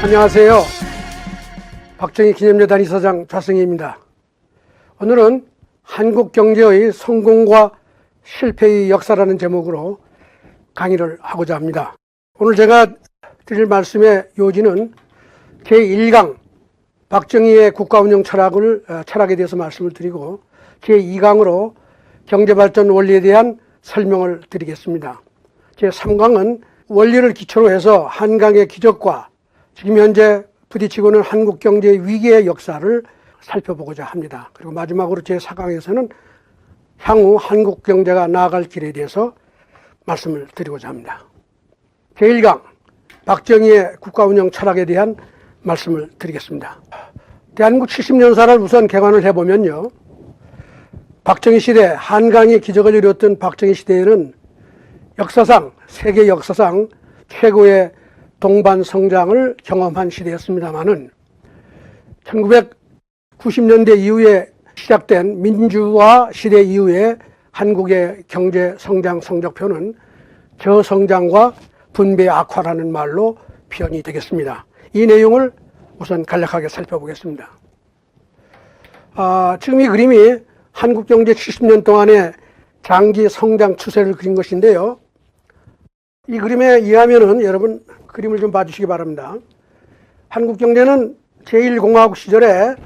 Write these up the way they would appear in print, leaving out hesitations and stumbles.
안녕하세요. 박정희 기념재단 이사장 좌승희입니다. 오늘은 한국 경제의 성공과 실패의 역사라는 제목으로 강의를 하고자 합니다. 오늘 제가 드릴 말씀의 요지는 제1강 박정희의 국가운영 철학에 대해서 말씀을 드리고 제2강으로 경제발전 원리에 대한 설명을 드리겠습니다. 제3강은 원리를 기초로 해서 한강의 기적과 지금 현재 부딪히고는 한국 경제의 위기의 역사를 살펴보고자 합니다. 그리고 마지막으로 제4강에서는 향후 한국 경제가 나아갈 길에 대해서 말씀을 드리고자 합니다. 제1강 박정희의 국가운영 철학에 대한 말씀을 드리겠습니다. 대한민국 70년사를 우선 개관을 해보면요, 박정희 시대, 한강의 기적을 이루었던 박정희 시대에는 역사상, 세계 역사상 최고의 동반 성장을 경험한 시대였습니다만은 1990년대 이후에 시작된 민주화 시대 이후에 한국의 경제 성장 성적표는 저성장과 분배 악화라는 말로 표현이 되겠습니다. 이 내용을 우선 간략하게 살펴보겠습니다. 지금 이 그림이 한국 경제 70년 동안의 장기 성장 추세를 그린 것인데요. 이 그림에 의하면은 여러분 그림을 좀 봐주시기 바랍니다. 한국 경제는 제1공화국 시절에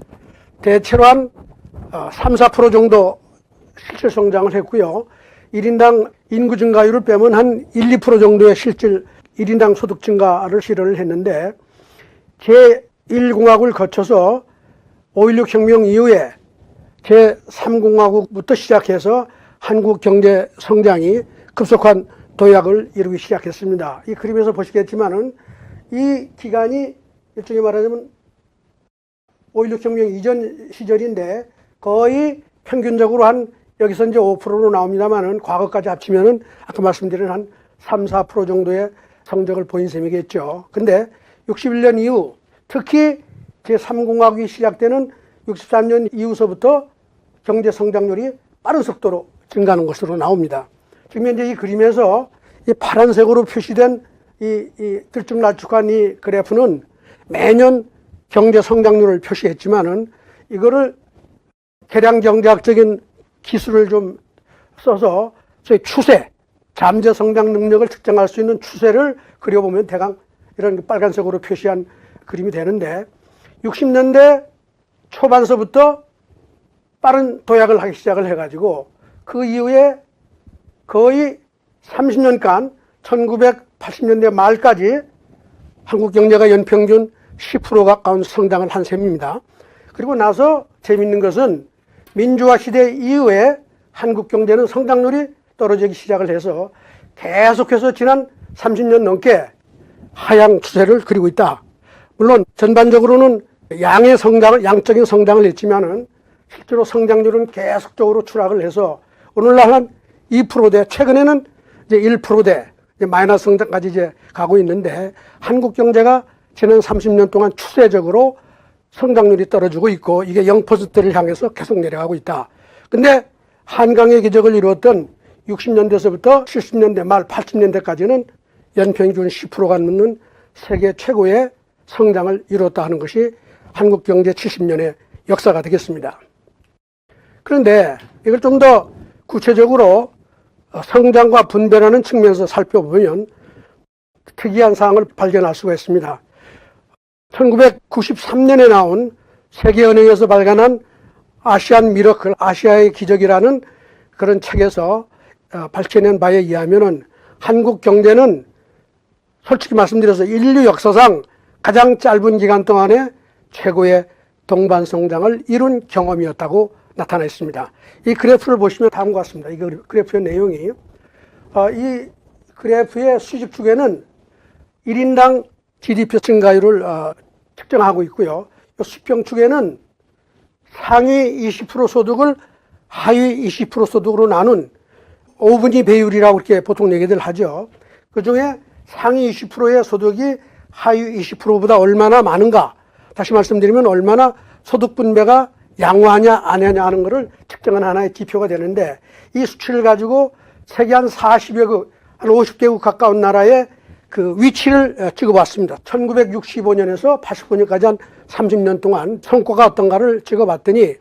대체로 한 3, 4% 정도 실질 성장을 했고요. 1인당 인구 증가율을 빼면 한 1, 2% 정도의 실질 1인당 소득 증가를 실현을 했는데 제1공화국을 거쳐서 5.16 혁명 이후에 제3공화국부터 시작해서 한국 경제 성장이 급속한 도약을 이루기 시작했습니다. 이 그림에서 보시겠지만은 이 기간이 일종의 말하자면 5.16 혁명 이전 시절인데 거의 평균적으로 한 여기서 이제 5%로 나옵니다만은 과거까지 합치면은 아까 말씀드린 한 3, 4% 정도의 성적을 보인 셈이겠죠. 근데 61년 이후 특히 제3공화국이 시작되는 63년 이후서부터 경제 성장률이 빠른 속도로 증가하는 것으로 나옵니다. 지금 현재 이 그림에서 이 파란색으로 표시된 이 들쭉날쭉한 이 그래프는 매년 경제 성장률을 표시했지만은 이거를 계량 경제학적인 기술을 좀 써서 저희 추세, 잠재 성장 능력을 측정할 수 있는 추세를 그려보면 대강 이런 빨간색으로 표시한 그림이 되는데 60년대 초반서부터 빠른 도약을 하기 시작을 해가지고 그 이후에 거의 30년간 1980년대 말까지 한국 경제가 연평균 10% 가까운 성장을 한 셈입니다. 그리고 나서 재미있는 것은 민주화 시대 이후에 한국 경제는 성장률이 떨어지기 시작을 해서 계속해서 지난 30년 넘게 하향 추세를 그리고 있다. 물론 전반적으로는 양적인 성장을 했지만은 실제로 성장률은 계속적으로 추락을 해서 오늘날 한 2%대, 최근에는 이제 1%대, 이제 마이너스 성장까지 이제 가고 있는데 한국 경제가 지난 30년 동안 추세적으로 성장률이 떨어지고 있고 이게 0%를 향해서 계속 내려가고 있다. 근데 한강의 기적을 이루었던 60년대서부터 70년대 말 80년대까지는 연평균 10%가 넘는 세계 최고의 성장을 이뤘다 하는 것이 한국 경제 70년의 역사가 되겠습니다. 그런데 이걸 좀 더 구체적으로 성장과 분배라는 측면에서 살펴보면 특이한 사항을 발견할 수가 있습니다. 1993년에 나온 세계은행에서 발간한 아시안 미러클, 아시아의 기적이라는 그런 책에서 밝혀낸 바에 의하면은 한국 경제는 솔직히 말씀드려서 인류 역사상 가장 짧은 기간 동안에 최고의 동반 성장을 이룬 경험이었다고 나타나 있습니다. 이 그래프를 보시면 다음과 같습니다. 이 그래프의 내용이 이 그래프의 수직축에는 1인당 GDP 증가율을 측정하고 있고요. 수평축에는 상위 20% 소득을 하위 20% 소득으로 나눈 5분위 배율이라고 이렇게 보통 얘기들 하죠. 그 중에 상위 20%의 소득이 하위 20%보다 얼마나 많은가, 다시 말씀드리면 얼마나 소득 분배가 양호하냐 안 하냐 하는 것을 측정한 하나의 지표가 되는데 이 수치를 가지고 세계 한 40여 국, 한 50개국 가까운 나라의 그 위치를 찍어봤습니다. 1965년에서 89년까지 한 30년 동안 성과가 어떤가를 찍어봤더니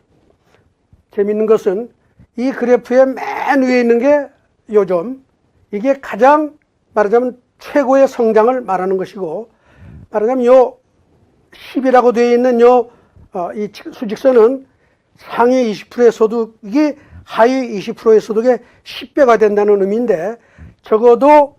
재밌는 것은 이 그래프의 맨 위에 있는 게 요점, 이게 가장 말하자면 최고의 성장을 말하는 것이고, 말하자면 요 10이라고 되어 있는 이 수직선은 상위 20%의 소득이 하위 20%의 소득의 10배가 된다는 의미인데, 적어도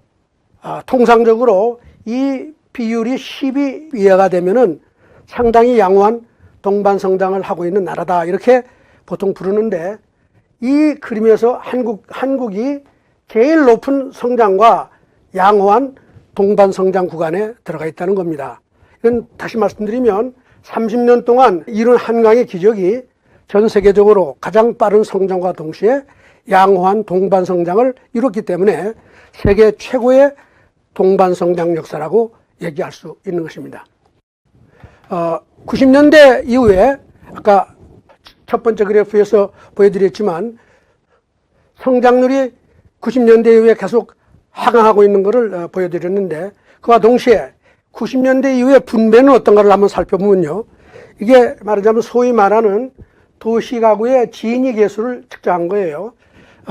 통상적으로 이 비율이 10이 이하가 되면은 상당히 양호한 동반 성장을 하고 있는 나라다, 이렇게 보통 부르는데, 이 그림에서 한국이 제일 높은 성장과 양호한 동반 성장 구간에 들어가 있다는 겁니다. 이건 다시 말씀드리면 30년 동안 이룬 한강의 기적이 전 세계적으로 가장 빠른 성장과 동시에 양호한 동반 성장을 이뤘기 때문에 세계 최고의 동반 성장 역사라고 얘기할 수 있는 것입니다. 90년대 이후에 아까 첫 번째 그래프에서 보여드렸지만 성장률이 90년대 이후에 계속 하강하고 있는 것을 보여드렸는데, 그와 동시에 90년대 이후에 분배는 어떤가를 한번 살펴보면요, 이게 말하자면 소위 말하는 도시가구의 지니 계수를 측정한 거예요.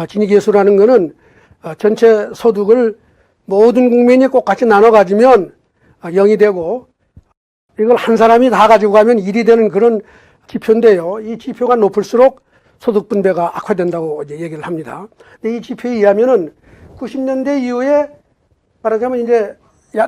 지니 계수라는 것은 전체 소득을 모든 국민이 똑같이 나눠 가지면 0이 되고, 이걸 한 사람이 다 가지고 가면 1이 되는 그런 지표인데요. 이 지표가 높을수록 소득 분배가 악화된다고 이제 얘기를 합니다. 근데 이 지표에 의하면은 90년대 이후에 말하자면 이제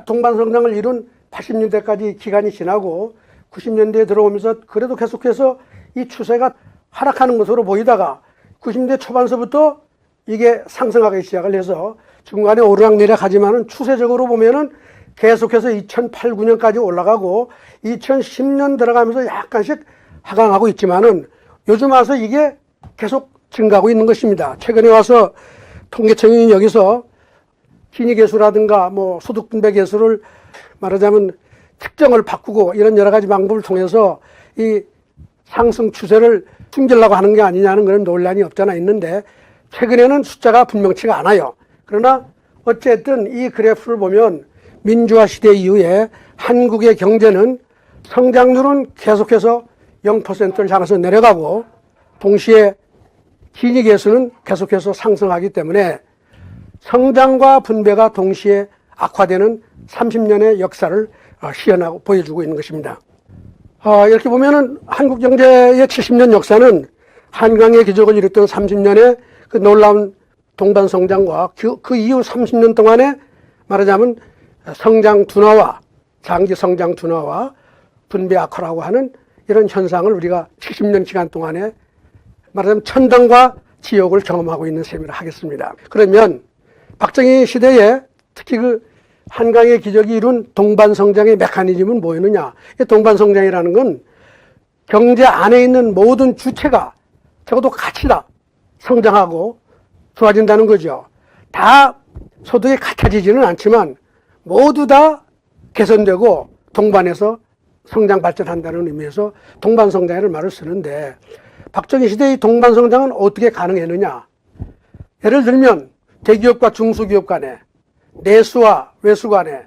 동반 성장을 이룬 80년대까지 기간이 지나고 90년대에 들어오면서 그래도 계속해서 이 추세가 하락하는 것으로 보이다가 90년대 초반서부터 이게 상승하기 시작을 해서 중간에 오르락내리락 하지만은 추세적으로 보면은 계속해서 2008, 9년까지 올라가고 2010년 들어가면서 약간씩 하강하고 있지만은 요즘 와서 이게 계속 증가하고 있는 것입니다. 최근에 와서 통계청이 여기서 기니 계수라든가 뭐 소득 분배 계수를 말하자면 특정을 바꾸고 이런 여러 가지 방법을 통해서 이 상승 추세를 숨기려고 하는 게 아니냐는 그런 논란이 없잖아 있는데, 최근에는 숫자가 분명치가 않아요. 그러나 어쨌든 이 그래프를 보면 민주화 시대 이후에 한국의 경제는 성장률은 계속해서 0%를 향해서 내려가고 동시에 기니 계수는 계속해서 상승하기 때문에 성장과 분배가 동시에 악화되는 30년의 역사를 시연하고 보여주고 있는 것입니다. 이렇게 보면은 한국 경제의 70년 역사는 한강의 기적을 이뤘던 30년의 그 놀라운 동반 성장과 그 이후 30년 동안에 말하자면 성장 둔화와 장기 성장 둔화와 분배 악화라고 하는 이런 현상을 우리가 70년 기간 동안에 말하자면 천당과 지옥을 경험하고 있는 셈이라 하겠습니다. 그러면 박정희 시대에 특히 그 한강의 기적이 이룬 동반 성장의 메커니즘은 뭐였느냐? 이 동반 성장이라는 건 경제 안에 있는 모든 주체가 적어도 같이 다 성장하고 좋아진다는 거죠. 다 소득이 같아지지는 않지만 모두 다 개선되고 동반해서 성장 발전한다는 의미에서 동반 성장이라는 말을 쓰는데, 박정희 시대의 동반 성장은 어떻게 가능했느냐? 예를 들면 대기업과 중소기업 간에, 내수와 외수 간에,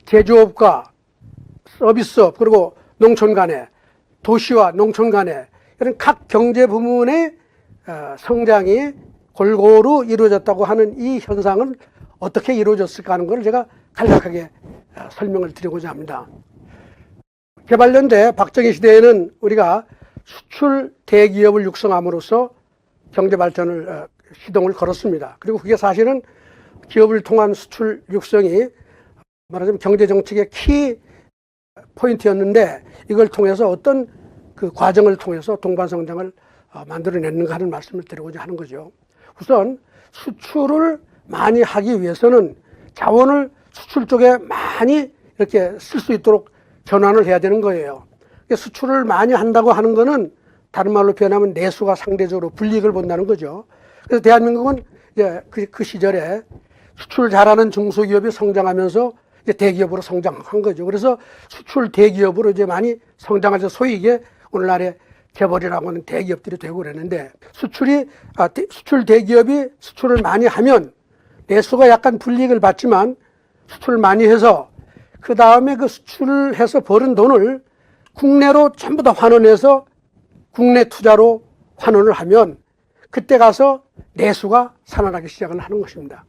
제조업과 서비스업, 그리고 농촌 간에, 도시와 농촌 간에 이런 각 경제 부문의 성장이 골고루 이루어졌다고 하는 이 현상은 어떻게 이루어졌을까 하는 걸 제가 간략하게 설명을 드리고자 합니다. 개발연대 박정희 시대에는 우리가 수출 대기업을 육성함으로써 경제 발전을 시동을 걸었습니다. 그리고 그게 사실은 기업을 통한 수출 육성이 말하자면 경제 정책의 키 포인트였는데, 이걸 통해서 어떤 그 과정을 통해서 동반 성장을 만들어냈는가 하는 말씀을 드리고자 하는 거죠. 우선 수출을 많이 하기 위해서는 자원을 수출 쪽에 많이 이렇게 쓸 수 있도록 전환을 해야 되는 거예요. 수출을 많이 한다고 하는 거는 다른 말로 표현하면 내수가 상대적으로 불이익을 본다는 거죠. 그래서 대한민국은 이제 그 시절에 수출 잘하는 중소기업이 성장하면서 이제 대기업으로 성장한 거죠. 그래서 수출 대기업으로 이제 많이 성장해서 소위 이게 오늘날의 재벌이라고 하는 대기업들이 되고 그랬는데, 수출 대기업이 수출을 많이 하면 내수가 약간 불이익을 받지만 수출을 많이 해서 그 다음에 그 수출을 해서 벌은 돈을 국내로 전부 다 환원해서 국내 투자로 환원을 하면 그때 가서 내수가 살아나기 시작을 하는 것입니다.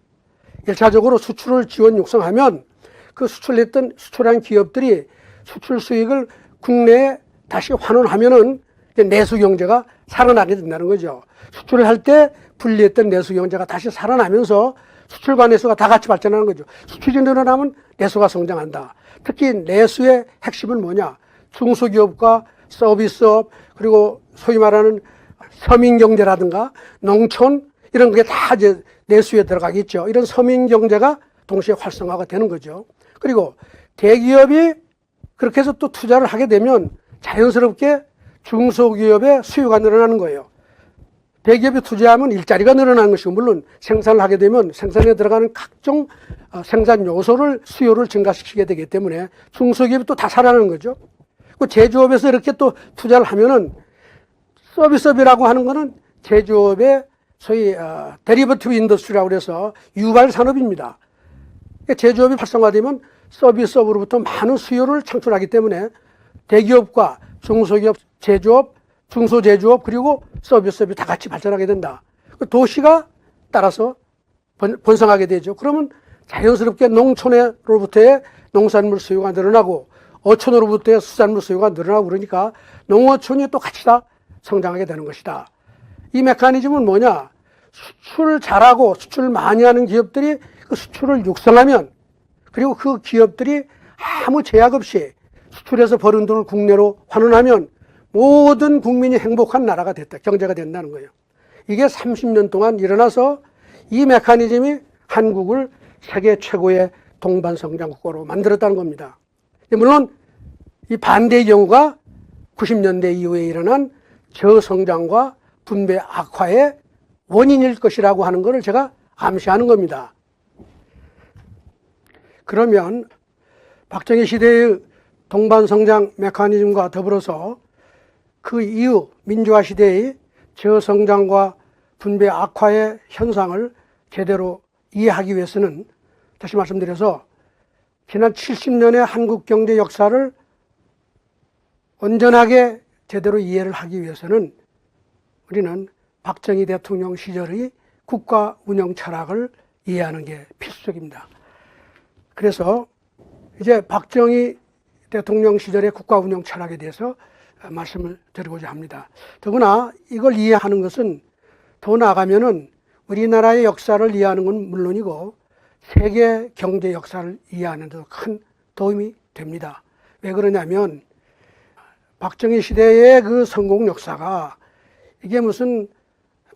1차적으로 수출을 지원 육성하면 그 수출한 기업들이 수출 수익을 국내에 다시 환원하면은 내수 경제가 살아나게 된다는 거죠. 수출을 할 때 분리했던 내수 경제가 다시 살아나면서 수출과 내수가 다 같이 발전하는 거죠. 수출이 늘어나면 내수가 성장한다. 특히 내수의 핵심은 뭐냐? 중소기업과 서비스업, 그리고 소위 말하는 서민경제라든가 농촌, 이런 게 다 이제 내수에 들어가겠죠. 이런 서민경제가 동시에 활성화가 되는 거죠. 그리고 대기업이 그렇게 해서 또 투자를 하게 되면 자연스럽게 중소기업의 수요가 늘어나는 거예요. 대기업이 투자하면 일자리가 늘어나는 것이고, 물론 생산을 하게 되면 생산에 들어가는 각종 생산 요소를, 수요를 증가시키게 되기 때문에 중소기업이 또 다 살아나는 거죠. 그 제조업에서 이렇게 또 투자를 하면은 서비스업이라고 하는 거는 제조업의 소위 데리버티브 인더스트리라고 그래서 유발 산업입니다. 제조업이 활성화되면 서비스업으로부터 많은 수요를 창출하기 때문에 대기업과 중소기업, 제조업, 중소제조업, 그리고 서비스업이 다 같이 발전하게 된다. 도시가 따라서 번성하게 되죠. 그러면 자연스럽게 농촌으로부터의 농산물 수요가 늘어나고 어촌으로부터의 수산물 수요가 늘어나고 그러니까 농어촌이 또 같이 다 성장하게 되는 것이다. 이 메커니즘은 뭐냐? 수출 잘하고 수출 많이 하는 기업들이 그 수출을 육성하면, 그리고 그 기업들이 아무 제약 없이 수출해서 벌은 돈을 국내로 환원하면 모든 국민이 행복한 나라가 됐다. 경제가 된다는 거예요. 이게 30년 동안 일어나서 이 메커니즘이 한국을 세계 최고의 동반성장국가로 만들었다는 겁니다. 물론 이 반대의 경우가 90년대 이후에 일어난 저성장과 분배 악화의 원인일 것이라고 하는 것을 제가 암시하는 겁니다. 그러면 박정희 시대의 동반성장 메커니즘과 더불어서 그 이후 민주화 시대의 저성장과 분배 악화의 현상을 제대로 이해하기 위해서는, 다시 말씀드려서 지난 70년의 한국 경제 역사를 온전하게 제대로 이해를 하기 위해서는 우리는 박정희 대통령 시절의 국가 운영 철학을 이해하는 게 필수적입니다. 그래서 이제 박정희 대통령 시절의 국가 운영 철학에 대해서 말씀을 드리고자 합니다. 더구나 이걸 이해하는 것은 더 나아가면은 우리나라의 역사를 이해하는 건 물론이고 세계 경제 역사를 이해하는 데도 큰 도움이 됩니다. 왜 그러냐면 박정희 시대의 그 성공 역사가 이게 무슨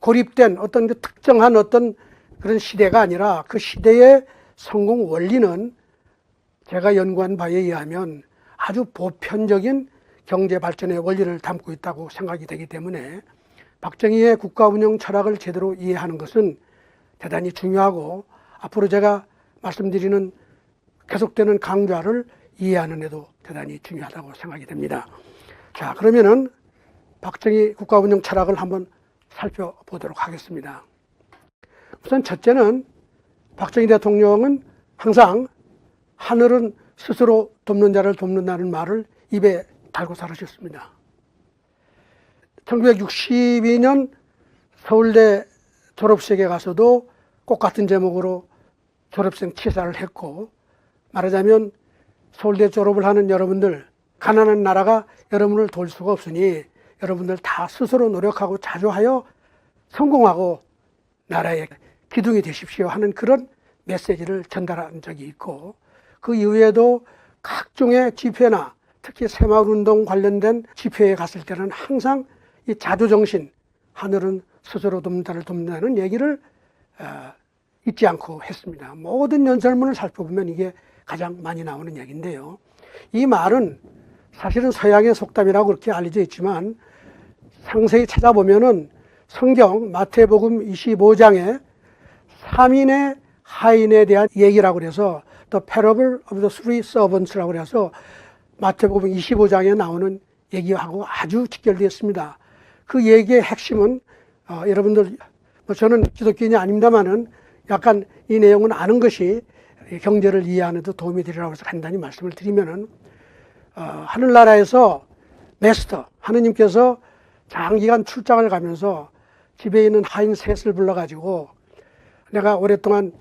고립된 어떤 특정한 어떤 그런 시대가 아니라 그 시대의 성공 원리는 제가 연구한 바에 의하면 아주 보편적인 경제 발전의 원리를 담고 있다고 생각이 되기 때문에 박정희의 국가 운영 철학을 제대로 이해하는 것은 대단히 중요하고 앞으로 제가 말씀드리는 계속되는 강좌를 이해하는 데도 대단히 중요하다고 생각이 됩니다. 자, 그러면은 박정희 국가 운영 철학을 한번 살펴보도록 하겠습니다. 우선 첫째는 박정희 대통령은 항상 하늘은 스스로 돕는 자를 돕는다는 말을 입에 달고 살으셨습니다. 1962년 서울대 졸업식에 가서도 꼭 같은 제목으로 졸업생 치사를 했고, 말하자면 서울대 졸업을 하는 여러분들, 가난한 나라가 여러분을 도울 수가 없으니 여러분들 다 스스로 노력하고 자조하여 성공하고 나라의 기둥이 되십시오 하는 그런 메시지를 전달한 적이 있고, 그 이후에도 각종의 집회나 특히 새마을운동 관련된 집회에 갔을 때는 항상 이 자조정신, 하늘은 스스로 돕는다를 돕는다는 얘기를 잊지 않고 했습니다. 모든 연설문을 살펴보면 이게 가장 많이 나오는 얘기인데요. 이 말은 사실은 서양의 속담이라고 그렇게 알려져 있지만 상세히 찾아보면은 성경 마태복음 25장에 3인의 하인에 대한 얘기라고 그래서 The Parable of the Three Servants라고 그래서 마태복음 25장에 나오는 얘기하고 아주 직결되어 있습니다. 그 얘기의 핵심은 여러분들, 저는 기독교인이 아닙니다만은 약간 이 내용은 아는 것이 경제를 이해하는 데 도움이 되리라고 해서 간단히 말씀을 드리면은, 하늘나라에서 메스터, 하느님께서 장기간 출장을 가면서 집에 있는 하인 셋을 불러가지고 내가 오랫동안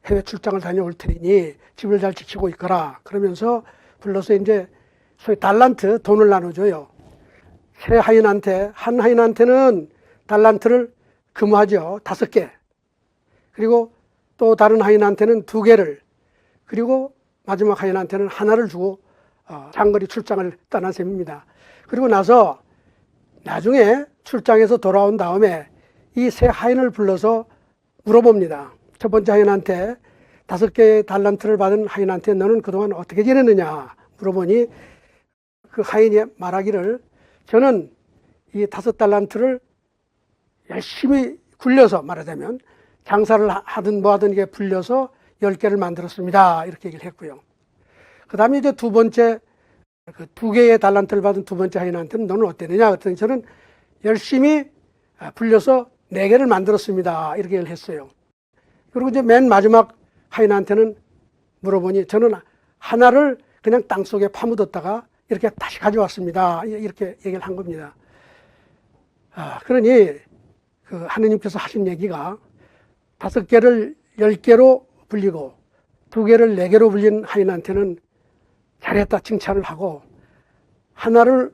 해외 출장을 다녀올 테니 집을 잘 지키고 있거라. 그러면서 불러서 이제 소위 달란트, 돈을 나눠줘요. 세 하인한테, 한 하인한테는 달란트를 금하죠. 5개. 그리고 또 다른 하인한테는 2개를, 그리고 마지막 하인한테는 하나를 주고 장거리 출장을 떠난 셈입니다. 그리고 나서 나중에 출장에서 돌아온 다음에 이 세 하인을 불러서 물어봅니다. 첫 번째 하인한테 5개의 달란트를 받은 하인한테 너는 그동안 어떻게 지냈느냐 물어보니 그 하인이 말하기를 저는 이 5달란트를 열심히 굴려서 말하자면 장사를 하든 뭐 하든 이게 불려서 10개를 만들었습니다. 이렇게 얘기를 했고요. 그 다음에 이제 두 번째, 그 2개의 달란트를 받은 두 번째 하인한테는 너는 어땠느냐 그랬더니 저는 열심히 불려서 4개를 만들었습니다. 이렇게 얘기를 했어요. 그리고 이제 맨 마지막 하인한테는 물어보니 저는 하나를 그냥 땅속에 파묻었다가 이렇게 다시 가져왔습니다. 이렇게 얘기를 한 겁니다. 그러니 그 하느님께서 하신 얘기가 5개를 10개로 불리고 2개를 4개로 불린 하인한테는 잘했다 칭찬을 하고, 하나를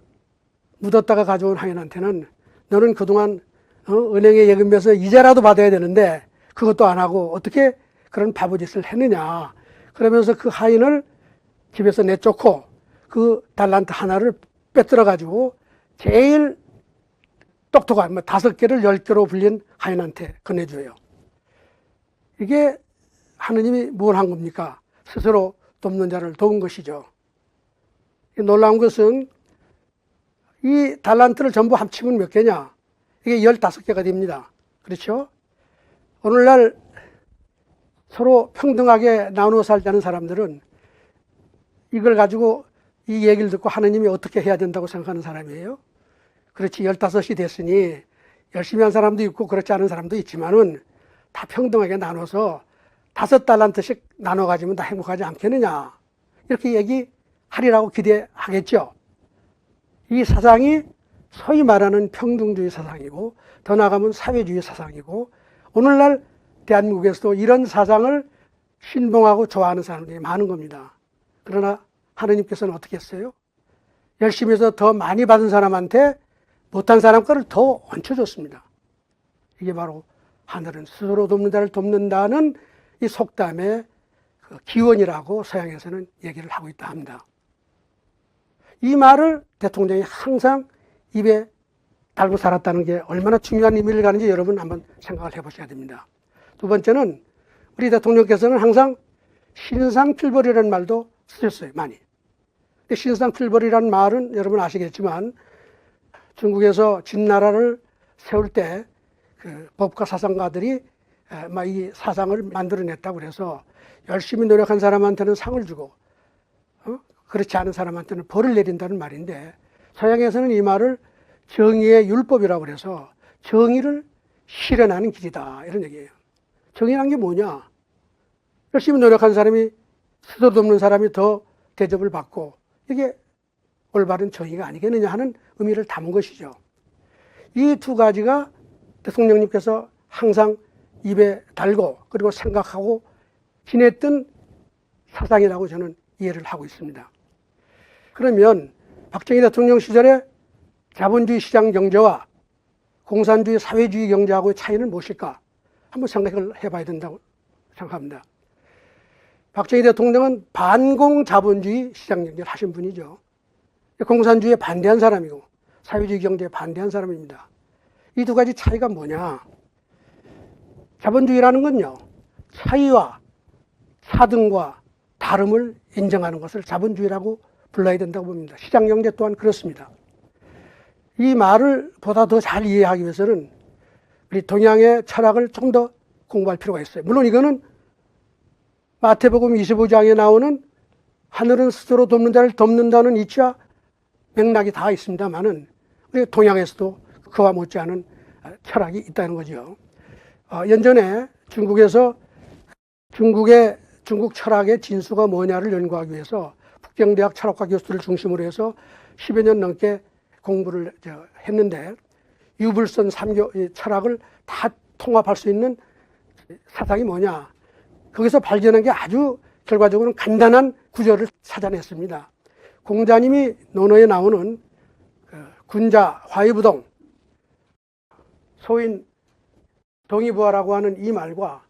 묻었다가 가져온 하인한테는 너는 그동안 은행에 예금해서 이자라도 받아야 되는데 그것도 안 하고 어떻게 그런 바보짓을 했느냐. 그러면서 그 하인을 집에서 내쫓고 그 달란트 하나를 빼들어 가지고 제일 똑똑한 5개를 10개로 불린 하인한테 건네줘요. 이게 하느님이 뭘 한 겁니까? 스스로 돕는 자를 도운 것이죠. 놀라운 것은 이 달란트를 전부 합치면 몇 개냐? 이게 15개가 됩니다. 그렇죠? 오늘날 서로 평등하게 나누어 살자는 사람들은 이걸 가지고 이 얘기를 듣고 하느님이 어떻게 해야 된다고 생각하는 사람이에요. 그렇지, 15이 됐으니 열심히 한 사람도 있고 그렇지 않은 사람도 있지만은 다 평등하게 나눠서 5달란트씩 나눠 가지면 다 행복하지 않겠느냐. 이렇게 얘기하리라고 기대하겠죠. 이 사상이 소위 말하는 평등주의 사상이고 더 나아가면 사회주의 사상이고, 오늘날 대한민국에서도 이런 사상을 신봉하고 좋아하는 사람들이 많은 겁니다. 그러나 하느님께서는 어떻게 했어요? 열심히 해서 더 많이 받은 사람한테 못한 사람 거를 더 얹혀줬습니다. 이게 바로 하늘은 스스로 돕는 자를 돕는다는 이 속담의 그 기원이라고 서양에서는 얘기를 하고 있다 합니다. 이 말을 대통령이 항상 입에 달고 살았다는 게 얼마나 중요한 의미를 가는지 여러분 한번 생각을 해보셔야 됩니다. 두 번째는 우리 대통령께서는 항상 신상필벌이라는 말도 쓰셨어요, 많이. 근데 신상필벌이라는 말은 여러분 아시겠지만 중국에서 진나라를 세울 때 그 법과 사상가들이 이 사상을 만들어냈다고 그래서 열심히 노력한 사람한테는 상을 주고 그렇지 않은 사람한테는 벌을 내린다는 말인데, 서양에서는 이 말을 정의의 율법이라고 그래서 정의를 실현하는 길이다 이런 얘기예요. 정의란 게 뭐냐? 열심히 노력한 사람이 스스로 돕는 사람이 더 대접을 받고 이게 올바른 정의가 아니겠느냐 하는 의미를 담은 것이죠. 이 두 가지가 대통령님께서 항상 입에 달고 그리고 생각하고 지냈던 사상이라고 저는 이해를 하고 있습니다. 그러면 박정희 대통령 시절에 자본주의 시장 경제와 공산주의 사회주의 경제하고의 차이는 무엇일까? 한번 생각을 해봐야 된다고 생각합니다. 박정희 대통령은 반공자본주의 시장 경제를 하신 분이죠. 공산주의에 반대한 사람이고 사회주의 경제에 반대한 사람입니다. 이 두 가지 차이가 뭐냐? 자본주의라는 건요, 차이와 차등과 다름을 인정하는 것을 자본주의라고 불러야 된다고 봅니다. 시장경제 또한 그렇습니다. 이 말을 보다 더 잘 이해하기 위해서는 우리 동양의 철학을 좀 더 공부할 필요가 있어요. 물론 이거는 마태복음 25장에 나오는 하늘은 스스로 돕는 자를 돕는다는 이치와 맥락이 다 있습니다만은 우리 동양에서도 그와 못지않은 철학이 있다는 거죠. 연전에 중국에서 중국의 중국 철학의 진수가 뭐냐를 연구하기 위해서 북경대학 철학과 교수들을 중심으로 해서 10여 년 넘게 공부를 했는데 유불선 3교 철학을 다 통합할 수 있는 사상이 뭐냐. 거기서 발견한 게 아주 결과적으로는 간단한 구절을 찾아냈습니다. 공자님이 논어에 나오는 군자 화의부동 소인 동의부화라고 하는 이 말과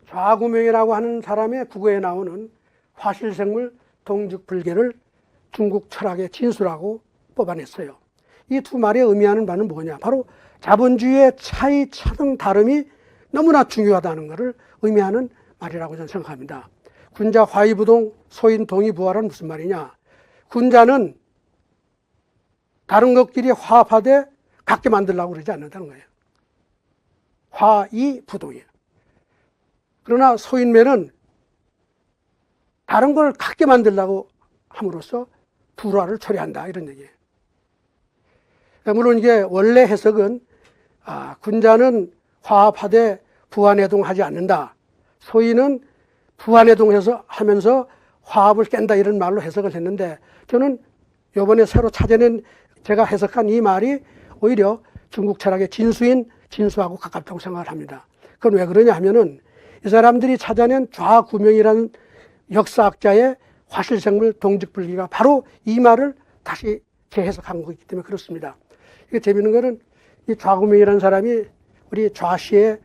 좌구명이라고 하는 사람의 국어에 나오는 화실생물 동즉불계를 중국 철학의 진수라고 뽑아냈어요. 이 두 말이 의미하는 바는 뭐냐. 바로 자본주의의 차이, 차등, 다름이 너무나 중요하다는 것을 의미하는 말이라고 저는 생각합니다. 군자 화의부동 소인 동의부화란 무슨 말이냐. 군자는 다른 것끼리 화합하되 같게 만들려고 그러지 않는다는 거예요. 화의부동이에요. 그러나 소인매는 다른 걸 같게 만들려고 함으로써 불화를 초래한다 이런 얘기예요. 물론 이게 원래 해석은 군자는 화합하되 부안해동하지 않는다. 소인은 부안해동해서 하면서 화합을 깬다 이런 말로 해석을 했는데 저는 이번에 새로 찾아낸 제가 해석한 이 말이 오히려 중국 철학의 진수하고 가깝다고 생각을 합니다. 그건 왜 그러냐 하면은 이 사람들이 찾아낸 좌구명이라는 역사학자의 화실생물 동즉불기가 바로 이 말을 다시 재해석한 거기 때문에 그렇습니다. 이게 재미있는 거는 이 좌구명이라는 사람이 우리 좌시의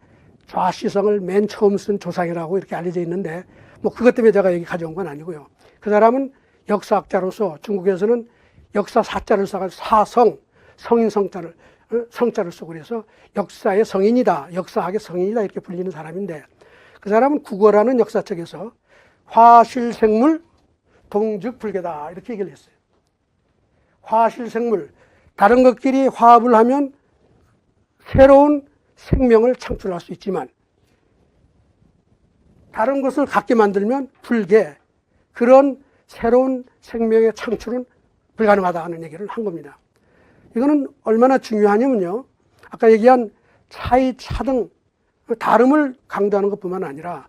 좌시성을 맨 처음 쓴 조상이라고 이렇게 알려져 있는데 뭐 그것 때문에 제가 여기 가져온 건 아니고요. 그 사람은 역사학자로서 중국에서는 역사 사자를 써가지고 사성, 성인 성자를 쓰고 그래서 역사의 성인이다, 역사학의 성인이다 이렇게 불리는 사람인데 그 사람은 국어라는 역사책에서 화실생물 동즉불계다 이렇게 얘기를 했어요. 화실생물, 다른 것끼리 화합을 하면 새로운 생명을 창출할 수 있지만 다른 것을 갖게 만들면 불계, 그런 새로운 생명의 창출은 불가능하다 하는 얘기를 한 겁니다. 이거는 얼마나 중요하냐면요. 아까 얘기한 차이, 차등, 다름을 강조하는 것뿐만 아니라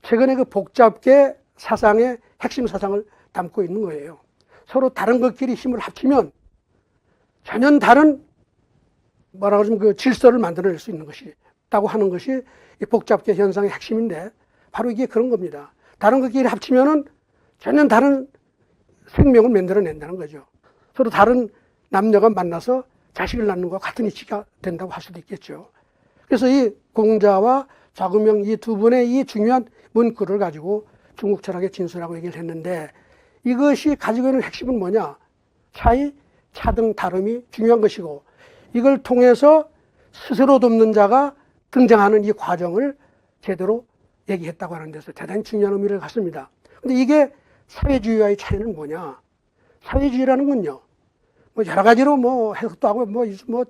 최근에 그 복잡계 사상의 핵심 사상을 담고 있는 거예요. 서로 다른 것끼리 힘을 합치면 전혀 다른 뭐라고 하면 그 질서를 만들어낼 수 있는 것이라고 하는 것이 이 복잡계 현상의 핵심인데 바로 이게 그런 겁니다. 다른 것끼리 합치면은 전혀 다른 생명을 만들어낸다는 거죠. 서로 다른 남녀가 만나서 자식을 낳는 것과 같은 이치가 된다고 할 수도 있겠죠. 그래서 이 공자와 좌구명 이 두 분의 이 중요한 문구를 가지고 중국 철학의 진수라고 얘기를 했는데 이것이 가지고 있는 핵심은 뭐냐? 차이, 차등, 다름이 중요한 것이고 이걸 통해서 스스로 돕는 자가 등장하는 이 과정을 제대로 얘기했다고 하는 데서 대단히 중요한 의미를 갖습니다. 근데 이게 사회주의와의 차이는 뭐냐? 사회주의라는 건요, 뭐 여러 가지로 뭐 해석도 하고 뭐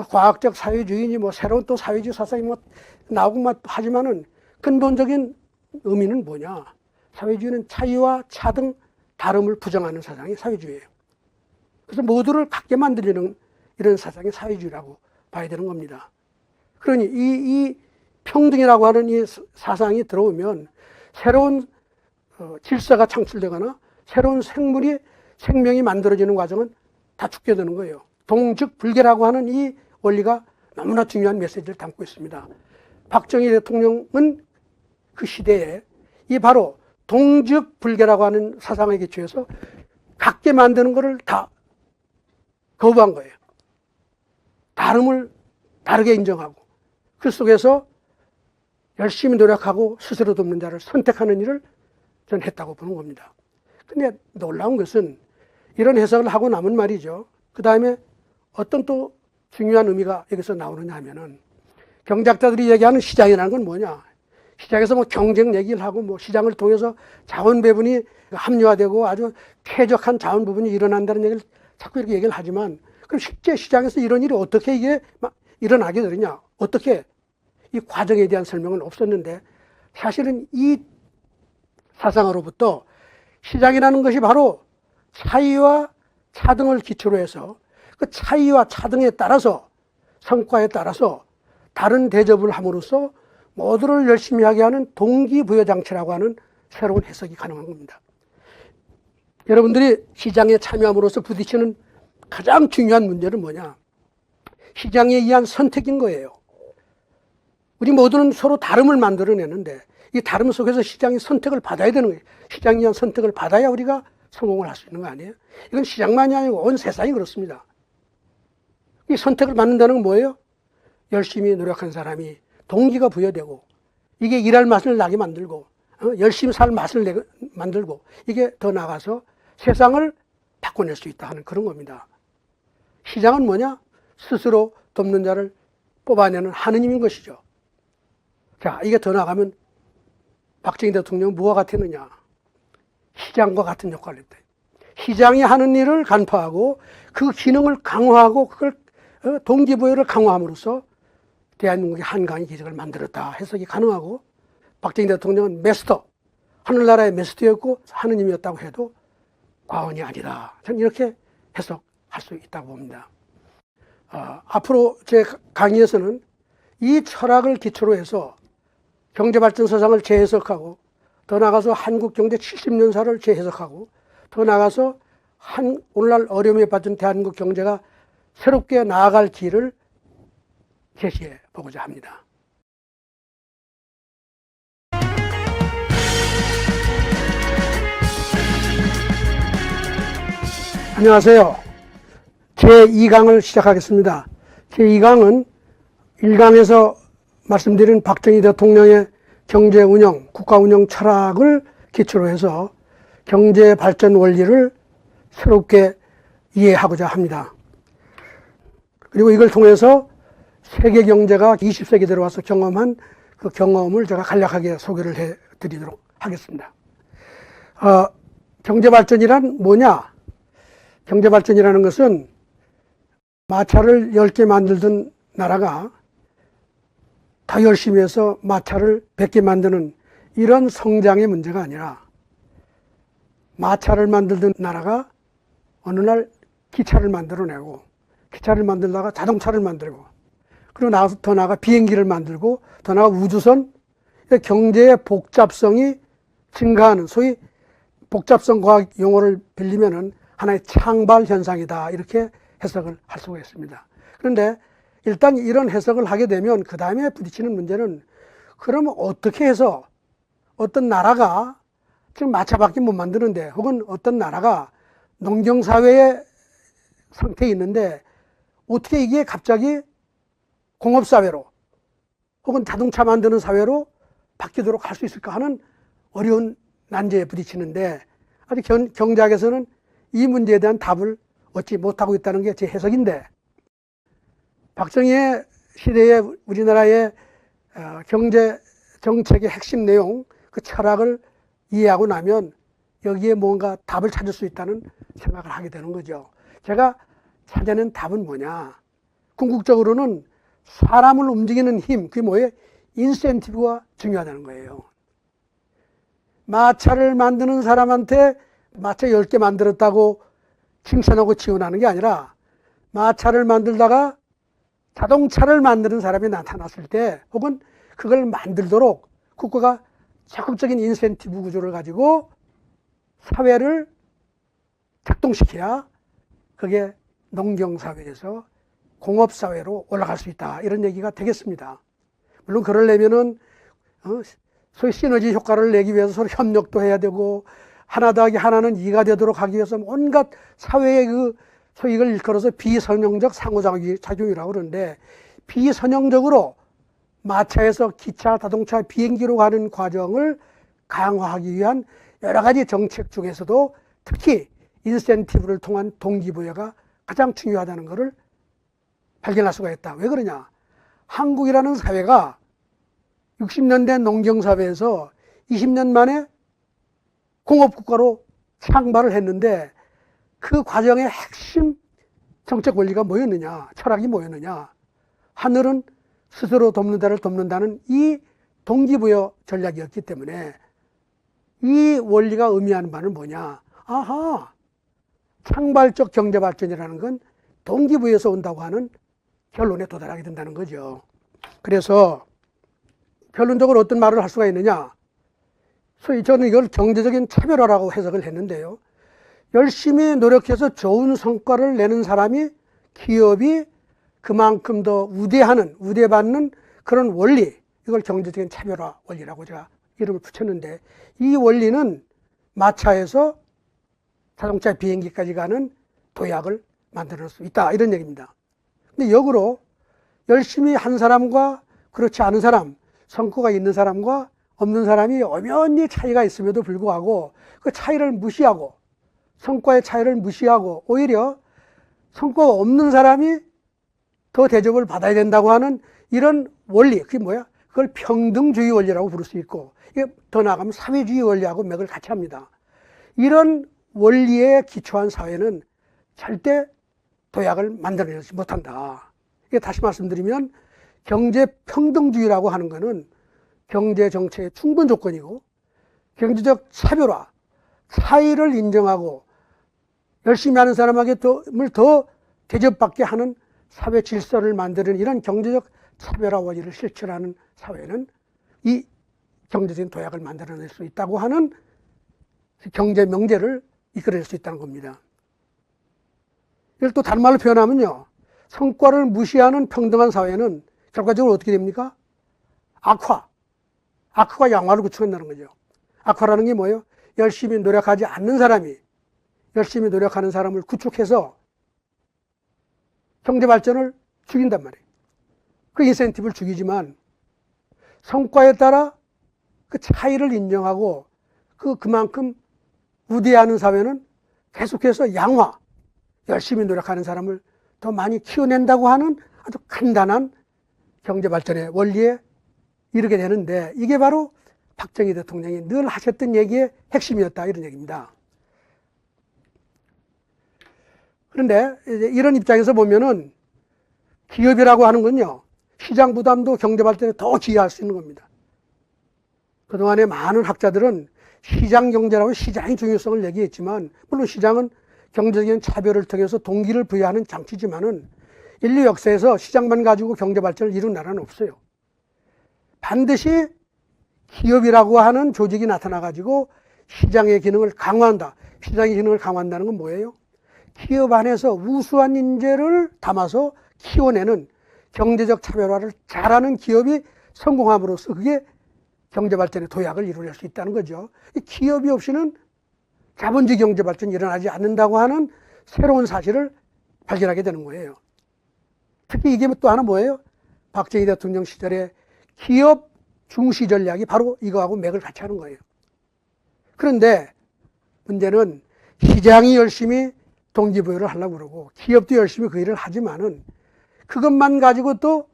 과학적 사회주의니 뭐 새로운 또 사회주의 사상이 뭐 나오고 막 하지만은 근본적인 의미는 뭐냐? 사회주의는 차이와 차등, 다름을 부정하는 사상이 사회주의예요. 그래서 모두를 같게 만들려는 이런 사상이 사회주의라고 봐야 되는 겁니다. 그러니 이 평등이라고 하는 이 사상이 들어오면 새로운 질서가 창출되거나 새로운 생명이 만들어지는 과정은 다 죽게 되는 거예요. 동즉불계라고 하는 이 원리가 너무나 중요한 메시지를 담고 있습니다. 박정희 대통령은 그 시대에 이 바로 동즉불계라고 하는 사상에 기초해서 같게 만드는 것을 다 거부한 거예요. 다름을 다르게 인정하고 그 속에서 열심히 노력하고 스스로 돕는 자를 선택하는 일을 전 했다고 보는 겁니다. 근데 놀라운 것은 이런 해석을 하고 나면 말이죠. 그 다음에 어떤 또 중요한 의미가 여기서 나오느냐 하면은 경제학자들이 얘기하는 시장이라는 건 뭐냐. 시장에서 뭐 경쟁 얘기를 하고 뭐 시장을 통해서 자원 배분이 합리화되고 아주 쾌적한 자원 부분이 일어난다는 얘기를 자꾸 이렇게 얘기를 하지만 그럼 실제 시장에서 이런 일이 어떻게 이게 일어나게 되느냐. 어떻게 이 과정에 대한 설명은 없었는데 사실은 이 사상으로부터 시장이라는 것이 바로 차이와 차등을 기초로 해서 그 차이와 차등에 따라서 성과에 따라서 다른 대접을 함으로써 모두를 열심히 하게 하는 동기부여장치라고 하는 새로운 해석이 가능한 겁니다. 여러분들이 시장에 참여함으로써 부딪히는 가장 중요한 문제는 뭐냐? 시장에 의한 선택인 거예요. 우리 모두는 서로 다름을 만들어내는데 이 다름 속에서 시장이 선택을 받아야 되는 거예요. 시장에 의한 선택을 받아야 우리가 성공을 할 수 있는 거 아니에요? 이건 시장만이 아니고 온 세상이 그렇습니다. 이 선택을 받는다는 건 뭐예요? 열심히 노력한 사람이 동기가 부여되고 이게 일할 맛을 나게 만들고 열심히 살 맛을 만들고 이게 더 나아가서 세상을 바꿔낼 수 있다 하는 그런 겁니다. 시장은 뭐냐? 스스로 돕는 자를 뽑아내는 하느님인 것이죠. 자, 이게 더 나아가면 박정희 대통령은 무엇과 같았느냐? 시장과 같은 역할을 했다. 시장이 하는 일을 간파하고 그 기능을 강화하고 그걸 동기부여를 강화함으로써 대한민국의 한강의 기적을 만들었다 해석이 가능하고 박정희 대통령은 메스터, 하늘나라의 메스터였고 하느님이었다고 해도 과언이 아니다. 저는 이렇게 해석할 수 있다고 봅니다. 앞으로 제 강의에서는 이 철학을 기초로 해서 경제발전서상을 재해석하고 더 나아가서 한국경제 70년사를 재해석하고 더 나아가서 오늘날 어려움에 빠진 대한민국 경제가 새롭게 나아갈 길을 제시해 보고자 합니다. 안녕하세요. 제2강을 시작하겠습니다. 제2강은 1강에서 말씀드린 박정희 대통령의 경제운영, 국가운영 철학을 기초로 해서 경제발전 원리를 새롭게 이해하고자 합니다. 그리고 이걸 통해서 세계 경제가 20세기 들어와서 경험한 그 경험을 제가 간략하게 소개를 해드리도록 하겠습니다. 경제발전이란 뭐냐? 경제발전이라는 것은 마차를 10개 만들던 나라가 더 열심히 해서 마차를 100개 만드는 이런 성장의 문제가 아니라 마차를 만들던 나라가 어느 날 기차를 만들어내고 기차를 만들다가 자동차를 만들고 그리고 더 나아가 비행기를 만들고 더 나아가 우주선, 경제의 복잡성이 증가하는 소위 복잡성 과학 용어를 빌리면은 하나의 창발 현상이다 이렇게 해석을 할 수가 있습니다. 그런데 일단 이런 해석을 하게 되면 그 다음에 부딪히는 문제는 그러면 어떻게 해서 어떤 나라가 지금 마차밖에 못 만드는데 혹은 어떤 나라가 농경사회의 상태에 있는데 어떻게 이게 갑자기 공업사회로 혹은 자동차 만드는 사회로 바뀌도록 할 수 있을까 하는 어려운 난제에 부딪히는데 아직 경제학에서는 이 문제에 대한 답을 얻지 못하고 있다는 게 제 해석인데 박정희의 시대에 우리나라의 경제 정책의 핵심 내용, 그 철학을 이해하고 나면 여기에 뭔가 답을 찾을 수 있다는 생각을 하게 되는 거죠. 제가 찾아낸 답은 뭐냐? 궁극적으로는 사람을 움직이는 힘, 그게 뭐예요? 인센티브가 중요하다는 거예요. 마차를 만드는 사람한테 마차 10개 만들었다고 칭찬하고 지원하는 게 아니라 마차를 만들다가 자동차를 만드는 사람이 나타났을 때 혹은 그걸 만들도록 국가가 적극적인 인센티브 구조를 가지고 사회를 작동시켜야 그게 농경사회에서 공업사회로 올라갈 수 있다 이런 얘기가 되겠습니다. 물론 그러려면은 소위 시너지 효과를 내기 위해서 서로 협력도 해야 되고 하나 더하기 하나는 2가 되도록 하기 위해서 온갖 사회의 그 소위 이걸 일컬어서 비선형적 상호작용이라고 그러는데 비선형적으로 마차에서 기차, 자동차, 비행기로 가는 과정을 강화하기 위한 여러 가지 정책 중에서도 특히 인센티브를 통한 동기부여가 가장 중요하다는 것을 발견할 수가 있다. 왜 그러냐? 한국이라는 사회가 60년대 농경사회에서 20년 만에 공업국가로 창발을 했는데 그 과정의 핵심 정책 원리가 뭐였느냐? 철학이 뭐였느냐? 하늘은 스스로 돕는 자를 돕는다는 이 동기부여 전략이었기 때문에 이 원리가 의미하는 바는 뭐냐? 아하! 창발적 경제발전이라는 건 동기부여에서 온다고 하는 결론에 도달하게 된다는 거죠. 그래서 결론적으로 어떤 말을 할 수가 있느냐? 소위 저는 이걸 경제적인 차별화라고 해석을 했는데요. 열심히 노력해서 좋은 성과를 내는 사람이 기업이 그만큼 더 우대받는 그런 원리, 이걸 경제적인 차별화 원리라고 제가 이름을 붙였는데, 이 원리는 마차에서 자동차 비행기까지 가는 도약을 만들 수 있다, 이런 얘기입니다. 근데 역으로 열심히 한 사람과 그렇지 않은 사람, 성과가 있는 사람과 없는 사람이 엄연히 차이가 있음에도 불구하고 그 차이를 무시하고, 성과의 차이를 무시하고 오히려 성과가 없는 사람이 더 대접을 받아야 된다고 하는 이런 원리, 그게 뭐야? 그걸 평등주의 원리라고 부를 수 있고, 이게 더 나아가면 사회주의 원리하고 맥을 같이 합니다. 이런 원리에 기초한 사회는 절대 도약을 만들어내지 못한다. 이게 다시 말씀드리면 경제평등주의라고 하는 것은 경제정책의 충분 조건이고, 경제적 차별화, 차이를 인정하고 열심히 하는 사람에게 더 대접받게 하는 사회 질서를 만드는 이런 경제적 차별화 원리를 실천하는 사회는 이 경제적인 도약을 만들어낼 수 있다고 하는 경제 명제를 이끌어낼 수 있다는 겁니다. 이걸 또 다른 말로 표현하면요, 성과를 무시하는 평등한 사회는 결과적으로 어떻게 됩니까? 악화가 양화를 구축한다는 거죠. 악화라는 게 뭐예요? 열심히 노력하지 않는 사람이 열심히 노력하는 사람을 구축해서 경제 발전을 죽인단 말이에요. 그 인센티브를 죽이지만 성과에 따라 그 차이를 인정하고 그만큼 우대하는 사회는 계속해서 양화, 열심히 노력하는 사람을 더 많이 키워낸다고 하는 아주 간단한 경제 발전의 원리에 이르게 되는데, 이게 바로 박정희 대통령이 늘 하셨던 얘기의 핵심이었다, 이런 얘기입니다. 그런데 이제 이런 입장에서 보면은 기업이라고 하는 건요, 시장 부담도 경제 발전에 더 기여할 수 있는 겁니다. 그동안에 많은 학자들은 시장 경제라고 시장의 중요성을 얘기했지만, 물론 시장은 경제적인 차별을 통해서 동기를 부여하는 장치지만은 인류 역사에서 시장만 가지고 경제 발전을 이룬 나라는 없어요. 반드시 기업이라고 하는 조직이 나타나가지고 시장의 기능을 강화한다. 시장의 기능을 강화한다는 건 뭐예요? 기업 안에서 우수한 인재를 담아서 키워내는 경제적 차별화를 잘하는 기업이 성공함으로써 그게 경제 발전의 도약을 이루어낼 수 있다는 거죠. 이 기업이 없이는 자본주의 경제 발전이 일어나지 않는다고 하는 새로운 사실을 발견하게 되는 거예요. 특히 이게 또 하나 뭐예요? 박정희 대통령 시절에 기업 중시 전략이 바로 이거하고 맥을 같이 하는 거예요. 그런데 문제는 시장이 열심히 동기부여를 하려고 그러고 기업도 열심히 그 일을 하지만은 그것만 가지고 또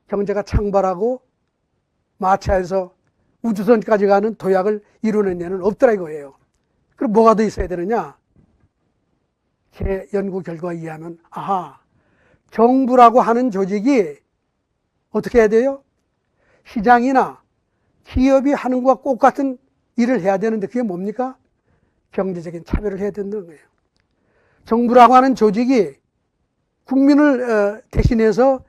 경제가 창발하고 마차에서 우주선까지 가는 도약을 이루는 데는 없더라 이거예요. 그럼 뭐가 더 있어야 되느냐? 제 연구 결과에 의하면 정부라고 하는 조직이 어떻게 해야 돼요? 시장이나 기업이 하는 것과 똑같은 일을 해야 되는데 그게 뭡니까? 경제적인 차별을 해야 된다는 거예요. 정부라고 하는 조직이 국민을 대신해서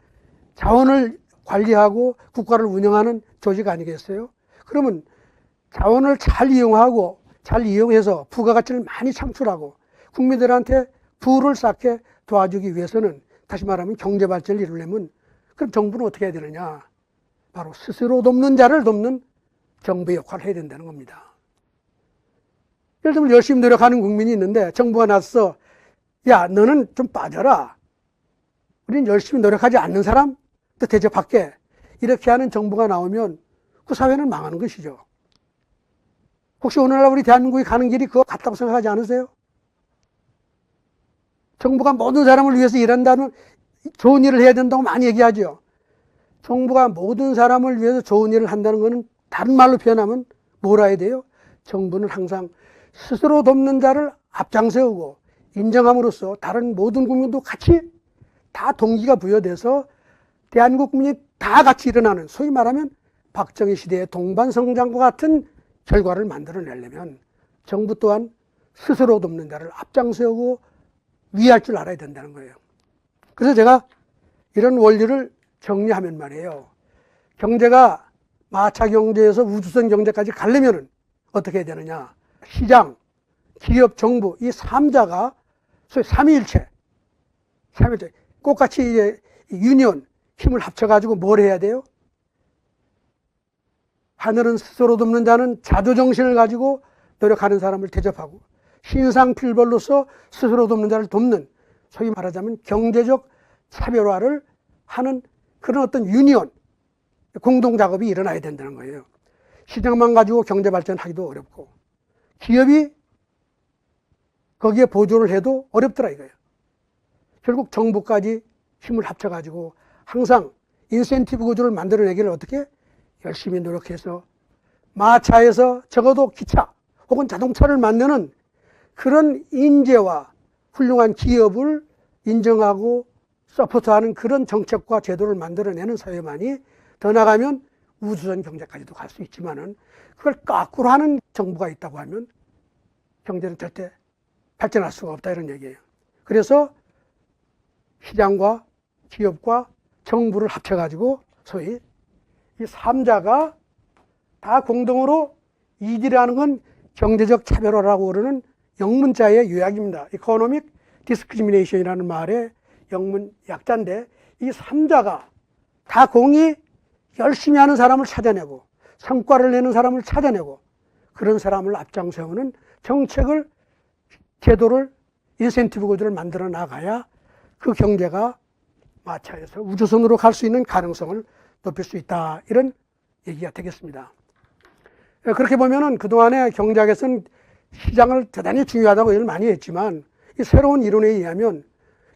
자원을 관리하고 국가를 운영하는 조직 아니겠어요? 그러면 자원을 잘 이용해서 부가가치를 많이 창출하고 국민들한테 부를 쌓게 도와주기 위해서는, 다시 말하면 경제 발전을 이루려면, 그럼 정부는 어떻게 해야 되느냐? 바로 스스로 돕는 자를 돕는 정부의 역할을 해야 된다는 겁니다. 예를 들면 열심히 노력하는 국민이 있는데 정부가 나서 야, 너는 좀 빠져라. 우리는 열심히 노력하지 않는 사람 또 대접할게. 이렇게 하는 정부가 나오면 그 사회는 망하는 것이죠. 혹시 오늘날 우리 대한민국이 가는 길이 그거 같다고 생각하지 않으세요? 정부가 모든 사람을 위해서 일한다는, 좋은 일을 해야 된다고 많이 얘기하죠. 정부가 모든 사람을 위해서 좋은 일을 한다는 것은 다른 말로 표현하면 뭐라 해야 돼요? 정부는 항상 스스로 돕는 자를 앞장세우고 인정함으로써 다른 모든 국민도 같이 다 동기가 부여돼서 대한민국 국민이 다 같이 일어나는, 소위 말하면 박정희 시대의 동반성장과 같은 결과를 만들어내려면 정부 또한 스스로 돕는 자를 앞장세우고 위할 줄 알아야 된다는 거예요. 그래서 제가 이런 원리를 정리하면 말이에요, 경제가 마차 경제에서 우주선 경제까지 가려면은 어떻게 해야 되느냐. 시장, 기업, 정부 이 3자가 소위 삼위일체 똑같이 이제 유니온 힘을 합쳐가지고 뭘 해야 돼요? 하늘은 스스로 돕는 자는 자조정신을 가지고 노력하는 사람을 대접하고 신상필벌로서 스스로 돕는 자를 돕는 소위 말하자면 경제적 차별화를 하는 그런 어떤 유니온 공동작업이 일어나야 된다는 거예요. 시장만 가지고 경제발전하기도 어렵고 기업이 거기에 보조를 해도 어렵더라 이거예요. 결국 정부까지 힘을 합쳐가지고 항상 인센티브 구조를 만들어내기를 어떻게 열심히 노력해서 마차에서 적어도 기차 혹은 자동차를 만드는 그런 인재와 훌륭한 기업을 인정하고 서포트하는 그런 정책과 제도를 만들어내는 사회만이 더 나가면 우주선 경제까지도 갈 수 있지만은 그걸 거꾸로 하는 정부가 있다고 하면 경제는 절대 발전할 수가 없다 이런 얘기예요. 그래서 시장과 기업과 정부를 합쳐가지고 소위 이 3자가 다 공동으로 이디라는 건 경제적 차별화라고 그러는 영문자의 요약입니다. Economic Discrimination이라는 말의 영문 약자인데 이 3자가 다 공이 열심히 하는 사람을 찾아내고 성과를 내는 사람을 찾아내고 그런 사람을 앞장 세우는 정책을 제도를 인센티브 구조를 만들어 나가야 그 경제가 마차에서 우주선으로 갈 수 있는 가능성을 높일 수 있다. 이런 얘기가 되겠습니다. 그렇게 보면은 그동안에 경제학에서는 시장을 대단히 중요하다고 얘기를 많이 했지만 이 새로운 이론에 의하면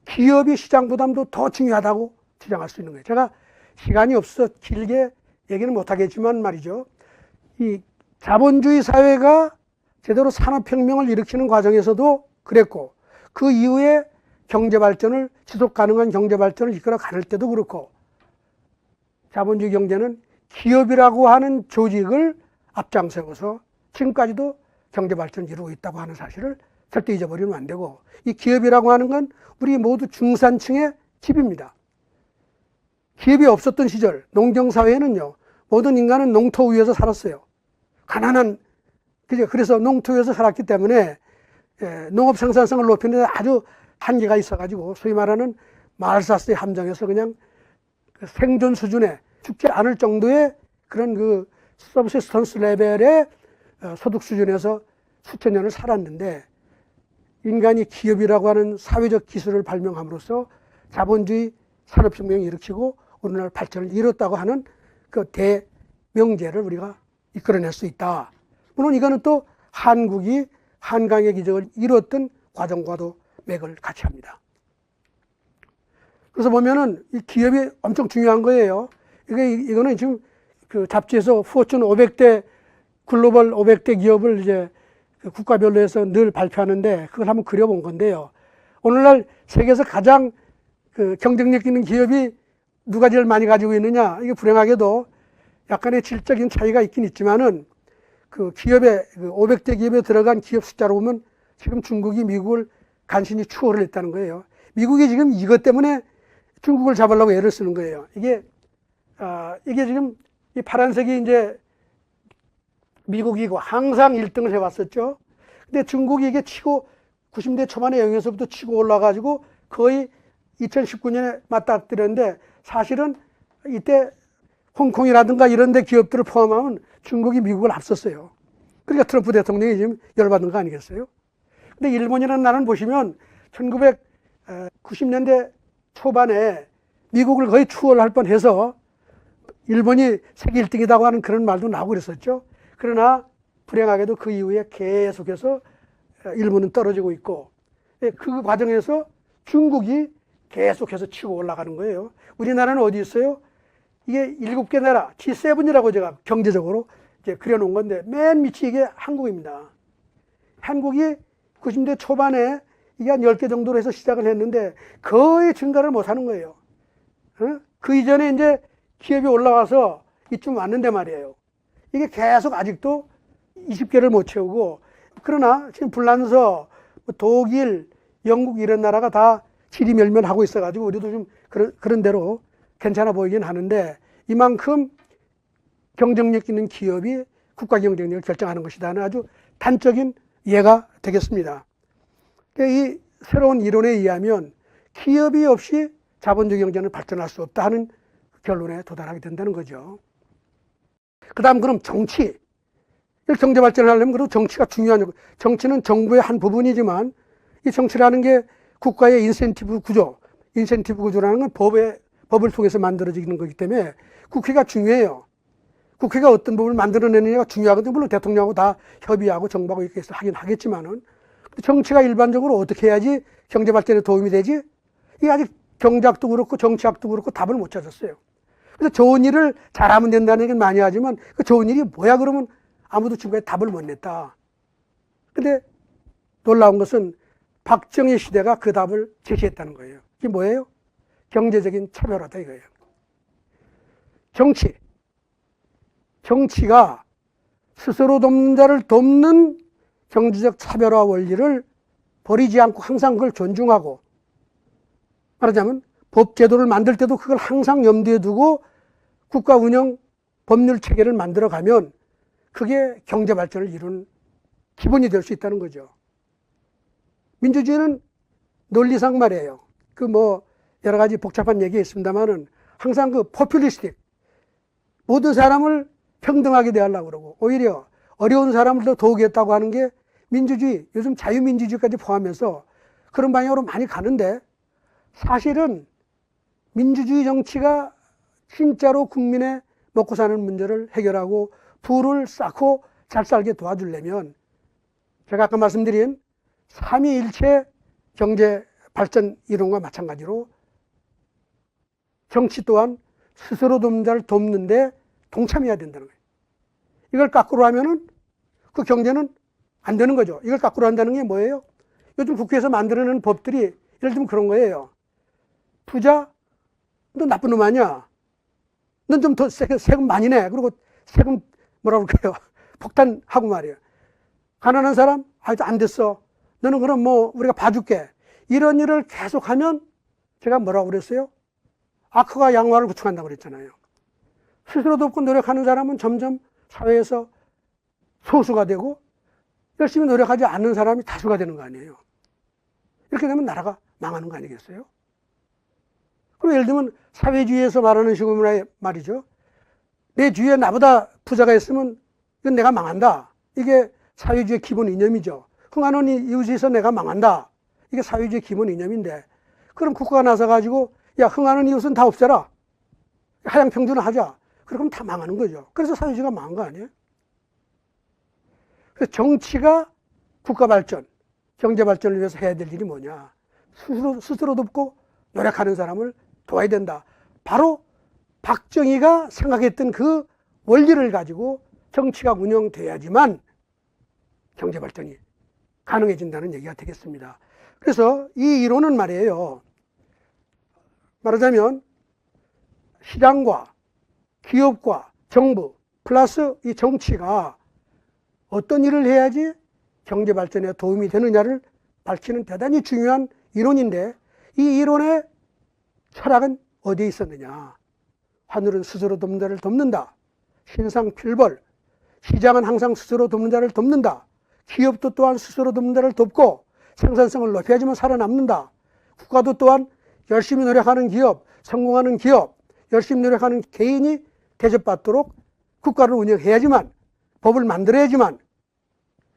기업이 시장보다도 더 중요하다고 주장할 수 있는 거예요. 제가 시간이 없어서 길게 얘기는 못하겠지만 말이죠. 이 자본주의 사회가 제대로 산업혁명을 일으키는 과정에서도 그랬고 그 이후에 경제발전을 지속 가능한 경제발전을 이끌어 가는 때도 그렇고 자본주의 경제는 기업이라고 하는 조직을 앞장세워서 지금까지도 경제발전을 이루고 있다고 하는 사실을 절대 잊어버리면 안 되고 이 기업이라고 하는 건 우리 모두 중산층의 집입니다. 기업이 없었던 시절 농경사회에는요 모든 인간은 농토 위에서 살았어요. 가난한 그래서 농토 위에서 살았기 때문에 농업 생산성을 높이는 데 아주 한계가 있어가지고 소위 말하는 말사스의 함정에서 그냥 그 생존 수준에 죽지 않을 정도의 그런 그 서브시스턴스 레벨의 소득 수준에서 수천 년을 살았는데 인간이 기업이라고 하는 사회적 기술을 발명함으로써 자본주의 산업혁명을 일으키고 오늘날 발전을 이뤘다고 하는 그 대명제를 우리가 이끌어낼 수 있다. 물론 이거는 또 한국이 한강의 기적을 이뤘던 과정과도 맥을 같이 합니다. 그래서 보면은 이 기업이 엄청 중요한 거예요. 이거는 지금 그 잡지에서 포춘 500대 글로벌 500대 기업을 이제 국가별로 해서 늘 발표하는데 그걸 한번 그려본 건데요. 오늘날 세계에서 가장 그 경쟁력 있는 기업이 누가 제일 많이 가지고 있느냐? 이게 불행하게도 약간의 질적인 차이가 있긴 있지만은 그 기업의 그 500대 기업에 들어간 기업 숫자로 보면 지금 중국이 미국을 간신히 추월을 했다는 거예요. 미국이 지금 이것 때문에 중국을 잡으려고 애를 쓰는 거예요. 이게 지금 이 파란색이 이제 미국이고 항상 1등을 해왔었죠. 근데 중국이 이게 치고 90대 초반에 영에서부터 치고 올라가지고 거의 2019년에 맞닥뜨렸는데 사실은 이때 홍콩이라든가 이런 데 기업들을 포함하면 중국이 미국을 앞섰어요. 그러니까 트럼프 대통령이 지금 열받은 거 아니겠어요? 근데 일본이라는 나라는 보시면 1990년대 초반에 미국을 거의 추월할 뻔해서 일본이 세계 1등이라고 하는 그런 말도 나오고 그랬었죠. 그러나 불행하게도 그 이후에 계속해서 일본은 떨어지고 있고 그 과정에서 중국이 계속해서 치고 올라가는 거예요. 우리나라는 어디 있어요? 이게 7개 나라 G7이라고 제가 경제적으로 이제 그려놓은 건데 맨 밑이 이게 한국입니다. 한국이 90대 초반에 이게 한 10개 정도로 해서 시작을 했는데 거의 증가를 못하는 거예요. 그 이전에 이제 기업이 올라와서 이쯤 왔는데 말이에요. 이게 계속 아직도 20개를 못 채우고 그러나 지금 불란서, 독일, 영국 이런 나라가 다 지리멸면하고 있어가지고 우리도 좀 그런 대로 괜찮아 보이긴 하는데 이만큼 경쟁력 있는 기업이 국가 경쟁력을 결정하는 것이다는 아주 단적인 예가 되겠습니다. 이 새로운 이론에 의하면 기업이 없이 자본주의 경제는 발전할 수 없다 하는 결론에 도달하게 된다는 거죠. 그 다음 그럼 정치. 경제 발전을 하려면 그래도 정치가 중요한, 정치는 정부의 한 부분이지만 이 정치라는 게 국가의 인센티브 구조라는 건 법을 통해서 만들어지는 거기 때문에 국회가 중요해요. 국회가 어떤 법을 만들어내느냐가 중요하거든요. 물론 대통령하고 다 협의하고 정부하고 이렇게 해서 하긴 하겠지만은 정치가 일반적으로 어떻게 해야지 경제 발전에 도움이 되지? 이게 아직 경제학도 그렇고 정치학도 그렇고 답을 못 찾았어요. 그래서 좋은 일을 잘하면 된다는 얘기는 많이 하지만 그 좋은 일이 뭐야 그러면 아무도 지금까지 답을 못 냈다. 근데 놀라운 것은 박정희 시대가 그 답을 제시했다는 거예요. 이게 뭐예요? 경제적인 차별화다 이거예요. 정치가 스스로 돕는 자를 돕는 경제적 차별화 원리를 버리지 않고 항상 그걸 존중하고, 말하자면 법 제도를 만들 때도 그걸 항상 염두에 두고 국가 운영 법률 체계를 만들어가면 그게 경제 발전을 이루는 기본이 될 수 있다는 거죠. 민주주의는 논리상 말이에요. 여러 가지 복잡한 얘기가 있습니다만은 항상 포퓰리스틱, 모든 사람을 평등하게 대하려고 그러고 오히려 어려운 사람을 더 도우겠다고 하는 게 민주주의, 요즘 자유민주주의까지 포함해서 그런 방향으로 많이 가는데 사실은 민주주의 정치가 진짜로 국민의 먹고 사는 문제를 해결하고 부를 쌓고 잘 살게 도와주려면 제가 아까 말씀드린 삼위일체 경제 발전 이론과 마찬가지로 정치 또한 스스로 돕는 자를 돕는데 동참해야 된다는 거예요. 이걸 거꾸로 하면은 그 경제는 안 되는 거죠. 이걸 거꾸로 한다는 게 뭐예요? 요즘 국회에서 만들어내는 법들이 예를 들면 그런 거예요. 부자, 너 나쁜 놈 아니야? 넌 좀 더 세금 많이 내. 그리고 세금 뭐라 그럴까요? 폭탄하고 말이에요. 가난한 사람? 아직도 안 됐어. 너는 그럼 우리가 봐줄게. 이런 일을 계속하면 제가 뭐라고 그랬어요? 악화가 양화를 구축한다고 그랬잖아요. 스스로 돕고 노력하는 사람은 점점 사회에서 소수가 되고 열심히 노력하지 않는 사람이 다수가 되는 거 아니에요. 이렇게 되면 나라가 망하는 거 아니겠어요? 그럼 예를 들면 사회주의에서 말하는 식으로 말이죠. 내 주위에 나보다 부자가 있으면 이건 내가 망한다. 이게 사회주의의 기본 이념이죠. 흥하는 이웃에서 내가 망한다. 이게 사회주의의 기본 이념인데 그럼 국가가 나서가지고 야 흥하는 이웃은 다 없애라. 하향평준을 하자. 그러면 다 망하는 거죠. 그래서 사회주의가 망한 거 아니에요? 그래서 정치가 국가 발전, 경제 발전을 위해서 해야 될 일이 뭐냐. 스스로 돕고 노력하는 사람을 도와야 된다. 바로 박정희가 생각했던 그 원리를 가지고 정치가 운영돼야지만 경제 발전이 가능해진다는 얘기가 되겠습니다. 그래서 이 이론은 말이에요. 말하자면 시장과 기업과 정부 플러스 이 정치가 어떤 일을 해야지 경제 발전에 도움이 되느냐를 밝히는 대단히 중요한 이론인데 이 이론의 철학은 어디에 있었느냐. 하늘은 스스로 돕는 자를 돕는다. 신상필벌. 시장은 항상 스스로 돕는 자를 돕는다. 기업도 또한 스스로 돕는 자를 돕고 생산성을 높여야지만 살아남는다. 국가도 또한 열심히 노력하는 기업, 성공하는 기업, 열심히 노력하는 개인이 대접받도록 국가를 운영해야지만, 법을 만들어야지만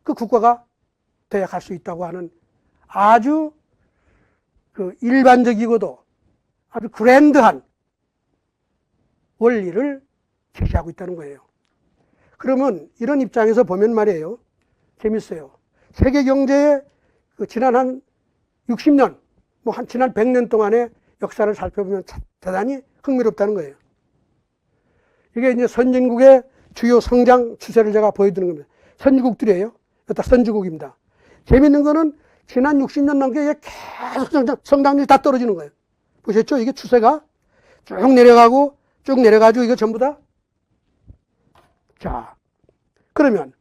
그 국가가 도약할 수 있다고 하는 아주 일반적이고도 아주 그랜드한 원리를 제시하고 있다는 거예요. 그러면 이런 입장에서 보면 말이에요. 재밌어요. 세계 경제의 지난 한 60년, 지난 100년 동안의 역사를 살펴보면 대단히 흥미롭다는 거예요. 이게 이제 선진국의 주요 성장 추세를 제가 보여드리는 겁니다. 선진국들이에요. 여기다 선진국입니다. 재밌는 거는 지난 60년 넘게 계속 성장률이 다 떨어지는 거예요. 보셨죠? 이게 추세가 쭉 내려가지고 이거 전부 다. 자, 그러면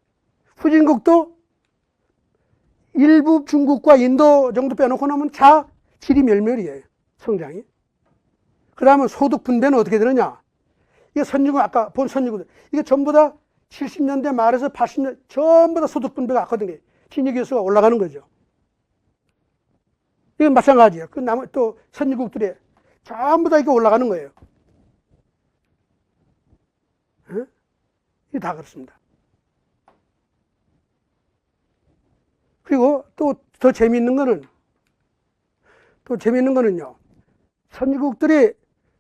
후진국도 일부 중국과 인도 정도 빼놓고 나면 다 질이 멸멸이에요. 성장이. 그 다음에 소득 분배는 어떻게 되느냐. 이게 선진국, 아까 본 선진국들. 이게 전부 다 70년대 말에서 80년, 전부 다 소득 분배가 악화된 게 진위기수가 올라가는 거죠. 이건 마찬가지예요. 또 선진국들이 전부 다 이게 올라가는 거예요. 네? 이게 다 그렇습니다. 그리고 또 더 재미있는 거는요. 선진국들이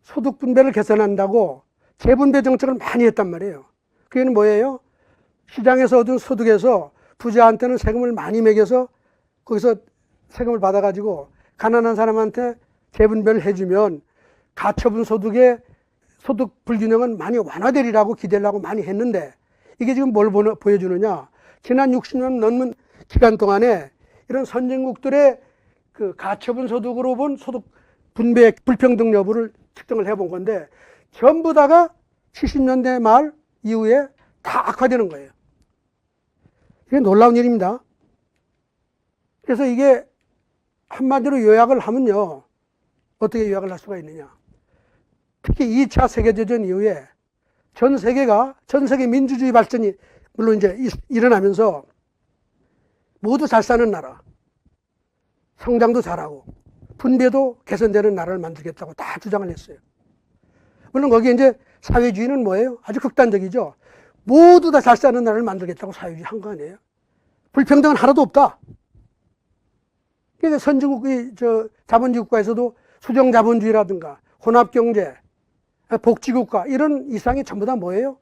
소득 분배를 개선한다고 재분배 정책을 많이 했단 말이에요. 그게 뭐예요? 시장에서 얻은 소득에서 부자한테는 세금을 많이 매겨서 거기서 세금을 받아가지고 가난한 사람한테 재분배를 해주면 가처분 소득의 소득 불균형은 많이 완화되리라고 기대를 하고 많이 했는데 이게 지금 뭘 보여주느냐. 지난 60년 넘는 기간 동안에 이런 선진국들의 그 가처분 소득으로 본 소득 분배 불평등 여부를 측정을 해본 건데 전부 다가 70년대 말 이후에 다 악화되는 거예요. 이게 놀라운 일입니다. 그래서 이게 한마디로 요약을 하면요. 어떻게 요약을 할 수가 있느냐. 특히 2차 세계대전 이후에 전 세계 민주주의 발전이 물론 이제 일어나면서 모두 잘 사는 나라, 성장도 잘하고 분배도 개선되는 나라를 만들겠다고 다 주장을 했어요. 물론 거기에 이제 사회주의는 뭐예요? 아주 극단적이죠. 모두 다 잘 사는 나라를 만들겠다고 사회주의 한 거 아니에요? 불평등은 하나도 없다. 그러니까 선진국의 자본주의 국가에서도 수정자본주의라든가 혼합경제, 복지국가 이런 이상이 전부 다 뭐예요?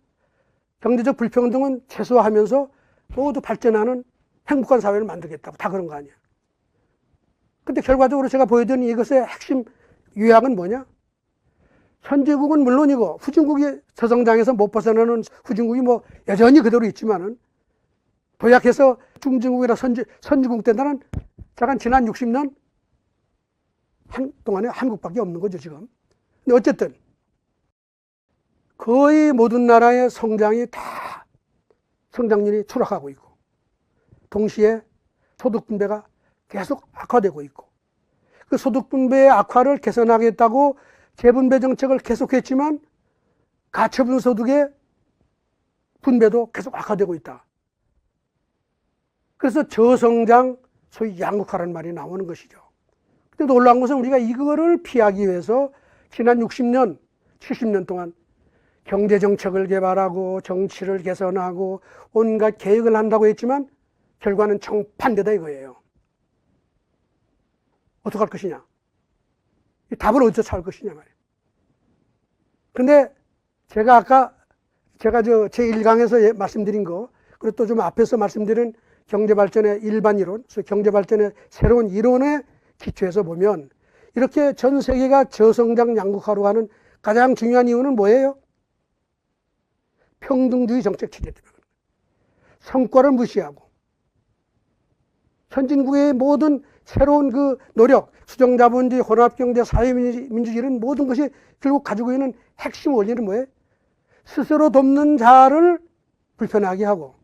경제적 불평등은 최소화하면서 모두 발전하는 행복한 사회를 만들겠다고 다 그런 거 아니에요. 근데 결과적으로 제가 보여드린 이것의 핵심 요약은 뭐냐? 선진국은 물론이고 후진국이 저성장에서 못 벗어나는 후진국이 뭐 여전히 그대로 있지만은 도약해서 중진국이나 선진국 때는 잠깐 지난 60년 동안에 한국밖에 없는 거죠, 지금. 근데 어쨌든 거의 모든 나라의 성장이 다 성장률이 추락하고 있고 동시에 소득 분배가 계속 악화되고 있고 그 소득 분배의 악화를 개선하겠다고 재분배 정책을 계속했지만 가처분 소득의 분배도 계속 악화되고 있다. 그래서 저성장, 소위 양극화라는 말이 나오는 것이죠. 근데 놀라운 것은 우리가 이거를 피하기 위해서 지난 60년, 70년 동안 경제정책을 개발하고 정치를 개선하고 온갖 계획을 한다고 했지만 결과는 정반대다 이거예요. 어떻게 할 것이냐? 이 답을 어디서 찾을 것이냐 말이에요. 근데 제가 아까 제 1강에서 말씀드린 거, 그리고 또 좀 앞에서 말씀드린 경제발전의 일반 이론, 경제발전의 새로운 이론에 기초해서 보면 이렇게 전 세계가 저성장 양극화로 가는 가장 중요한 이유는 뭐예요? 평등주의 정책 체제 때문에. 성과를 무시하고 선진국의 모든 새로운 그 노력, 수정자본주의, 혼합경제, 사회민주주의 이런 모든 것이 결국 가지고 있는 핵심 원리는 뭐예요? 스스로 돕는 자를 불편하게 하고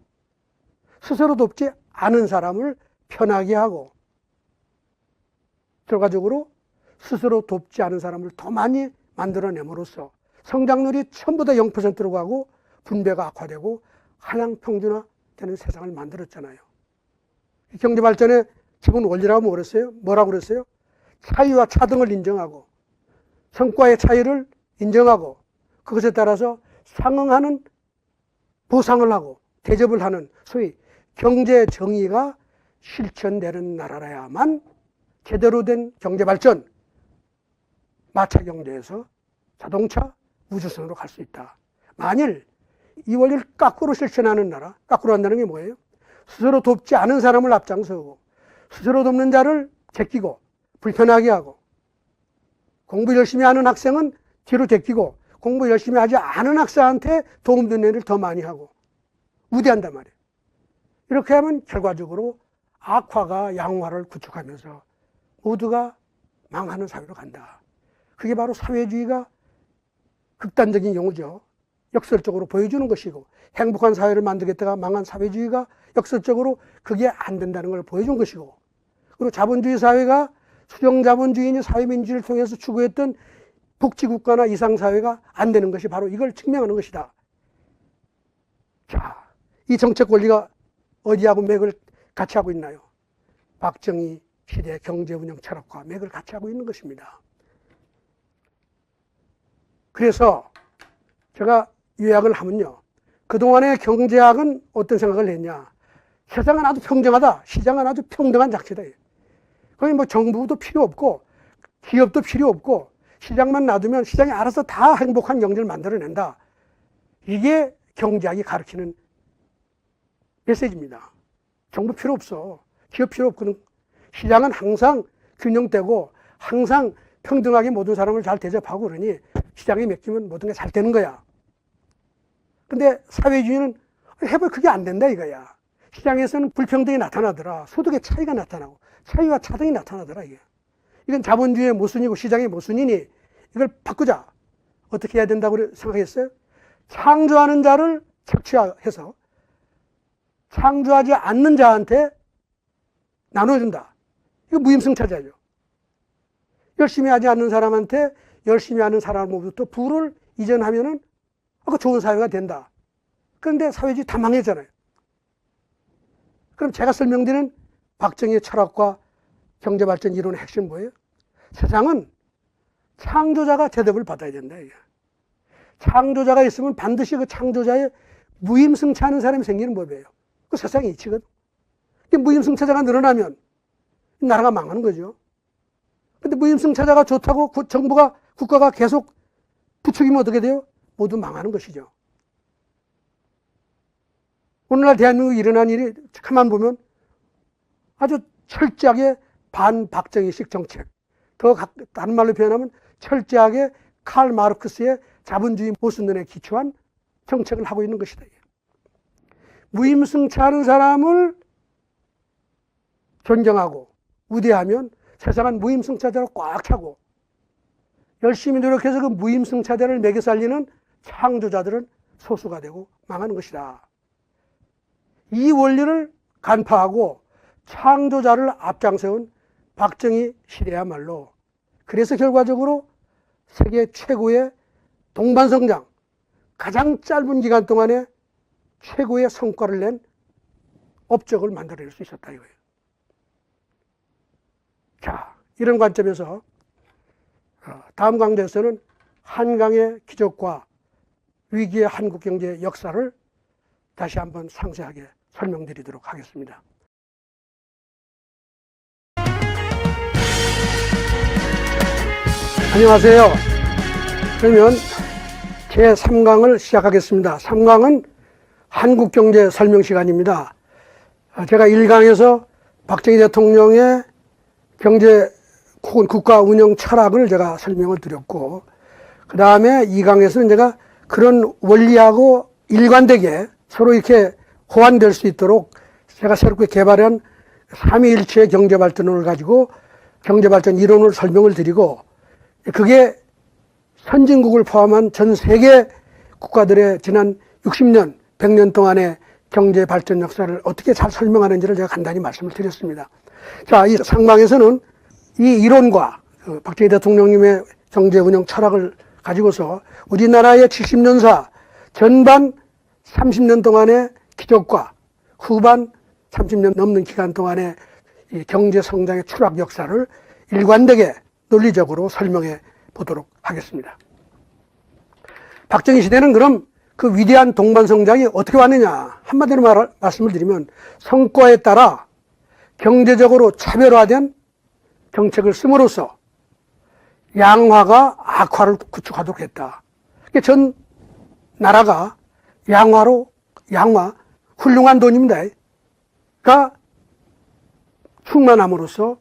스스로 돕지 않은 사람을 편하게 하고 결과적으로 스스로 돕지 않은 사람을 더 많이 만들어냄으로써 성장률이 전부 다 0%로 가고 분배가 악화되고 하향 평준화되는 세상을 만들었잖아요. 경제발전의 기본 원리라고 뭐라고 그랬어요? 차이와 차등을 인정하고 성과의 차이를 인정하고 그것에 따라서 상응하는 보상을 하고 대접을 하는 소위 경제 정의가 실천되는 나라라야만 제대로 된 경제발전, 마차 경제에서 자동차, 우주선으로 갈 수 있다. 만일 이 원리를 거꾸로 실천하는 나라, 거꾸로 한다는 게 뭐예요? 스스로 돕지 않은 사람을 앞장서고 스스로 돕는 자를 제끼고 불편하게 하고 공부 열심히 하는 학생은 뒤로 제끼고 공부 열심히 하지 않은 학생한테 도움 되는 일을 더 많이 하고 우대한단 말이에요. 이렇게 하면 결과적으로 악화가 양화를 구축하면서 모두가 망하는 사회로 간다. 그게 바로 사회주의가 극단적인 경우죠. 역설적으로 보여주는 것이고 행복한 사회를 만들겠다가 망한 사회주의가 역설적으로 그게 안 된다는 걸 보여준 것이고 그리고 자본주의 사회가 수정자본주의니 사회민주주의를 통해서 추구했던 복지국가나 이상사회가 안 되는 것이 바로 이걸 증명하는 것이다. 자, 이 정책 권리가 어디하고 맥을 같이 하고 있나요? 박정희 시대 경제운영 철학과 맥을 같이 하고 있는 것입니다. 그래서 제가 요약을 하면요. 그동안의 경제학은 어떤 생각을 했냐. 세상은 아주 평등하다. 시장은 아주 평등한 자체다. 거기 뭐 정부도 필요 없고 기업도 필요 없고 시장만 놔두면 시장이 알아서 다 행복한 경제를 만들어낸다. 이게 경제학이 가르치는 메시지입니다. 정부 필요 없어. 기업 필요 없거든. 시장은 항상 균형되고 항상 평등하게 모든 사람을 잘 대접하고 그러니 시장에 맡기면 모든 게 잘 되는 거야. 근데 사회주의는 해봐 그게 안 된다 이거야. 시장에서는 불평등이 나타나더라. 소득의 차이가 나타나고 차이와 차등이 나타나더라 이게. 이건 자본주의의 모순이고 시장의 모순이니 이걸 바꾸자. 어떻게 해야 된다고 생각했어요? 창조하는 자를 착취해서 창조하지 않는 자한테 나눠준다. 이거 무임승차자죠. 열심히 하지 않는 사람한테 열심히 하는 사람으로부터 부를 이전하면은 그 좋은 사회가 된다. 그런데 사회주의 다 망했잖아요. 그럼 제가 설명드리는 박정희의 철학과 경제발전 이론의 핵심은 뭐예요? 세상은 창조자가 대접을 받아야 된다. 이게. 창조자가 있으면 반드시 그 창조자의 무임승차하는 사람이 생기는 법이에요. 그 세상의 이치거든. 무임승차자가 늘어나면 나라가 망하는 거죠. 근데 무임승차자가 좋다고 정부가, 국가가 계속 부추기면 어떻게 돼요? 모두 망하는 것이죠. 오늘날 대한민국에 일어난 일이 가만 보면 아주 철저하게 반박정희식 정책. 더 다른 말로 표현하면 철저하게 칼 마르크스의 자본주의 모순론에 기초한 정책을 하고 있는 것이다. 무임승차하는 사람을 존경하고 우대하면 세상은 무임승차자로 꽉 차고 열심히 노력해서 그 무임승차자를 매겨 살리는 창조자들은 소수가 되고 망하는 것이다. 이 원리를 간파하고 창조자를 앞장세운 박정희 시대야말로 그래서 결과적으로 세계 최고의 동반성장, 가장 짧은 기간 동안에 최고의 성과를 낸 업적을 만들어낼 수 있었다 이거예요. 자, 이런 관점에서 다음 강좌에서는 한강의 기적과 위기의 한국 경제의 역사를 다시 한번 상세하게 설명드리도록 하겠습니다. 안녕하세요. 그러면 제3강을 시작하겠습니다. 3강은 한국경제 설명 시간입니다. 제가 1강에서 박정희 대통령의 경제 국가 운영 철학을 제가 설명을 드렸고, 그 다음에 2강에서는 제가 그런 원리하고 일관되게 서로 이렇게 호환될 수 있도록 제가 새롭게 개발한 삼위일체의 경제발전론을 가지고 경제발전 이론을 설명을 드리고, 그게 선진국을 포함한 전 세계 국가들의 지난 60년, 100년 동안의 경제발전 역사를 어떻게 잘 설명하는지를 제가 간단히 말씀을 드렸습니다. 자, 이 상방에서는 이 이론과 박정희 대통령님의 경제운영 철학을 가지고서 우리나라의 70년사 전반 30년 동안의 기적과 후반 30년 넘는 기간 동안의 이 경제성장의 추락 역사를 일관되게 논리적으로 설명해 보도록 하겠습니다. 박정희 시대는 그럼 그 위대한 동반성장이 어떻게 왔느냐. 한마디로 말씀을 드리면 성과에 따라 경제적으로 차별화된 정책을 씀으로써 양화가 악화를 구축하도록 했다. 전 나라가 양화, 훌륭한 돈입니다. 가 충만함으로써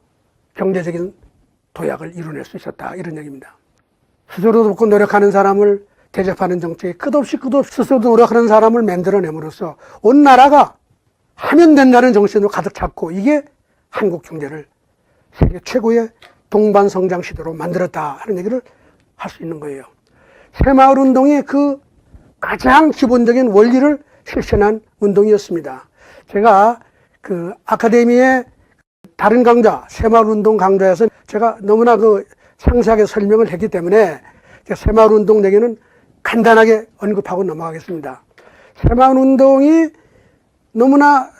경제적인 도약을 이뤄낼 수 있었다. 이런 얘기입니다. 스스로 돕고 노력하는 사람을 대접하는 정책이 끝없이 스스로 노력하는 사람을 만들어냄으로써 온 나라가 하면 된다는 정신으로 가득 찼고, 이게 한국 경제를 세계 최고의 동반성장 시대로 만들었다 하는 얘기를 할 수 있는 거예요. 새마을 운동이 그 가장 기본적인 원리를 실천한 운동이었습니다. 제가 그 아카데미의 다른 강좌, 새마을 운동 강좌에서 제가 너무나 상세하게 설명을 했기 때문에 새마을운동 얘기는 간단하게 언급하고 넘어가겠습니다. 새마을운동이 너무나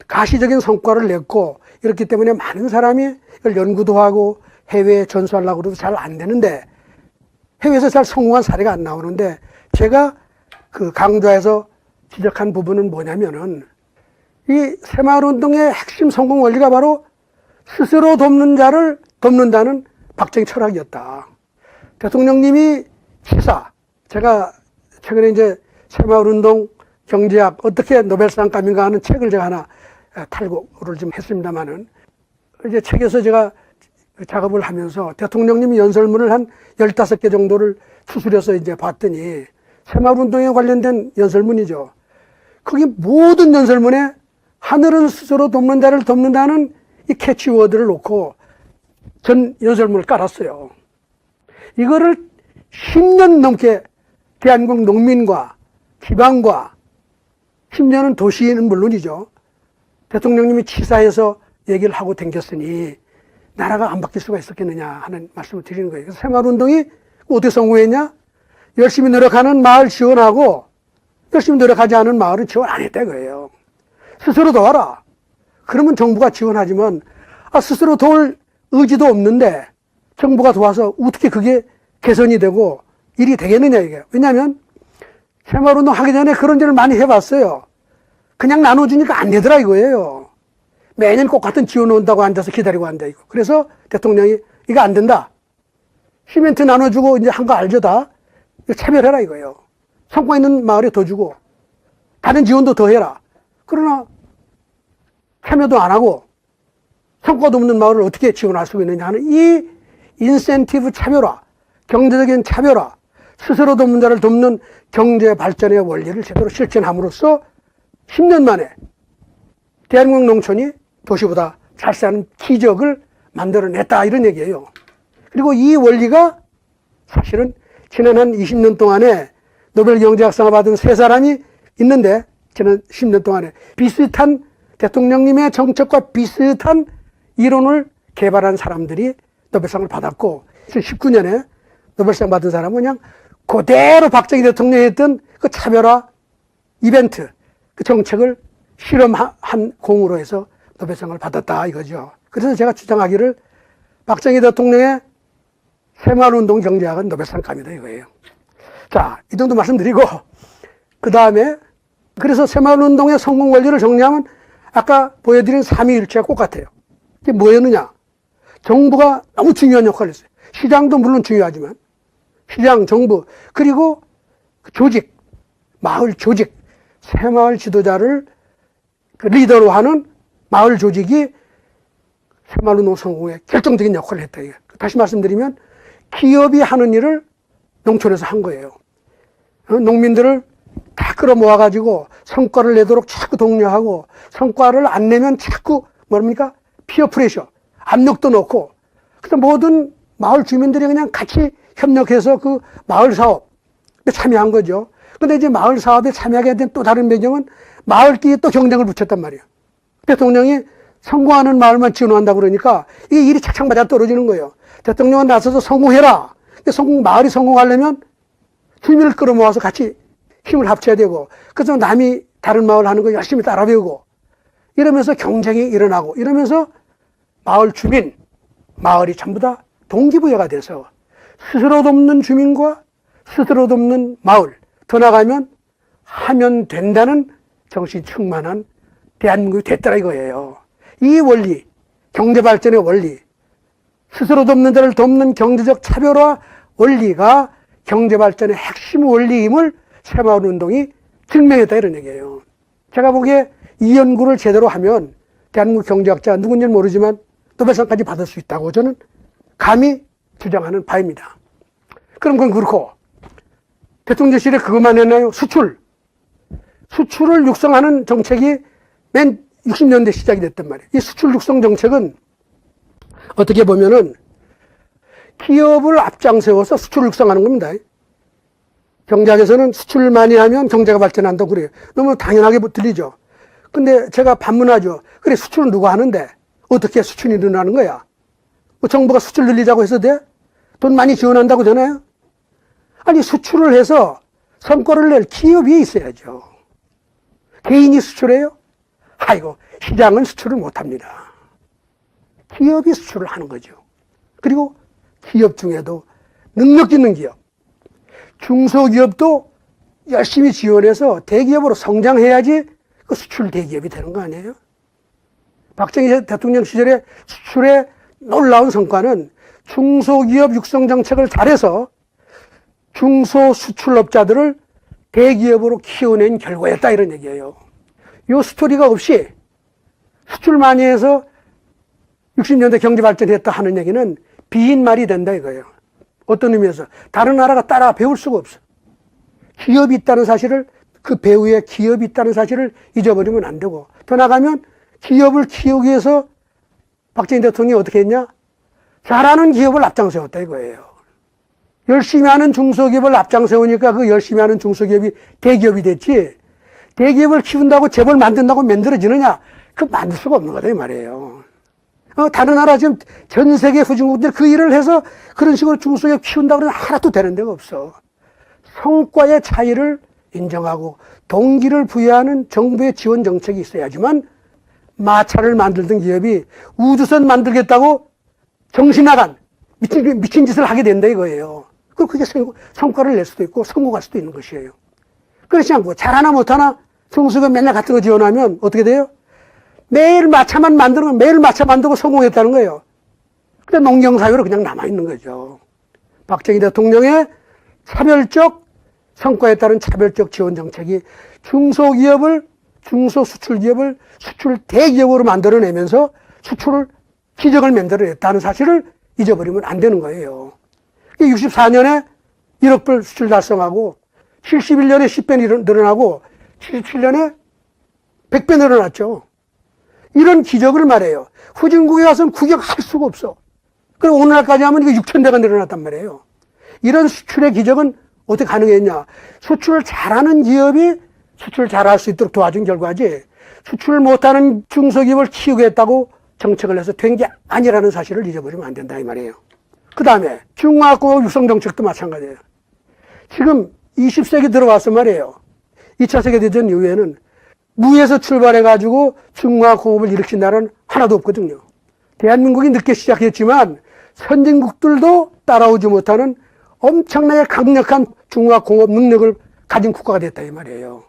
가시적인 성과를 냈고 이렇기 때문에 많은 사람이 이걸 연구도 하고 해외에 전수하려고 해도 잘 안 되는데, 해외에서 잘 성공한 사례가 안 나오는데, 제가 그 강좌에서 지적한 부분은 뭐냐면은 이 새마을운동의 핵심 성공 원리가 바로 스스로 돕는 자를 돕는다는 박정희 철학이었다. 대통령님이 시사, 제가 최근에 이제 새마을운동 경제학 어떻게 노벨상감인가 하는 책을 제가 하나 탈고를 좀 했습니다만은, 이제 책에서 제가 작업을 하면서 대통령님이 연설문을 한 15개 정도를 추출해서 이제 봤더니 새마을운동에 관련된 연설문이죠. 거기 모든 연설문에 하늘은 스스로 돕는 자를 돕는다는 이 캐치워드를 놓고 전 연설문을 깔았어요. 이거를 10년 넘게 대한민국 농민과 지방과 심지어는 도시는 물론이죠. 대통령님이 치사해서 얘기를 하고 댕겼으니 나라가 안 바뀔 수가 있었겠느냐 하는 말씀을 드리는 거예요. 그래서 새마을운동이 어떻게 성공했냐? 열심히 노력하는 마을 지원하고 열심히 노력하지 않은 마을은 지원 안 했다 이거예요. 스스로 도와라. 그러면 정부가 지원하지만 스스로 도울 의지도 없는데 정부가 도와서 어떻게 그게 개선이 되고 일이 되겠느냐 이게. 왜냐하면 새마을운동 하기 전에 그런 일을 많이 해봤어요. 그냥 나눠주니까 안 되더라 이거예요. 매년 똑같은 지원 온다고 앉아서 기다리고 앉아 있고. 그래서 대통령이 이거 안 된다. 시멘트 나눠주고 이제 한 거 알죠 다. 이거 차별해라 이거예요. 성과 있는 마을에 더 주고 다른 지원도 더 해라. 그러나 참여도 안 하고 성과도 없는 마을을 어떻게 지원할 수 있느냐 하는 이 인센티브 차별화, 경제적인 차별화, 스스로 돕는 자를 돕는 경제 발전의 원리를 제대로 실천함으로써 10년 만에 대한민국 농촌이 도시보다 잘 사는 기적을 만들어냈다 이런 얘기예요. 그리고 이 원리가 사실은 지난 한 20년 동안에 노벨 경제학상을 받은 3사람이 있는데 지난 10년 동안에 비슷한 대통령님의 정책과 비슷한 이론을 개발한 사람들이 노벨상을 받았고 2019년에 노벨상 받은 사람은 그냥 그대로 박정희 대통령이 했던 그 차별화 이벤트 그 정책을 실험한 공으로 해서 노벨상을 받았다 이거죠. 그래서 제가 주장하기를 박정희 대통령의 새마을운동 경제학은 노벨상감이다 이거예요. 자, 이 정도 말씀드리고 그 다음에 그래서 새마을운동의 성공 원리를 정리하면 아까 보여드린 삼위일체가 똑같아요. 이게 뭐였느냐? 정부가 너무 중요한 역할을 했어요. 시장도 물론 중요하지만 시장, 정부 그리고 조직, 마을 조직, 새마을 지도자를 그 리더로 하는 마을 조직이 새마을운동 성공에 결정적인 역할을 했다. 다시 말씀드리면 기업이 하는 일을 농촌에서 한 거예요. 농민들을 다 끌어모아가지고 성과를 내도록 자꾸 독려하고 성과를 안 내면 자꾸 뭡니까? 피어 프레셔, 압력도 넣고 그래서 모든 마을 주민들이 그냥 같이 협력해서 그 마을 사업에 참여한 거죠. 근데 이제 마을 사업에 참여하게 된 또 다른 배경은 마을끼리 또 경쟁을 붙였단 말이에요. 대통령이 성공하는 마을만 지원한다고 그러니까 이 일이 착착 맞아 떨어지는 거예요. 대통령은 나서서 성공해라. 마을이 성공하려면 주민을 끌어모아서 같이 힘을 합쳐야 되고 그래서 남이 다른 마을 하는 거 열심히 따라 배우고 이러면서 경쟁이 일어나고 이러면서 마을 주민, 마을이 전부 다 동기부여가 돼서 스스로 돕는 주민과 스스로 돕는 마을 더 나가면 하면 된다는 정신 충만한 대한민국이 됐더라 이거예요. 이 원리, 경제발전의 원리, 스스로 돕는 자를 돕는 경제적 차별화 원리가 경제발전의 핵심 원리임을 새마을운동이 증명했다 이런 얘기예요. 제가 보기에 이 연구를 제대로 하면 대한민국 경제학자 누군지는 모르지만 노벨상까지 받을 수 있다고 저는 감히 주장하는 바입니다. 그럼 그건 그렇고 대통령실에 그것만 했나요? 수출을 육성하는 정책이 맨 60년대 시작이 됐단 말이에요. 이 수출 육성 정책은 어떻게 보면은 기업을 앞장세워서 수출을 육성하는 겁니다. 경제학에서는 수출 많이 하면 경제가 발전한다고 그래요. 너무 당연하게 들리죠. 근데 제가 반문하죠. 그래, 수출은 누가 하는데? 어떻게 수출이 늘어나는 거야? 뭐 정부가 수출 늘리자고 해서 돼? 돈 많이 지원한다고 되나요? 아니, 수출을 해서 성과를 낼 기업이 있어야죠. 개인이 수출해요? 아이고, 시장은 수출을 못합니다. 기업이 수출을 하는 거죠. 그리고 기업 중에도 능력 있는 기업, 중소기업도 열심히 지원해서 대기업으로 성장해야지 그 수출 대기업이 되는 거 아니에요? 박정희 대통령 시절에 수출의 놀라운 성과는 중소기업 육성 정책을 잘해서 중소수출업자들을 대기업으로 키워낸 결과였다, 이런 얘기예요. 이 스토리가 없이 수출 많이 해서 60년대 경제 발전했다 하는 얘기는 비인말이 된다 이거예요. 어떤 의미에서 다른 나라가 따라 배울 수가 없어. 기업이 있다는 사실을, 그 배후에 기업이 있다는 사실을 잊어버리면 안 되고, 더 나가면 기업을 키우기 위해서 박정희 대통령이 어떻게 했냐? 잘하는 기업을 앞장세웠다 이거예요. 열심히 하는 중소기업을 앞장세우니까 그 열심히 하는 중소기업이 대기업이 됐지, 대기업을 키운다고 재벌 만든다고 만들어지느냐? 그 만들 수가 없는 거다 이 말이에요. 다른 나라 지금 전 세계 후진국들 그 일을 해서 그런 식으로 중소기업 키운다고 그러면 하나도 되는 데가 없어. 성과의 차이를 인정하고 동기를 부여하는 정부의 지원 정책이 있어야지만 마차를 만들던 기업이 우주선 만들겠다고 정신 나간 미친 짓을 하게 된다 이거예요. 그게 성과를 낼 수도 있고 성공할 수도 있는 것이에요. 그렇지 않고 잘하나 못하나 중소기업 맨날 같은 거 지원하면 어떻게 돼요? 매일 마차만 만들고 매일 마차 만들고 성공했다는 거예요. 근데 농경사회로 그냥 남아있는 거죠. 박정희 대통령의 차별적 성과에 따른 차별적 지원 정책이 중소기업을, 중소수출기업을 수출 대기업으로 만들어내면서 수출을, 기적을 만들어냈다는 사실을 잊어버리면 안 되는 거예요. 64년에 1억 불 수출 달성하고 71년에 10배 늘어나고 77년에 100배 늘어났죠. 이런 기적을 말해요. 후진국에 가서는 구경할 수가 없어. 그리고 오늘날까지 하면 이거 6,000대가 늘어났단 말이에요. 이런 수출의 기적은 어떻게 가능했냐? 수출을 잘하는 기업이 수출을 잘할 수 있도록 도와준 결과지, 수출을 못하는 중소기업을 키우겠다고 정책을 해서 된 게 아니라는 사실을 잊어버리면 안 된다 이 말이에요. 그 다음에 중화학공업 육성 정책도 마찬가지예요. 지금 20세기 들어와서 말이에요. 2차 세계대전 이후에는 무에서 출발해가지고 중화학공업을 일으킨 나라는 하나도 없거든요. 대한민국이 늦게 시작했지만 선진국들도 따라오지 못하는 엄청나게 강력한 중화학공업 능력을 가진 국가가 됐다 이 말이에요.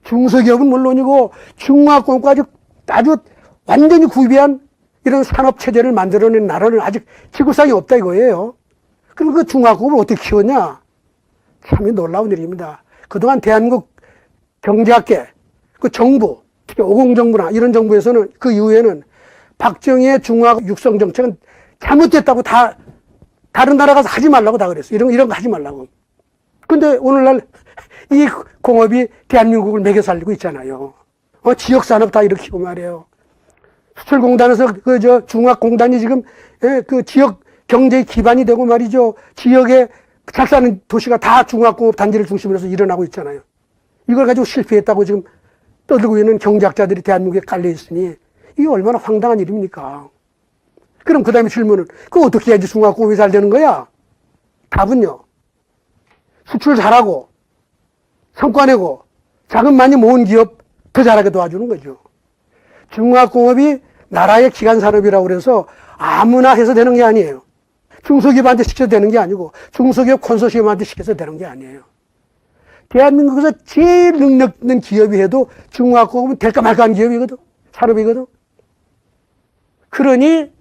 중소기업은 물론이고 중화학공업까지 아주 완전히 구비한 이런 산업체제를 만들어낸 나라는 아직 지구상에 없다 이거예요. 그럼 그 중화학공업을 어떻게 키웠냐? 참 놀라운 일입니다. 그동안 대한민국 경제학계, 그 정부, 특히 오공정부나 이런 정부에서는 그 이후에는 박정희의 중화학 육성 정책은 잘못됐다고 다 다른 나라 가서 하지 말라고 다 그랬어요. 이런 거 하지 말라고. 근데 오늘날 이 공업이 대한민국을 매겨 살리고 있잖아요. 지역산업 다 일으키고 말이에요. 수출공단에서 중화공단이 지금 그 지역 경제의 기반이 되고 말이죠. 지역에 잘 사는 도시가 다 중화공업 단지를 중심으로 해서 일어나고 있잖아요. 이걸 가지고 실패했다고 지금 떠들고 있는 경제학자들이 대한민국에 깔려 있으니 이게 얼마나 황당한 일입니까? 그럼 그 다음에 질문은 그거 어떻게 해야지 중화공업이 잘 되는 거야? 답은요. 수출 잘하고 성과 내고 자금 많이 모은 기업 더 잘하게 도와주는 거죠. 중화공업이 나라의 기간산업이라고 그래서 아무나 해서 되는 게 아니에요. 중소기업한테 시켜서 되는 게 아니고 중소기업 콘소시엄한테 시켜서 되는 게 아니에요. 대한민국에서 제일 능력 있는 기업이 해도 중화공업은 될까 말까 하는 기업이거든. 산업이거든. 그러니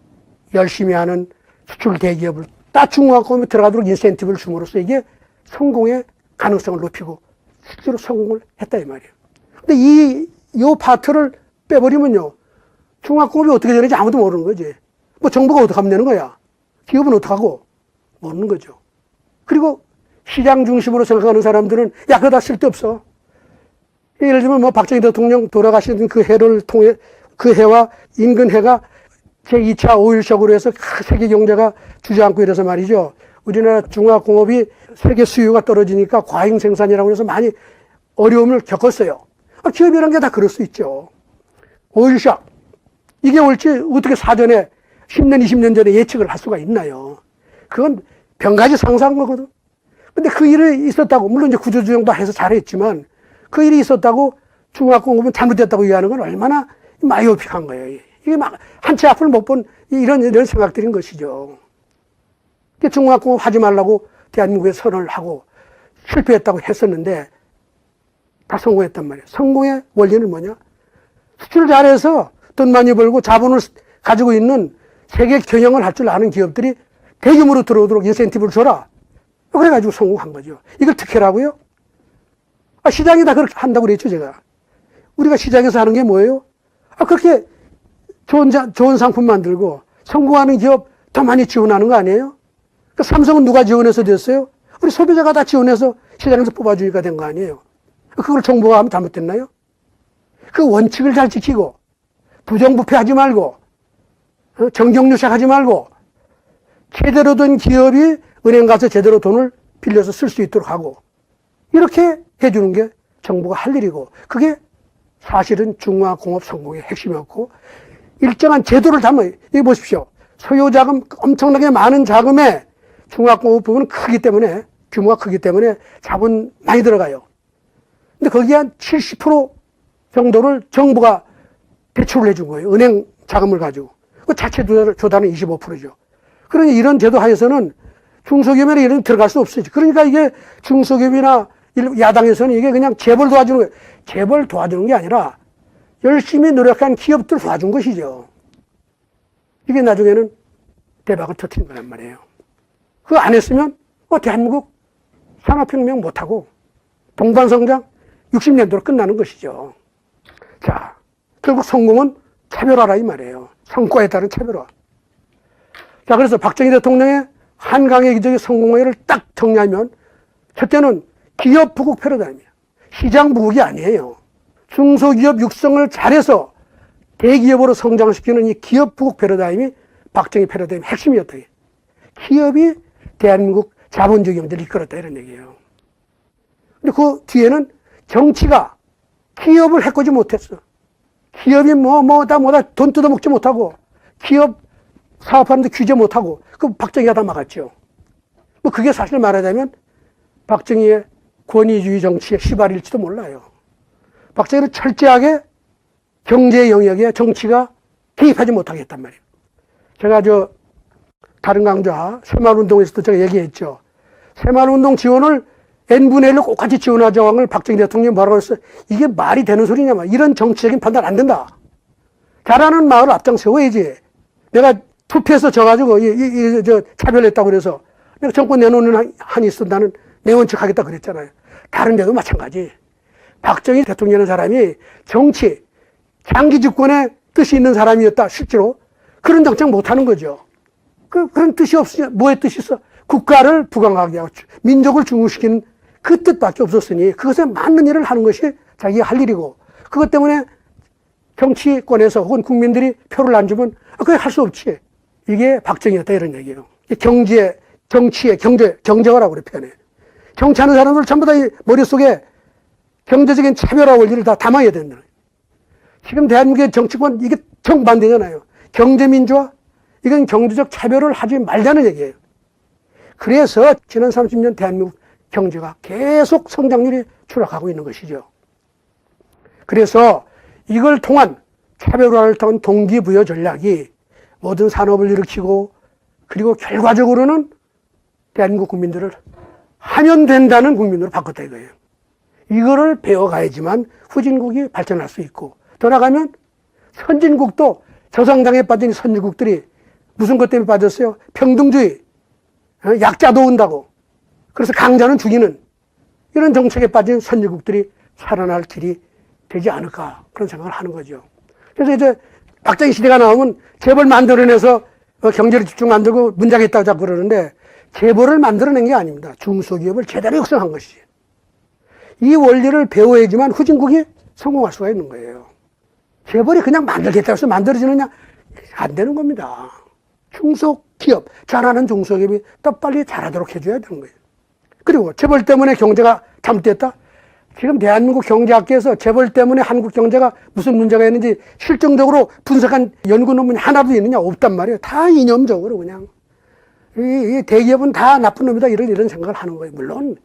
열심히 하는 수출 대기업을 딱 중화공업에 들어가도록 인센티브를 줌으로써 이게 성공의 가능성을 높이고 실제로 성공을 했다 이 말이에요. 근데 이 파트를 빼버리면요. 중화공업이 어떻게 되는지 아무도 모르는 거지. 뭐 정부가 어떻게 하면 되는 거야. 기업은 어떻게 하고 모르는 거죠. 그리고 시장 중심으로 생각하는 사람들은 야 그거 다 쓸데없어. 예를 들면 뭐 박정희 대통령 돌아가신 그 해를 통해 그 해와 인근 해가 제2차 오일쇼크로 해서 세계 경제가 주저앉고 이래서 말이죠. 우리나라 중화공업이 세계 수요가 떨어지니까 과잉 생산이라고 해서 많이 어려움을 겪었어요. 기업이라는 게 다 그럴 수 있죠. 오일쇼크. 이게 올지 어떻게 사전에 10년, 20년 전에 예측을 할 수가 있나요? 그건 병가지 상상한 거거든. 근데 그 일이 있었다고, 물론 이제 구조조정도 해서 잘했지만 그 일이 있었다고 중화공업은 잘못됐다고 이해하는 건 얼마나 마이오픽한 거예요. 이게 막 한 치 앞을 못 본 이런 생각들인 것이죠. 중화공업 하지 말라고 대한민국에 선언을 하고 실패했다고 했었는데 다 성공했단 말이에요. 성공의 원리는 뭐냐? 수출 잘해서 돈 많이 벌고 자본을 가지고 있는 세계 경영을 할 줄 아는 기업들이 대규모로 들어오도록 인센티브를 줘라. 그래가지고 성공한 거죠. 이걸 특혜라고요? 시장이 다 그렇게 한다고 그랬죠, 제가. 우리가 시장에서 하는 게 뭐예요? 그렇게 좋은 상품 만들고 성공하는 기업 더 많이 지원하는 거 아니에요? 삼성은 누가 지원해서 됐어요? 우리 소비자가 다 지원해서 시장에서 뽑아주니까 된 거 아니에요? 그걸 정부가 하면 잘못됐나요? 그 원칙을 잘 지키고 부정부패하지 말고 정경유착하지 말고 제대로 된 기업이 은행 가서 제대로 돈을 빌려서 쓸 수 있도록 하고 이렇게 해주는 게 정부가 할 일이고 그게 사실은 중화공업 성공의 핵심이었고 일정한 제도를 담아요. 여기 보십시오. 소요자금 엄청나게 많은 자금에 중화공업 부분은 크기 때문에 규모가 크기 때문에 자본 많이 들어가요. 근데 거기에 한 70% 정도를 정부가 대출을 해준 거예요. 은행 자금을 가지고. 그 자체 조달은 25%죠. 그러니 이런 제도 하에서는 중소기업에는 이런 들어갈 수 없어요. 그러니까 이게 중소기업이나 야당에서는 이게 그냥 재벌 도와주는 거예요. 재벌 도와주는 게 아니라 열심히 노력한 기업들 도와준 것이죠. 이게 나중에는 대박을 터뜨린 거란 말이에요. 그거 안 했으면 대한민국 산업혁명 못하고 동반성장 60년도로 끝나는 것이죠. 자, 결국 성공은 차별화라 이 말이에요. 성과에 따른 차별화. 자, 그래서 박정희 대통령의 한강의 기적의 성공회를 딱 정리하면 첫째는 기업 부국 패러다임이에요. 시장 부국이 아니에요. 중소기업 육성을 잘해서 대기업으로 성장시키는 이 기업 부국 패러다임이 박정희 패러다임의 핵심이었다. 기업이 대한민국 자본주의 경제를 이끌었다 이런 얘기예요. 근데 그 뒤에는 정치가 기업을 해코지 못했어. 기업이 뭐다 돈 뜯어먹지 못하고 기업 사업하는데 규제 못하고 그 박정희가 다 막았죠. 뭐 그게 사실 말하자면 박정희의 권위주의 정치의 시발일지도 몰라요. 박정희는 철저하게 경제 영역에 정치가 개입하지 못하게 했단 말이에요. 제가 다른 강좌 새마을운동에서도 제가 얘기했죠. 새마을운동 지원을 n분의 1로 똑같이 지원하자고 한 걸 박정희 대통령이 뭐라고 했어요? 이게 말이 되는 소리냐 말. 이런 정치적인 판단 안 된다. 잘하는 마을 앞장 세워야지. 내가 투표해서 져가지고 차별했다고 그래서 내가 정권 내놓는 한이 있어 나는 내 원칙 하겠다 그랬잖아요. 다른 데도 마찬가지. 박정희 대통령이라는 사람이 정치, 장기 집권에 뜻이 있는 사람이었다. 실제로 그런 정책 못하는 거죠. 그런 뜻이 없으냐? 뭐의 뜻이 있어? 국가를 부강하게 하고 민족을 중흥시키는 그 뜻밖에 없었으니 그것에 맞는 일을 하는 것이 자기가 할 일이고 그것 때문에 정치권에서 혹은 국민들이 표를 안 주면 그게 할 수 없지. 이게 박정희였다 이런 얘기예요. 경제, 정치의 경제화라고 그래 표현해. 정치하는 사람들 전부 다 머릿속에 경제적인 차별화 원리를 다 담아야 된다. 지금 대한민국의 정치권 이게 정반대잖아요. 경제민주화? 이건 경제적 차별을 하지 말자는 얘기예요. 그래서 지난 30년 대한민국 경제가 계속 성장률이 추락하고 있는 것이죠. 그래서 이걸 통한 차별화를 통한 동기부여 전략이 모든 산업을 일으키고 그리고 결과적으로는 대한민국 국민들을 하면 된다는 국민으로 바꿨다 이거예요. 이거를 배워가야지만 후진국이 발전할 수 있고 더 나가면 선진국도 저성장에 빠진 선진국들이 무슨 것 때문에 빠졌어요? 평등주의, 약자 도운다고. 그래서 강자는 죽이는 이런 정책에 빠진 선진국들이 살아날 길이 되지 않을까 그런 생각을 하는 거죠. 그래서 이제 박정희 시대가 나오면 재벌 만들어내서 경제를 집중 만들고 문장했다고 자꾸 그러는데 재벌을 만들어낸 게 아닙니다. 중소기업을 제대로 육성한 것이지. 이 원리를 배워야지만 후진국이 성공할 수가 있는 거예요. 재벌이 그냥 만들겠다고 해서 만들어지느냐? 안 되는 겁니다. 중소기업, 잘하는 중소기업이 더 빨리 잘하도록 해줘야 되는 거예요. 그리고 재벌 때문에 경제가 잘못됐다? 지금 대한민국 경제학계에서 재벌 때문에 한국 경제가 무슨 문제가 있는지 실증적으로 분석한 연구 논문이 하나도 있느냐? 없단 말이에요. 다 이념적으로 그냥 이 대기업은 다 나쁜 놈이다 이런 생각을 하는 거예요. 물론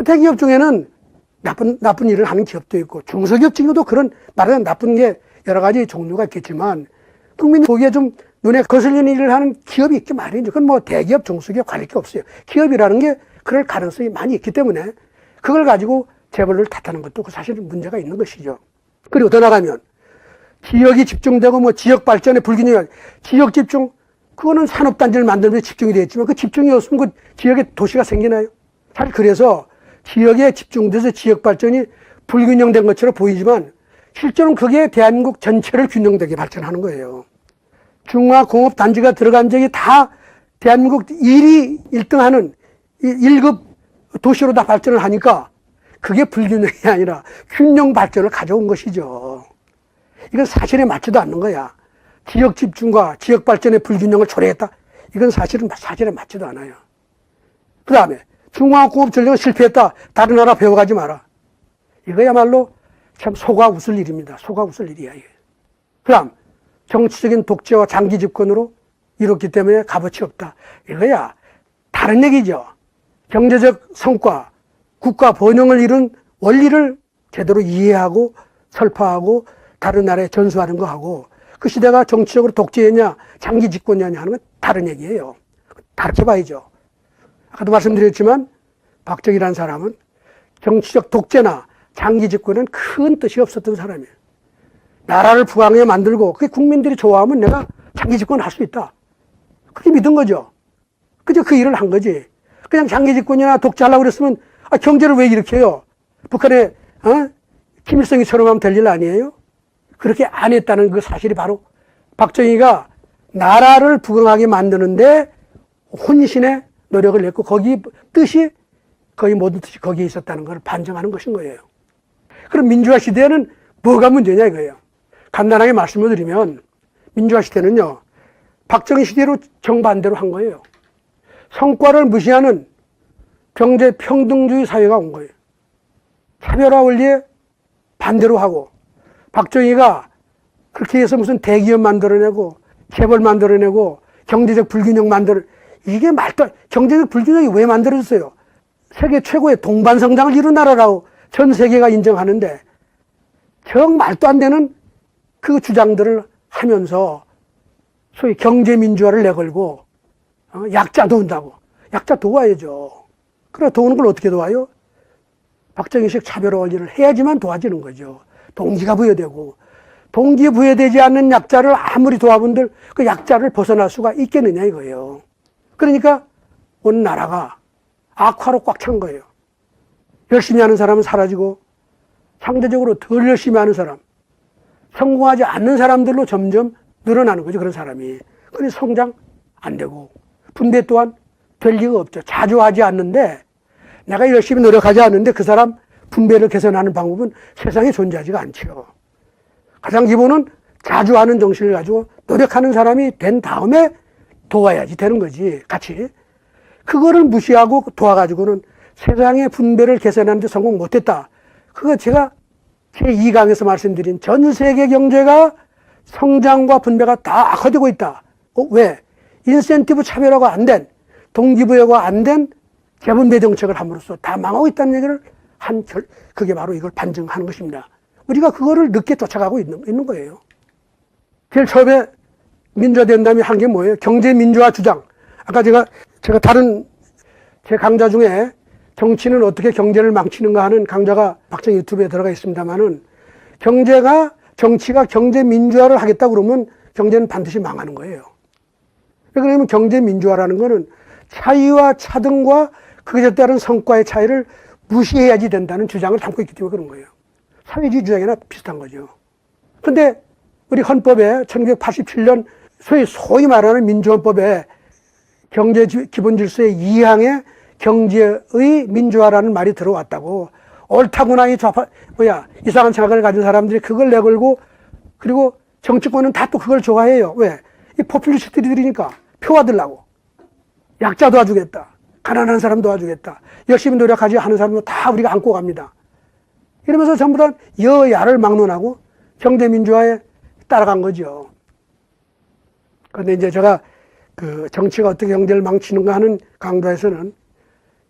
대기업 중에는 나쁜 일을 하는 기업도 있고 중소기업 중에도 그런 말하자면 나쁜 게 여러 가지 종류가 있겠지만 국민이 보기에 좀 눈에 거슬리는 일을 하는 기업이 있기 마련이죠. 그건 뭐 대기업, 중소기업 가릴 게 없어요. 기업이라는 게 그럴 가능성이 많이 있기 때문에 그걸 가지고 재벌을 탓하는 것도 사실은 문제가 있는 것이죠. 그리고 더 나가면 지역이 집중되고 뭐 지역 발전의 불균형, 지역 집중, 그거는 산업단지를 만들면서 집중이 되었지만 그 집중이 없으면 그 지역에 도시가 생기나요? 사실 그래서 지역에 집중돼서 지역 발전이 불균형된 것처럼 보이지만 실제로는 그게 대한민국 전체를 균형되게 발전하는 거예요. 중화공업단지가 들어간 적이 다 대한민국 1등하는 1급 도시로 다 발전을 하니까 그게 불균형이 아니라 균형 발전을 가져온 것이죠. 이건 사실에 맞지도 않는 거야. 지역 집중과 지역 발전의 불균형을 초래했다. 이건 사실은 사실에 맞지도 않아요. 그 다음에 중화공업 전략을 실패했다. 다른 나라 배워가지 마라. 이거야말로 참 속아 웃을 일입니다. 속아 웃을 일이야. 이게. 그 다음 정치적인 독재와 장기 집권으로 이뤘기 때문에 값어치 없다. 이거야 다른 얘기죠. 경제적 성과, 국가 번영을 이룬 원리를 제대로 이해하고 설파하고 다른 나라에 전수하는 거하고 그 시대가 정치적으로 독재였냐 장기 집권이냐 하는 건 다른 얘기예요. 다르게 봐야죠. 아까도 말씀드렸지만 박정희라는 사람은 정치적 독재나 장기 집권은 큰 뜻이 없었던 사람이에요. 나라를 부강하게 만들고 그게 국민들이 좋아하면 내가 장기 집권을 할 수 있다. 그게 믿은 거죠. 그저 그 일을 한 거지. 그냥 장기 집권이나 독재하려고 그랬으면 경제를 왜 이렇게 해요? 북한의 김일성이처럼 하면 될 일 아니에요? 그렇게 안 했다는 그 사실이 바로 박정희가 나라를 부강하게 만드는데 혼신의 노력을 냈고 거기 뜻이 거의 모든 뜻이 거기에 있었다는 걸 반증하는 것인 거예요. 그럼 민주화 시대에는 뭐가 문제냐 이거예요. 간단하게 말씀을 드리면 민주화 시대는요. 박정희 시대로 정반대로 한 거예요. 성과를 무시하는 경제 평등주의 사회가 온 거예요. 차별화 원리에 반대로 하고 박정희가 그렇게 해서 무슨 대기업 만들어내고 재벌 만들어내고 경제적 불균형 이게 말도 경제적 불균형이 왜 만들어졌어요? 세계 최고의 동반성장을 이룬 나라라고 전 세계가 인정하는데 정 말도 안 되는 그 주장들을 하면서 소위 경제민주화를 내걸고 약자 도운다고. 약자 도와야죠. 그래 도우는 걸 어떻게 도와요? 박정희식 차별화 원리를 해야지만 도와지는 거죠. 동기가 부여되고 동기 부여되지 않는 약자를 아무리 도와본들 그 약자를 벗어날 수가 있겠느냐 이거예요. 그러니까 온 나라가 악화로 꽉 찬 거예요. 열심히 하는 사람은 사라지고 상대적으로 덜 열심히 하는 사람, 성공하지 않는 사람들로 점점 늘어나는 거죠. 그런 사람이. 그래서 성장 안 되고 분배 또한 될 리가 없죠. 자주 하지 않는데 내가 열심히 노력하지 않는데 그 사람 분배를 개선하는 방법은 세상에 존재하지가 않죠. 가장 기본은 자주 하는 정신을 가지고 노력하는 사람이 된 다음에 도와야지 되는 거지. 같이. 그거를 무시하고 도와가지고는 세상의 분배를 개선하는데 성공 못했다. 그거 제가 제2강에서 말씀드린 전 세계 경제가 성장과 분배가 다 악화되고 있다. 왜? 인센티브 차별화가 안 된, 동기부여가 안 된 재분배 정책을 함으로써 다 망하고 있다는 얘기를 그게 바로 이걸 반증하는 것입니다. 우리가 그거를 늦게 쫓아가고 있는 거예요. 제일 처음에 민주화된 다음에 한 게 뭐예요? 경제민주화 주장. 아까 제가 다른 제 강좌 중에 정치는 어떻게 경제를 망치는가 하는 강좌가 박정희 유튜브에 들어가 있습니다만은 정치가 경제민주화를 하겠다 그러면 경제는 반드시 망하는 거예요. 그러면 경제민주화라는 거는 차이와 차등과 그것에 따른 성과의 차이를 무시해야지 된다는 주장을 담고 있기 때문에 그런 거예요. 사회주의 주장이나 비슷한 거죠. 근데 우리 헌법에 1987년 소위 말하는 민주헌법에 경제 기본 질서의 2항에 경제의 민주화라는 말이 들어왔다고. 옳다구나 이상한 생각을 가진 사람들이 그걸 내걸고 그리고 정치권은 다 또 그걸 좋아해요. 왜? 이 포퓰리스트들이니까 표 얻으려고. 약자 도와주겠다. 가난한 사람 도와주겠다. 열심히 노력하지 하는 사람도 다 우리가 안고 갑니다. 이러면서 전부 다 여야를 막론하고 경제민주화에 따라간 거죠. 그런데 이제 제가 그 정치가 어떻게 경제를 망치는가 하는 강좌에서는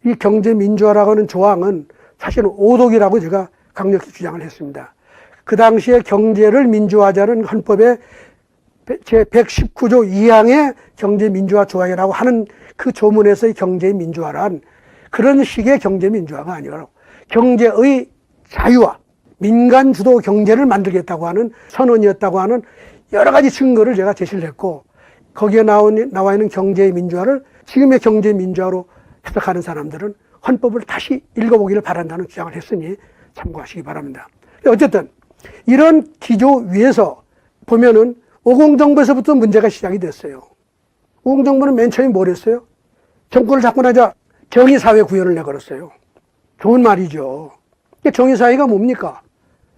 이 경제 민주화라고 하는 조항은 사실은 오독이라고 제가 강력히 주장을 했습니다. 그 당시에 경제를 민주화하자는 헌법의 제 119조 2항의 경제 민주화 조항이라고 하는 그 조문에서의 경제 민주화란 그런 식의 경제 민주화가 아니라 경제의 자유화, 민간 주도 경제를 만들겠다고 하는 선언이었다고 하는 여러 가지 증거를 제가 제시를 했고, 거기에 나와 있는 경제 민주화를 지금의 경제 민주화로 해석하는 사람들은 헌법을 다시 읽어보기를 바란다는 주장을 했으니 참고하시기 바랍니다. 어쨌든 이런 기조 위에서 보면은 오공정부에서부터 문제가 시작이 됐어요. 오공정부는 맨 처음에 뭘 했어요? 정권을 잡고 나자 정의사회 구현을 내걸었어요. 좋은 말이죠. 정의사회가 뭡니까?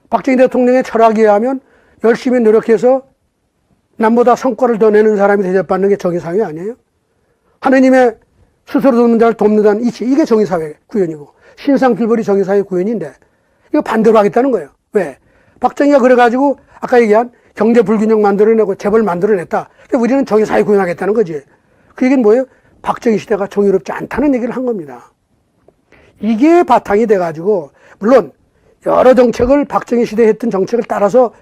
박정희 대통령의 철학에 의하면 열심히 노력해서 남보다 성과를 더 내는 사람이 대접받는 게 정의사회 아니에요? 하느님의 스스로 돕는 자를 돕는다는 이치, 이게 정의사회 구현이고, 신상필벌이 정의사회 구현인데 이거 반대로 하겠다는 거예요. 왜? 박정희가 그래가지고 아까 얘기한 경제 불균형 만들어내고 재벌 만들어냈다. 우리는 정의사회 구현하겠다는 거지. 그 얘기는 뭐예요? 박정희 시대가 정의롭지 않다는 얘기를 한 겁니다. 이게 바탕이 돼가지고, 물론 여러 정책을 박정희 시대에 했던 정책을 따라서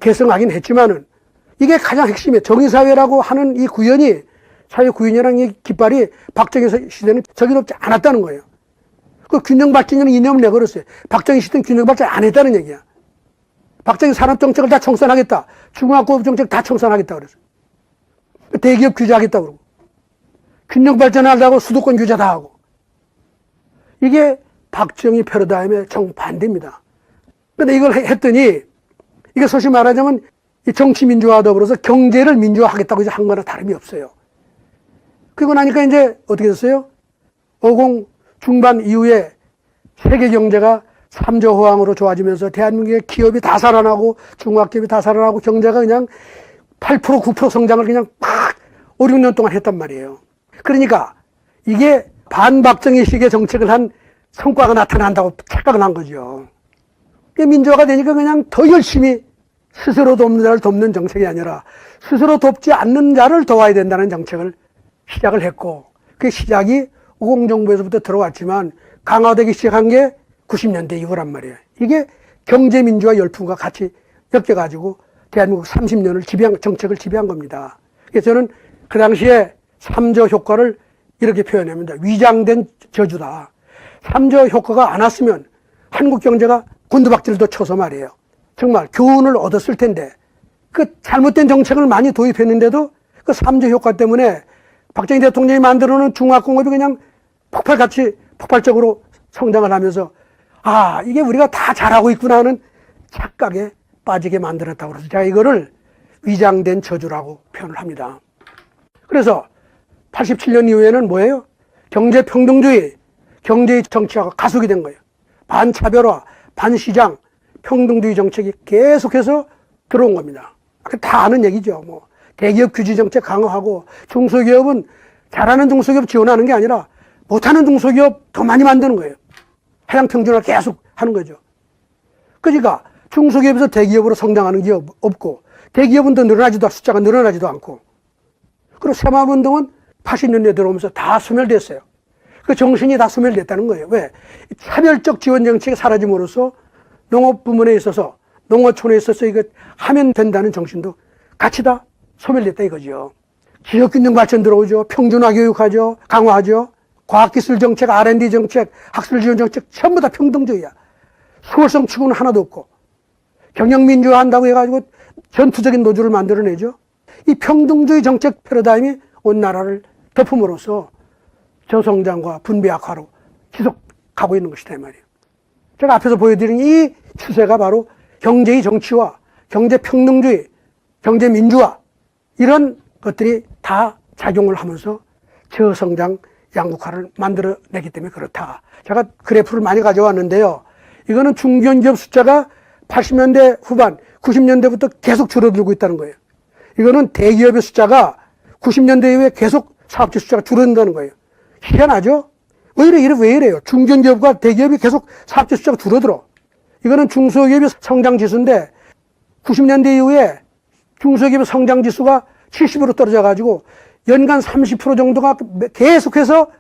개성하긴 했지만은 이게 가장 핵심이에요. 정의사회라고 하는 이 구현이, 사회 구현이라는 이 깃발이 박정희 시대는 정의롭지 않았다는 거예요. 그 균형발전이라는 이념을 내걸었어요. 박정희 시대는 균형발전 안 했다는 얘기야. 박정희 산업정책을 다 청산하겠다. 중앙고급 정책 다 청산하겠다 그랬어요. 대기업 규제하겠다 그러고. 균형발전하려고 수도권 규제 다 하고. 이게 박정희 패러다임의 정반대입니다. 근데 이걸 했더니, 이게 소위 말하자면 이 정치 민주화와 더불어서 경제를 민주화하겠다고 이제 한 거나 다름이 없어요. 그리고 나니까 이제 어떻게 됐어요? 50 중반 이후에 세계 경제가 3조 호황으로 좋아지면서 대한민국의 기업이 다 살아나고 중화기업이 다 살아나고 경제가 그냥 8% 9% 성장을 그냥 막 5, 6년 동안 했단 말이에요. 그러니까 이게 반박정희식의 정책을 한 성과가 나타난다고 착각을 한 거죠. 민주화가 되니까 그냥 더 열심히 스스로 돕는 자를 돕는 정책이 아니라 스스로 돕지 않는 자를 도와야 된다는 정책을 시작을 했고, 그 시작이 오공정부에서부터 들어왔지만 강화되기 시작한 게 90년대 이후란 말이에요. 이게 경제민주화 열풍과 같이 엮여가지고 대한민국 30년을 지배한, 정책을 지배한 겁니다. 그래서 저는 그 당시에 3조 효과를 이렇게 표현합니다. 위장된 저주다. 3조 효과가 안 왔으면 한국 경제가 곤두박질도 쳐서 말이에요. 정말 교훈을 얻었을 텐데, 그 잘못된 정책을 많이 도입했는데도 그 3조 효과 때문에 박정희 대통령이 만들어 놓은 중화공업이 그냥 폭발적으로 성장을 하면서, 아, 이게 우리가 다 잘하고 있구나 하는 착각에 빠지게 만들었다고 그래서 제가 이거를 위장된 저주라고 표현을 합니다. 그래서 87년 이후에는 뭐예요? 경제평등주의, 경제의 정치화가 가속이 된 거예요. 반차별화, 반시장, 평등주의 정책이 계속해서 들어온 겁니다. 다 아는 얘기죠. 뭐 대기업 규제 정책 강화하고, 중소기업은 잘하는 중소기업 지원하는 게 아니라 못하는 중소기업 더 많이 만드는 거예요. 하향 평준화 계속 하는 거죠. 그러니까 중소기업에서 대기업으로 성장하는 기업 없고, 대기업은 더 숫자가 늘어나지도 않고, 그리고 새마을운동은 80년대에 들어오면서 다 소멸됐어요. 그 정신이 다 소멸됐다는 거예요. 왜? 차별적 지원 정책이 사라짐으로써 농업 부문에 있어서, 농어촌에 있어서 이거 하면 된다는 정신도 같이 다 소멸됐다 이거죠. 지역균형 발전 들어오죠. 평준화 교육하죠. 강화하죠. 과학기술 정책, R&D 정책, 학술 지원 정책 전부 다 평등주의야. 수월성 치고는 하나도 없고, 경영민주화 한다고 해가지고 전투적인 노조를 만들어내죠. 이 평등주의 정책 패러다임이 온 나라를 덮음으로써 저성장과 분배 악화로 지속하고 있는 것이다 이 말이에요. 제가 앞에서 보여드린 이 추세가 바로 경제의 정치화, 경제평등주의, 경제민주화, 이런 것들이 다 작용을 하면서 저성장 양극화를 만들어내기 때문에 그렇다. 제가 그래프를 많이 가져왔는데요. 이거는 중견기업 숫자가 80년대 후반, 90년대부터 계속 줄어들고 있다는 거예요. 이거는 대기업의 숫자가 90년대 이후에 계속 사업체 숫자가 줄어든다는 거예요. 희한하죠? 왜 이래요? 중견기업과 대기업이 계속 사업체 숫자가 줄어들어. 이거는 중소기업의 성장지수인데 90년대 이후에 중소기업의 성장지수가 70으로 떨어져가지고 연간 30% 정도가 계속해서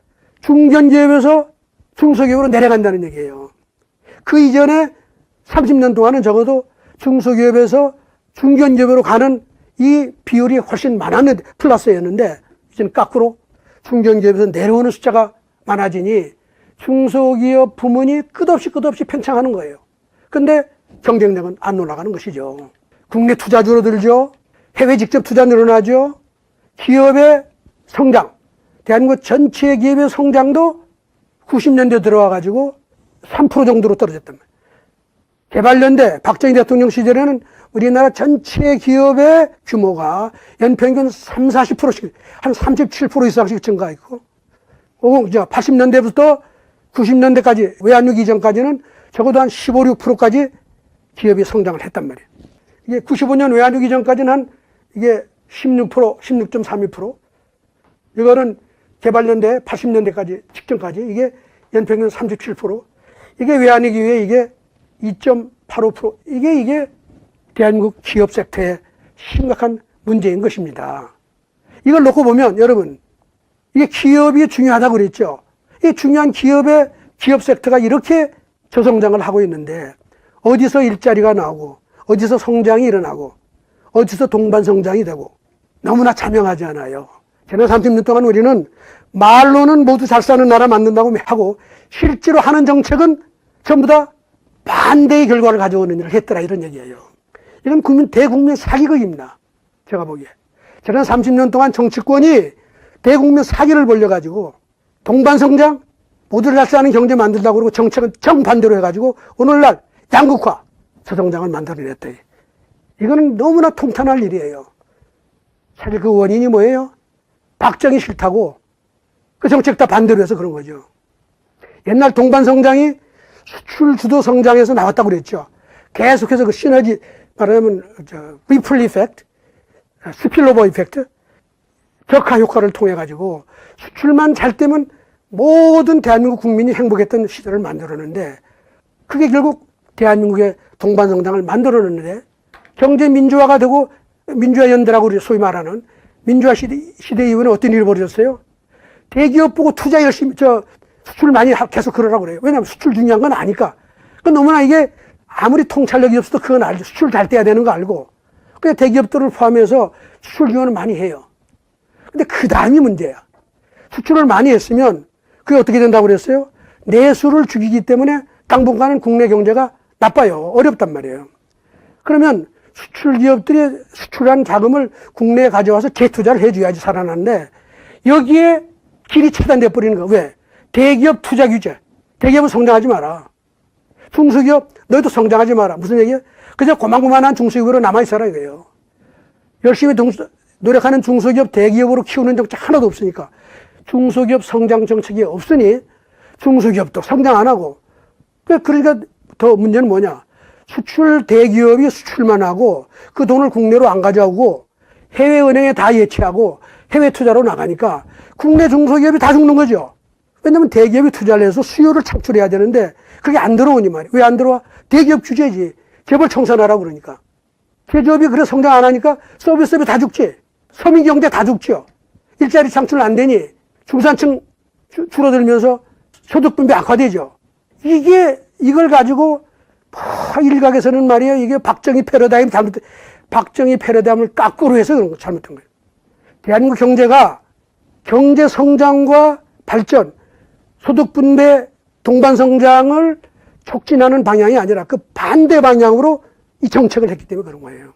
중견기업에서 중소기업으로 내려간다는 얘기예요. 그 이전에 30년 동안은 적어도 중소기업에서 중견기업으로 가는 이 비율이 훨씬 많았는데, 플러스였는데, 이제는 거꾸로 중견기업에서 내려오는 숫자가 많아지니 중소기업 부문이 끝없이 팽창하는 거예요. 근데 경쟁력은 안 올라가는 것이죠. 국내 투자 줄어들죠. 해외 직접 투자 늘어나죠. 기업의 성장, 대한민국 전체 기업의 성장도 90년대 들어와가지고 3% 정도로 떨어졌단 말이에요. 개발연대, 박정희 대통령 시절에는 우리나라 전체 기업의 규모가 연평균 40%씩, 한 37% 이상씩 증가했고, 80년대부터 90년대까지, 외환위기 이전까지는 적어도 한 15, 6%까지 기업이 성장을 했단 말이에요. 이게 95년 외환위기 이전까지는 한 이게 16%, 16.32%. 이거는 개발연대 80년대까지, 직전까지 이게 연평균 37%. 이게 외환위기 이후에 이게 2.85%. 이게 대한민국 기업 섹터의 심각한 문제인 것입니다. 이걸 놓고 보면 여러분, 이게 기업이 중요하다고 그랬죠. 이 중요한 기업의 기업 섹터가 이렇게 저성장을 하고 있는데 어디서 일자리가 나오고 어디서 성장이 일어나고 어디서 동반성장이 되고 너무나 자명하지 않아요. 지난 30년 동안 우리는 말로는 모두 잘 사는 나라 만든다고 하고 실제로 하는 정책은 전부 다 반대의 결과를 가져오는 일을 했더라, 이런 얘기예요. 이건 대국민 사기극입니다. 제가 보기에. 지난 30년 동안 정치권이 대국민 사기를 벌려가지고 동반성장, 모두를 잘 사는 경제 만들다고 그러고 정책은 정반대로 해가지고 오늘날 양극화, 저성장을 만들어냈다. 이거는 너무나 통탄할 일이에요. 사실 그 원인이 뭐예요? 박정희 싫다고 그 정책 다 반대로 해서 그런 거죠. 옛날 동반성장이 수출 주도 성장에서 나왔다고 그랬죠. 계속해서 그 시너지, 말하자면 리플 이펙트, 스필오버 이펙트, 격화 효과를 통해 가지고 수출만 잘 되면 모든 대한민국 국민이 행복했던 시대를 만들었는데 그게 결국 대한민국의 동반성장을 만들어냈는데 경제 민주화가 되고 민주화 연대라고 우리 소위 말하는 민주화 시대 이후에는 어떤 일이 벌어졌어요? 대기업 보고 투자 열심히, 수출 많이 계속 그러라고 그래요. 왜냐하면 수출 중요한 건 아니까. 그 너무나 이게 아무리 통찰력이 없어도 그건 알죠. 수출 잘 돼야 되는 거 알고. 그래서 대기업들을 포함해서 수출 지원을 많이 해요. 근데 그 다음이 문제야. 수출을 많이 했으면 그게 어떻게 된다고 그랬어요? 내수를 죽이기 때문에 당분간은 국내 경제가 나빠요. 어렵단 말이에요. 그러면 수출 기업들이 수출한 자금을 국내에 가져와서 재투자를 해줘야지 살아나는데 여기에 길이 차단돼 버리는 거야. 왜? 대기업 투자 규제. 대기업은 성장하지 마라. 중소기업 너희도 성장하지 마라. 무슨 얘기야? 그냥 고만고만한 중소기업으로 남아있어라 이거예요. 열심히 노력하는 중소기업 대기업으로 키우는 정책 하나도 없으니까. 중소기업 성장 정책이 없으니 중소기업도 성장 안 하고. 그러니까 더 문제는 뭐냐? 수출 대기업이 수출만 하고 그 돈을 국내로 안 가져오고 해외은행에 다 예치하고 해외 투자로 나가니까 국내 중소기업이 다 죽는 거죠. 왜냐면 대기업이 투자를 해서 수요를 창출해야 되는데 그게 안 들어오니 말이야. 왜 안 들어와? 대기업 규제지. 재벌 청산하라고 그러니까. 제조업이 그래 성장 안 하니까 서비스업이 다 죽지. 서민경제 다 죽죠. 일자리 창출 안 되니 중산층 줄어들면서 소득 분배 악화되죠. 이걸 가지고 일각에서는 말이에요. 이게 박정희 패러다임 박정희 패러다임을 거꾸로 해서 그런 거 잘못된 거예요. 대한민국 경제가 경제 성장과 발전, 소득 분배, 동반 성장을 촉진하는 방향이 아니라 그 반대 방향으로 이 정책을 했기 때문에 그런 거예요.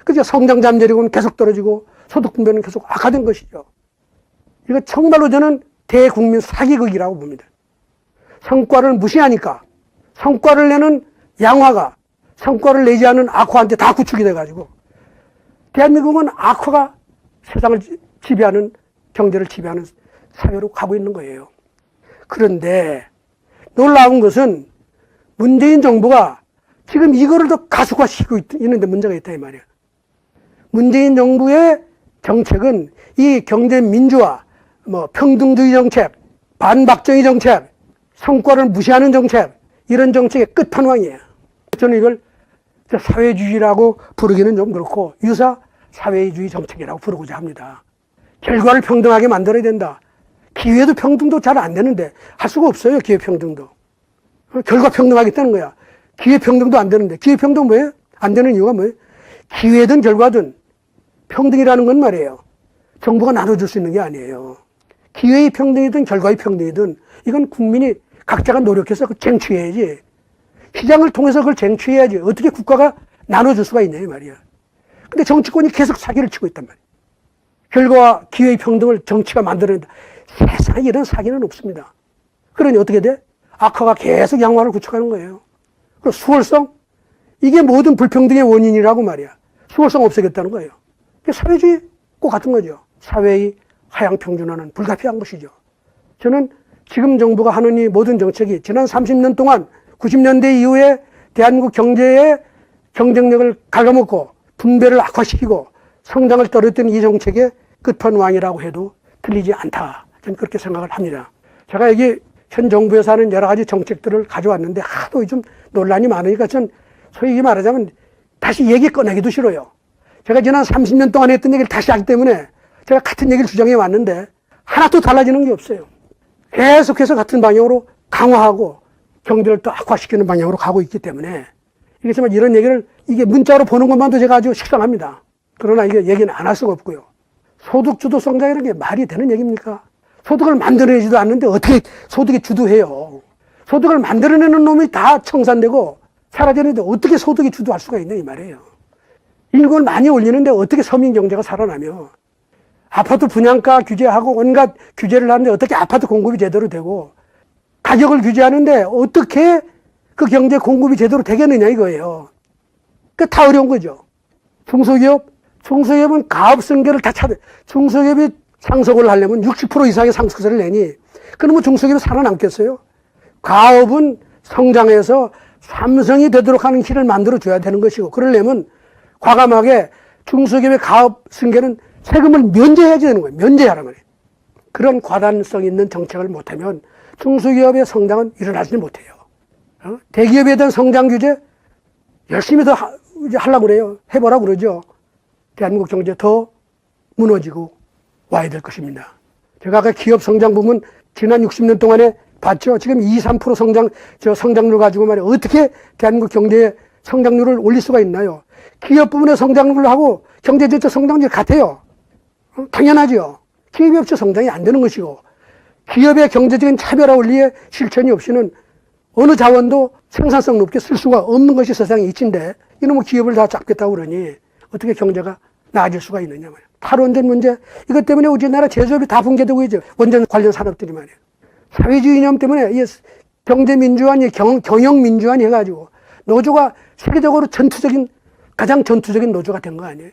그러니까 성장 잠재력은 계속 떨어지고 소득 분배는 계속 악화된 것이죠. 이거 정말로 저는 대국민 사기극이라고 봅니다. 성과를 무시하니까 성과를 내는 양화가 성과를 내지 않은 악화한테 다 구축이 돼가지고 대한민국은 악화가 세상을 지배하는, 경제를 지배하는 사회로 가고 있는 거예요. 그런데 놀라운 것은 문재인 정부가 지금 이거를 더 가속화시키고 있는데 문제가 있다 이 말이야. 문재인 정부의 정책은 이 경제 민주화, 평등주의 정책, 반박정희 정책, 성과를 무시하는 정책, 이런 정책의 끝판왕이에요. 저는 이걸 사회주의라고 부르기는 좀 그렇고 유사 사회주의 정책이라고 부르고자 합니다. 결과를 평등하게 만들어야 된다. 기회도 평등도 잘 안 되는데 할 수가 없어요. 기회 평등도. 결과 평등하겠다는 거야. 기회 평등도 안 되는데. 기회 평등 뭐예요? 안 되는 이유가 뭐예요? 기회든 결과든 평등이라는 건 말이에요. 정부가 나눠줄 수 있는 게 아니에요. 기회의 평등이든 결과의 평등이든 이건 국민이 각자가 노력해서 쟁취해야지. 시장을 통해서 그걸 쟁취해야지. 어떻게 국가가 나눠줄 수가 있냐 이 말이야. 근데 정치권이 계속 사기를 치고 있단 말이야. 결과와 기회의 평등을 정치가 만들어낸다. 세상에 이런 사기는 없습니다. 그러니 어떻게 돼? 악화가 계속 양화를 구축하는 거예요. 그리고 수월성? 이게 모든 불평등의 원인이라고 말이야. 수월성 없애겠다는 거예요. 사회주의 꼭 같은 거죠. 사회의 하향 평준화는 불가피한 것이죠. 저는 지금 정부가 하는 이 모든 정책이 지난 30년 동안 90년대 이후에 대한민국 경제의 경쟁력을 갉아먹고 분배를 악화시키고 성장을 떨어뜨린 이 정책의 끝판왕이라고 해도 틀리지 않다. 저는 그렇게 생각을 합니다. 제가 여기 현 정부에서 하는 여러 가지 정책들을 가져왔는데 하도 좀 논란이 많으니까 전 소위 말하자면 다시 얘기 꺼내기도 싫어요. 제가 지난 30년 동안 했던 얘기를 다시 하기 때문에 제가 같은 얘기를 주장해 왔는데 하나도 달라지는 게 없어요. 계속해서 같은 방향으로 강화하고 경제를 또 악화시키는 방향으로 가고 있기 때문에 이게 정말 이런 얘기를 이게 문자로 보는 것만도 제가 아주 식상합니다. 그러나 이게 얘기는 안 할 수가 없고요. 소득 주도 성장이라는 게 말이 되는 얘기입니까? 소득을 만들어내지도 않는데 어떻게 소득이 주도해요? 소득을 만들어내는 놈이 다 청산되고 사라졌는데 어떻게 소득이 주도할 수가 있냐 이 말이에요. 인구를 많이 올리는데 어떻게 서민 경제가 살아나며 아파트 분양가 규제하고 온갖 규제를 하는데 어떻게 아파트 공급이 제대로 되고 가격을 규제하는데 어떻게 그 경제 공급이 제대로 되겠느냐 이거예요. 그러니까 다 어려운 거죠. 중소기업은 가업성계를 다 중소기업이 상속을 하려면 60% 이상의 상속세를 내니 그러면 중소기업이 살아남겠어요? 가업은 성장해서 삼성이 되도록 하는 길을 만들어줘야 되는 것이고 그러려면 과감하게 중소기업의 가업승계는 세금을 면제해야지 되는 거예요. 면제하란 말이에요. 그런 과단성 있는 정책을 못하면 중소기업의 성장은 일어나지 못해요. 대기업에 대한 성장 규제 열심히 더 하려고 그래요. 해보라고 그러죠. 대한민국 경제 더 무너지고 와야 될 것입니다. 제가 아까 기업 성장 부분 지난 60년 동안에 봤죠. 지금 2, 3% 성장률 가지고 말이에요. 어떻게 대한민국 경제의 성장률을 올릴 수가 있나요? 기업 부분의 성장률을 하고 경제전체 성장률 같아요. 당연하죠. 기업이 없이 성장이 안 되는 것이고 기업의 경제적인 차별화 원리의 실천이 없이는 어느 자원도 생산성 높게 쓸 수가 없는 것이 세상의 이치인데 이놈의 기업을 다 잡겠다고 그러니 어떻게 경제가 나아질 수가 있느냐 말이에요. 탈원전 문제 이것 때문에 우리나라 제조업이 다 붕괴되고 있죠. 원전 관련 산업들이 말이에요. 사회주의 이념 때문에 이 경제민주화니 경영민주화니 해가지고 노조가 세계적으로 가장 전투적인 노조가 된 거 아니에요.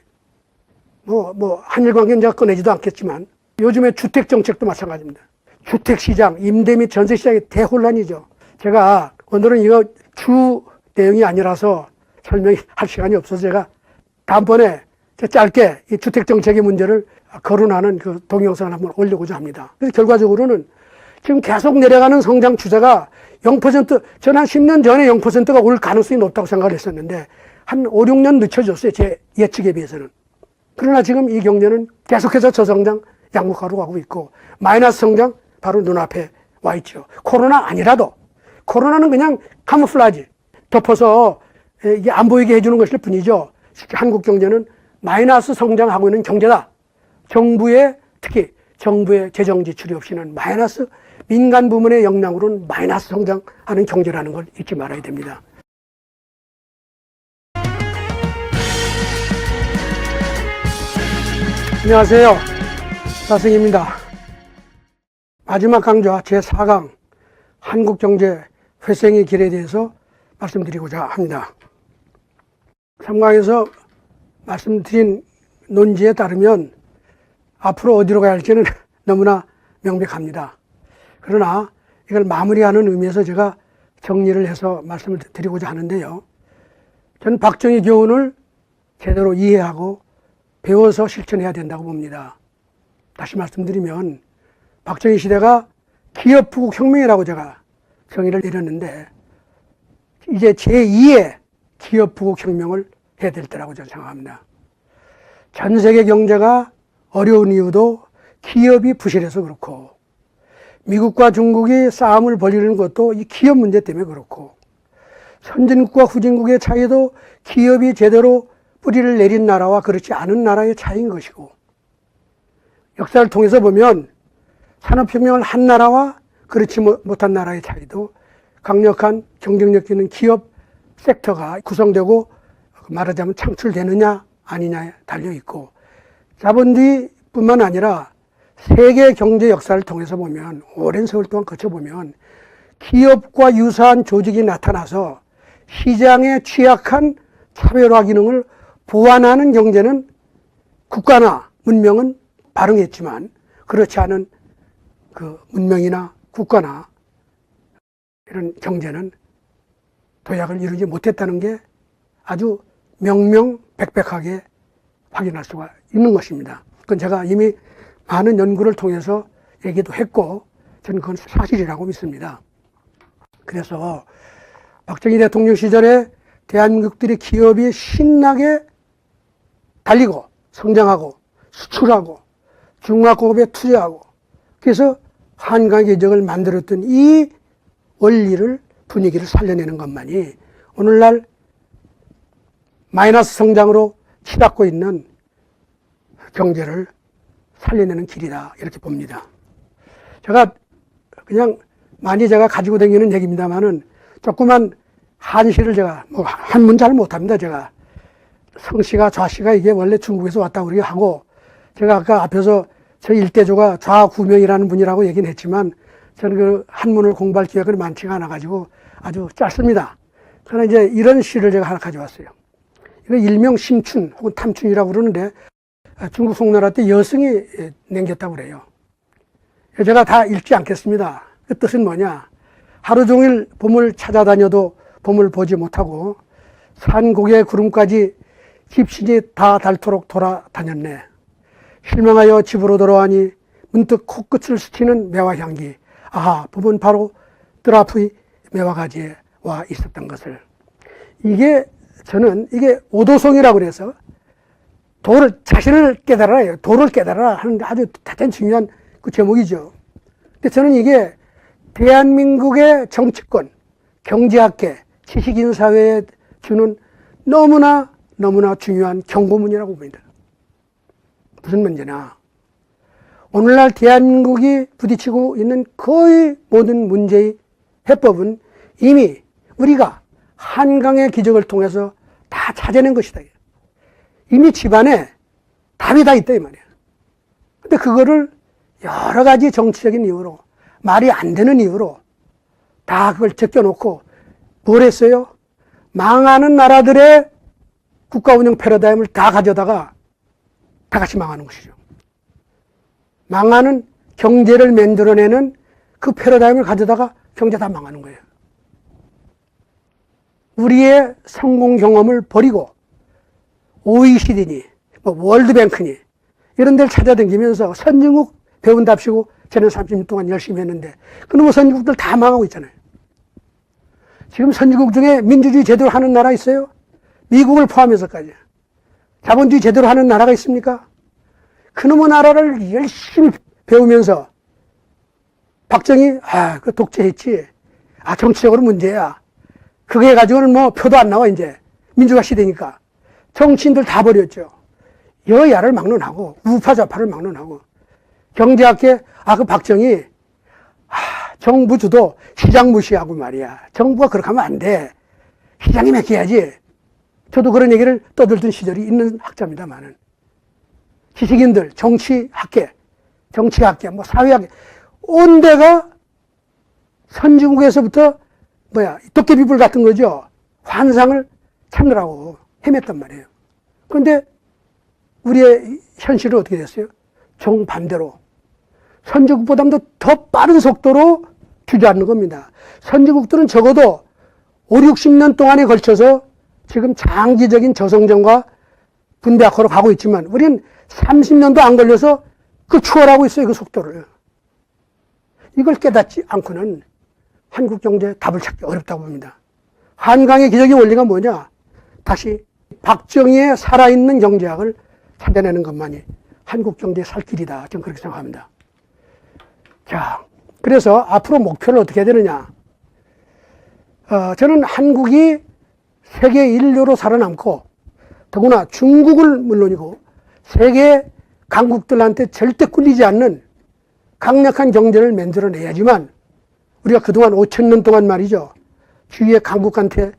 한일 관계는 제가 꺼내지도 않겠지만 요즘에 주택 정책도 마찬가지입니다. 주택시장, 임대 및 전세시장이 대혼란이죠. 제가 오늘은 이거 주 내용이 아니라서 설명할 시간이 없어서 제가 다음번에 짧게 이 주택 정책의 문제를 거론하는 그 동영상을 한번 올리고자 합니다. 그래서 결과적으로는 지금 계속 내려가는 성장 추세가 0%, 저는 한 10년 전에 0%가 올 가능성이 높다고 생각을 했었는데 한 5, 6년 늦춰졌어요. 제 예측에 비해서는. 그러나 지금 이 경제는 계속해서 저성장 양극화로 가고 있고 마이너스 성장 바로 눈앞에 와 있죠. 코로나 아니라도 코로나는 그냥 카모플라지 덮어서 이게 안 보이게 해주는 것일 뿐이죠. 한국 경제는 마이너스 성장하고 있는 경제다. 특히 정부의 재정 지출이 없이는 마이너스 민간 부문의 역량으로는 마이너스 성장하는 경제라는 걸 잊지 말아야 됩니다. 안녕하세요. 사승입니다. 마지막 강좌 제4강 한국경제 회생의 길에 대해서 말씀드리고자 합니다. 3강에서 말씀드린 논지에 따르면 앞으로 어디로 가야 할지는 너무나 명백합니다. 그러나 이걸 마무리하는 의미에서 제가 정리를 해서 말씀을 드리고자 하는데요. 저는 박정희 교훈을 제대로 이해하고 배워서 실천해야 된다고 봅니다. 다시 말씀드리면 박정희 시대가 기업부국 혁명이라고 제가 정의를 내렸는데 이제 제2의 기업부국 혁명을 해야 될 때라고 저는 생각합니다. 전 세계 경제가 어려운 이유도 기업이 부실해서 그렇고, 미국과 중국이 싸움을 벌이는 것도 이 기업 문제 때문에 그렇고, 선진국과 후진국의 차이도 기업이 제대로 뿌리를 내린 나라와 그렇지 않은 나라의 차이인 것이고, 역사를 통해서 보면 산업혁명을 한 나라와 그렇지 못한 나라의 차이도 강력한 경쟁력 있는 기업 섹터가 구성되고 말하자면 창출되느냐 아니냐에 달려있고, 자본주의뿐만 아니라 세계 경제 역사를 통해서 보면, 오랜 세월 동안 거쳐보면 기업과 유사한 조직이 나타나서 시장에 취약한 차별화 기능을 보완하는 경제는 국가나 문명은 발흥했지만, 그렇지 않은 그 문명이나 국가나 이런 경제는 도약을 이루지 못했다는 게 아주 명명백백하게 확인할 수가 있는 것입니다. 그건 제가 이미 많은 연구를 통해서 얘기도 했고, 저는 그건 사실이라고 믿습니다. 그래서 박정희 대통령 시절에 대한민국들의 기업이 신나게 달리고 성장하고 수출하고 중화공업에 투자하고, 그래서 한강의 기적을 만들었던 이 원리를, 분위기를 살려내는 것만이 오늘날 마이너스 성장으로 치닫고 있는 경제를 살려내는 길이다, 이렇게 봅니다. 제가 그냥 많이 제가 가지고 다니는 얘기입니다만은, 조그만 한시를 제가 한문 잘 못합니다. 제가 성씨가 좌씨가 이게 원래 중국에서 왔다고 그렇게 하고, 제가 아까 앞에서 저 일대조가 좌구명이라는 분이라고 얘기는 했지만, 저는 그 한문을 공부할 기회가 많지가 않아가지고 아주 짧습니다. 그러나 이제 이런 시를 제가 하나 가져왔어요. 이거 일명 심춘 혹은 탐춘이라고 그러는데, 중국 송나라 때 여승이 남겼다고 그래요. 제가 다 읽지 않겠습니다. 그 뜻은 뭐냐? 하루 종일 봄을 찾아다녀도 봄을 보지 못하고 산 고개 구름까지 집신이 다 닳도록 돌아다녔네. 실망하여 집으로 돌아와니 문득 코끝을 스치는 매화 향기. 아하, 봄은 바로 뜰 앞의 매화가지에 와 있었던 것을. 이게 저는 이게 오도송이라고 그래서 자신을 깨달아요. 도를 깨달아라 하는 아주 대단히 중요한 그 제목이죠. 근데 저는 이게 대한민국의 정치권, 경제학계, 지식인 사회에 주는 너무나 중요한 경고문이라고 봅니다. 무슨 문제냐? 오늘날 대한민국이 부딪히고 있는 거의 모든 문제의 해법은 이미 우리가 한강의 기적을 통해서 다 찾아낸 것이다. 이미 집안에 답이 다 있다 이 말이야. 근데 그거를 여러 가지 정치적인 이유로, 말이 안 되는 이유로 다 그걸 제껴놓고 뭘 했어요? 망하는 나라들의 국가 운영 패러다임을 다 가져다가 다 같이 망하는 것이죠. 망하는 경제를 만들어내는 그 패러다임을 가져다가 경제 다 망하는 거예요. 우리의 성공 경험을 버리고 OECD니 월드뱅크니 이런 데를 찾아다니면서 선진국 배운답시고 저는 30년 동안 열심히 했는데 그놈의 선진국들 다 망하고 있잖아요. 지금 선진국 중에 민주주의 제대로 하는 나라 있어요? 미국을 포함해서까지. 자본주의 제대로 하는 나라가 있습니까? 그놈의 나라를 열심히 배우면서 박정희, 그 독재했지. 정치적으로 문제야. 그게 가지고는 뭐 표도 안 나와, 이제. 민주화 시대니까. 정치인들 다 버렸죠. 여야를 막론하고, 우파 좌파를 막론하고. 경제학계, 그 박정희, 정부 주도 시장 무시하고 말이야. 정부가 그렇게 하면 안 돼. 시장이 맡겨야지. 저도 그런 얘기를 떠들던 시절이 있는 학자입니다만은. 지식인들, 정치학계, 뭐 사회학계, 온 데가 선진국에서부터 도깨비불 같은 거죠. 환상을 찾느라고 헤맸단 말이에요. 그런데 우리의 현실은 어떻게 됐어요? 정반대로. 선진국보다도 더 빠른 속도로 주저앉는 겁니다. 선진국들은 적어도 5, 60년 동안에 걸쳐서 지금 장기적인 저성장과 분배악화로 가고 있지만 우리는 30년도 안 걸려서 추월하고 있어요, 그 속도를. 이걸 깨닫지 않고는 한국 경제에 답을 찾기 어렵다고 봅니다. 한강의 기적의 원리가 뭐냐? 다시 박정희의 살아있는 경제학을 찾아내는 것만이 한국 경제의 살 길이다. 저는 그렇게 생각합니다. 자, 그래서 앞으로 목표를 어떻게 해야 되느냐. 저는 한국이 세계 인류로 살아남고 더구나 중국을 물론이고 세계 강국들한테 절대 꿀리지 않는 강력한 경제를 만들어내야지만 우리가 그동안 5,000년 동안 말이죠. 주위의 강국한테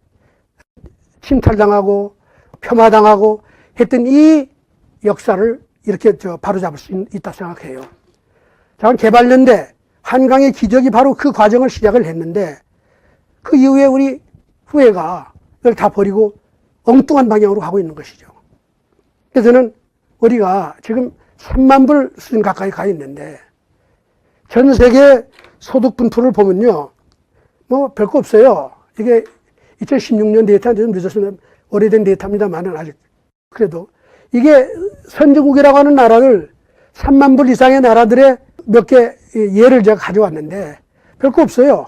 침탈당하고 폄하당하고 했던 이 역사를 이렇게 바로잡을 수 있다 생각해요. 자, 개발연대 한강의 기적이 바로 그 과정을 시작을 했는데 그 이후에 우리 후회가 이걸 다 버리고 엉뚱한 방향으로 가고 있는 것이죠. 그래서 저는 우리가 지금 3만 불 수준 가까이 가 있는데 전 세계 소득 분포를 보면요. 뭐 별거 없어요. 이게 2016년 데이터는 좀 늦었습니다. 오래된 데이터입니다만은 아직 그래도 이게 선진국이라고 하는 나라들 3만 불 이상의 나라들의 몇 개 예를 제가 가져왔는데 별거 없어요.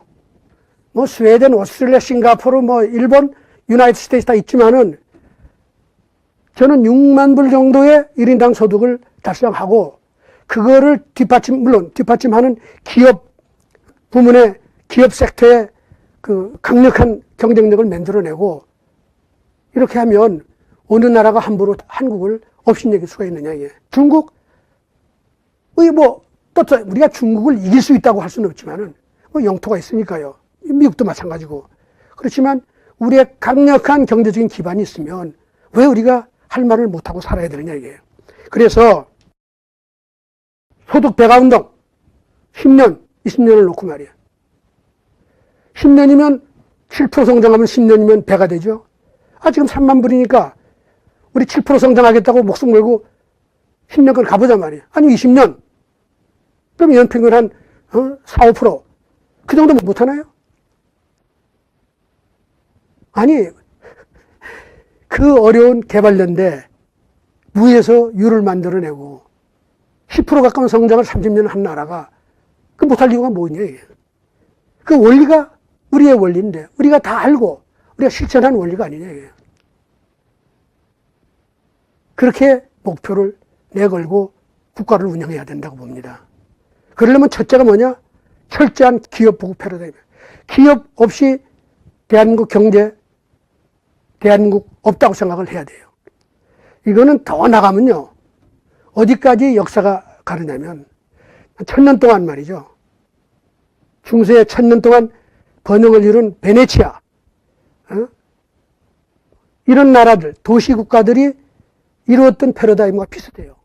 뭐 스웨덴, 오스트레일리아, 싱가포르, 뭐 일본, 유나이티드 스테이츠 다 있지만은 저는 6만 불 정도의 1인당 소득을 달성하고 그거를 물론 뒷받침하는 기업 부문의 기업 섹터의 그 강력한 경쟁력을 만들어내고 이렇게 하면 어느 나라가 함부로 한국을 업신여길 수가 있느냐, 이게. 중국의 또 우리가 중국을 이길 수 있다고 할 수는 없지만은 뭐 영토가 있으니까요. 미국도 마찬가지고. 그렇지만 우리의 강력한 경제적인 기반이 있으면 왜 우리가 할 말을 못하고 살아야 되느냐, 이게. 그래서 소득 배가 운동 10년, 20년을 놓고 말이야. 10년이면 7% 성장하면 10년이면 배가 되죠. 지금 3만 불이니까 우리 7% 성장하겠다고 목숨 걸고 10년간 가보자 말이야. 아니 20년. 그럼 연평균 한 4, 5%. 그 정도 못하나요? 아니 그 어려운 개발연대 무에서 유를 만들어내고 10% 가까운 성장을 30년 한 나라가 그 못할 이유가 뭐냐, 이게. 그 원리가 우리의 원리인데 우리가 다 알고 우리가 실천한 원리가 아니냐, 이게. 그렇게 목표를 내걸고 국가를 운영해야 된다고 봅니다. 그러려면 첫째가 뭐냐? 철저한 기업 보급 패러다임. 기업 없이 대한민국 경제, 대한민국 없다고 생각을 해야 돼요. 이거는 더 나가면요. 어디까지 역사가 가느냐면 1000년 동안 말이죠. 중세에 1000년 동안 번영을 이룬 베네치아, 이런 나라들, 도시국가들이 이루었던 패러다임과 비슷해요.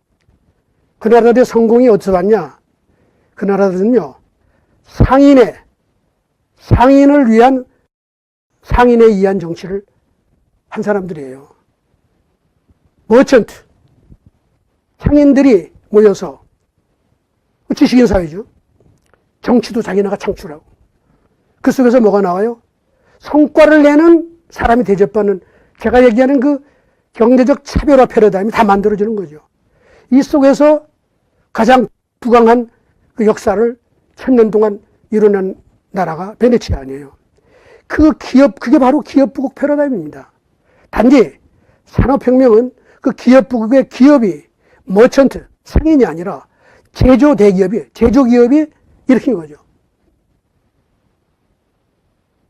그 나라들의 성공이 어디서 왔냐? 그 나라들은요, 상인을 위한 상인에 의한 정치를 한 사람들이에요. 머천트, 상인들이 모여서 지식인 사회죠. 정치도 자기네가 창출하고. 그 속에서 뭐가 나와요? 성과를 내는 사람이 대접받는, 제가 얘기하는 그 경제적 차별화 패러다임이 다 만들어지는 거죠. 이 속에서 가장 부강한 그 역사를 1000년 동안 이뤄낸 나라가 베네치아 아니에요. 그게 바로 기업 부국 패러다임입니다. 단지 산업혁명은 그 기업 부국의 기업이 머천트, 상인이 아니라 제조기업이 일으킨 거죠.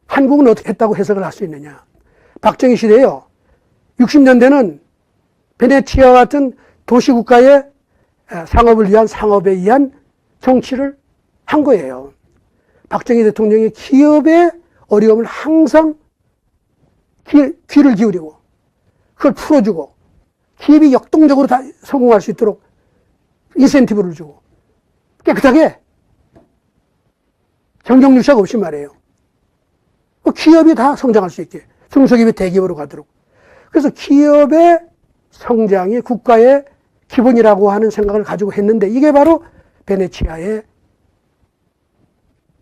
한국은 어떻게 했다고 해석을 할 수 있느냐. 박정희 시대에요. 60년대는 베네치아와 같은 도시국가의 상업을 위한 상업에 의한 정치를 한 거예요. 박정희 대통령이 기업의 어려움을 항상 귀를 기울이고 그걸 풀어주고 기업이 역동적으로 다 성공할 수 있도록 인센티브를 주고 깨끗하게 정경유착 없이 말이에요. 기업이 다 성장할 수 있게 중소기업이 대기업으로 가도록. 그래서 기업의 성장이 국가의 기본이라고 하는 생각을 가지고 했는데 이게 바로 베네치아의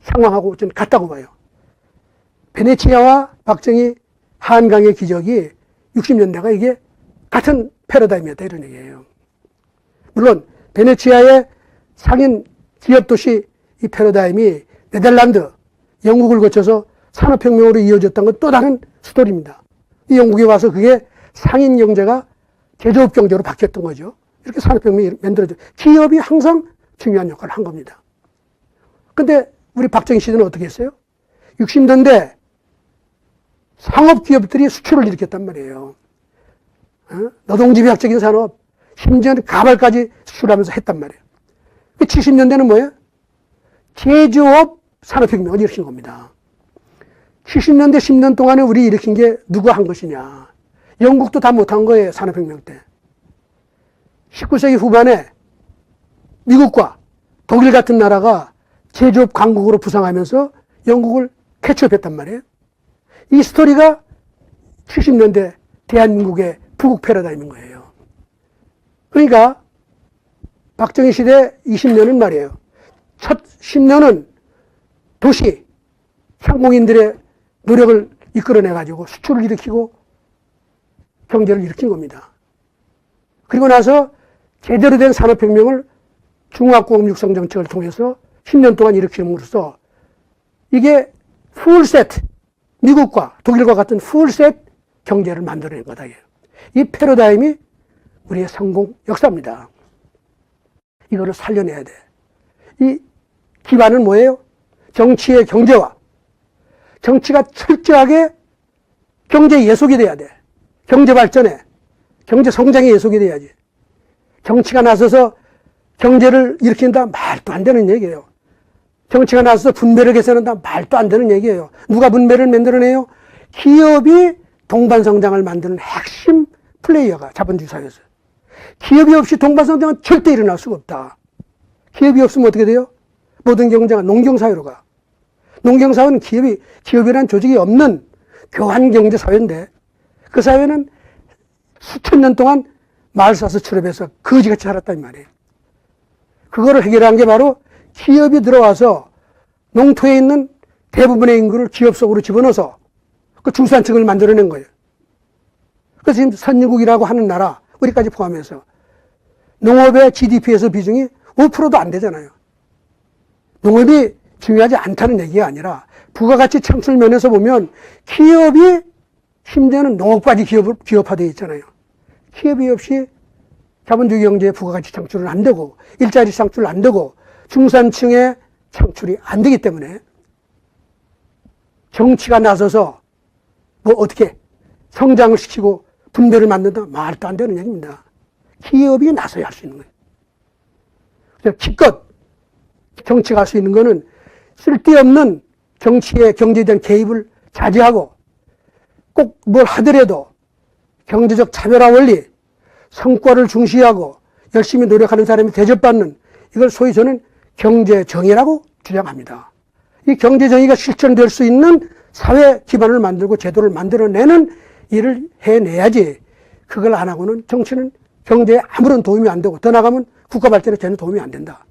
상황하고 좀 같다고 봐요. 베네치아와 박정희 한강의 기적이 60년대가 이게 같은 패러다임이었다 이런 얘기예요. 물론 베네치아의 상인 기업 도시 이 패러다임이 네덜란드, 영국을 거쳐서 산업혁명으로 이어졌던 건 또 다른 스토리입니다. 이 영국에 와서 그게 상인 경제가 제조업 경제로 바뀌었던 거죠. 이렇게 산업혁명이 만들어져. 기업이 항상 중요한 역할을 한 겁니다. 근데 우리 박정희 시대는 어떻게 했어요? 60년대 상업기업들이 수출을 일으켰단 말이에요. 노동집약적인 산업, 심지어는 가발까지 수출하면서 했단 말이에요. 70년대는 뭐예요? 제조업 산업혁명을 일으킨 겁니다. 70년대 10년 동안에 우리 일으킨 게 누가 한 것이냐. 영국도 다 못한 거예요, 산업혁명 때. 19세기 후반에 미국과 독일 같은 나라가 제조업 강국으로 부상하면서 영국을 캐치업했단 말이에요. 이 스토리가 70년대 대한민국의 부국 패러다임인 거예요. 그러니까 박정희 시대 20년은 말이에요. 첫 10년은 도시, 상공인들의 노력을 이끌어내가지고 수출을 일으키고 경제를 일으킨 겁니다. 그리고 나서 제대로 된 산업혁명을 중화공업 육성 정책을 통해서 10년 동안 일으킴으로써 이게 풀셋, 미국과 독일과 같은 풀셋 경제를 만들어낸 거다. 이 패러다임이 우리의 성공 역사입니다. 이거를 살려내야 돼. 이 기반은 뭐예요? 정치의 경제화. 정치가 철저하게 경제 예속이 돼야 돼. 경제 발전에, 경제 성장에 예속이 돼야지. 정치가 나서서 경제를 일으킨다? 말도 안 되는 얘기예요. 정치가 나서서 분배를 개선한다? 말도 안 되는 얘기예요. 누가 분배를 만들어내요? 기업이 동반성장을 만드는 핵심 플레이어가 자본주의 사회에서. 기업이 없이 동반성장은 절대 일어날 수가 없다. 기업이 없으면 어떻게 돼요? 모든 경제가 농경사회로 가. 농경사회는 기업이라는 조직이 없는 교환경제사회인데 그 사회는 수천 년 동안 마을 사서 출업해서 거지같이 살았단 말이에요. 그거를 해결한 게 바로 기업이 들어와서 농토에 있는 대부분의 인구를 기업 속으로 집어넣어서 그 중산층을 만들어낸 거예요. 그래서 지금 선진국이라고 하는 나라, 우리까지 포함해서 농업의 GDP에서 비중이 5%도 안 되잖아요. 농업이 중요하지 않다는 얘기가 아니라 부가가치 창출 면에서 보면 기업이 심지어는 농업까지 기업화되어 있잖아요. 기업이 없이 자본주의 경제의 부가가치 창출은 안 되고 일자리 창출 안 되고 중산층의 창출이 안 되기 때문에 정치가 나서서 뭐 어떻게 성장을 시키고 분배를 만든다? 말도 안 되는 얘기입니다. 기업이 나서야 할 수 있는 거예요. 그래서 기껏 정치가 할 수 있는 거는 쓸데없는 정치의 경제에 대한 개입을 자제하고 꼭 뭘 하더라도 경제적 차별화 원리, 성과를 중시하고 열심히 노력하는 사람이 대접받는 이걸 소위 저는 경제정의라고 주장합니다. 이 경제정의가 실천될 수 있는 사회 기반을 만들고 제도를 만들어내는 일을 해내야지 그걸 안 하고는 정치는 경제에 아무런 도움이 안 되고 더 나가면 국가 발전에 전혀 도움이 안 된다.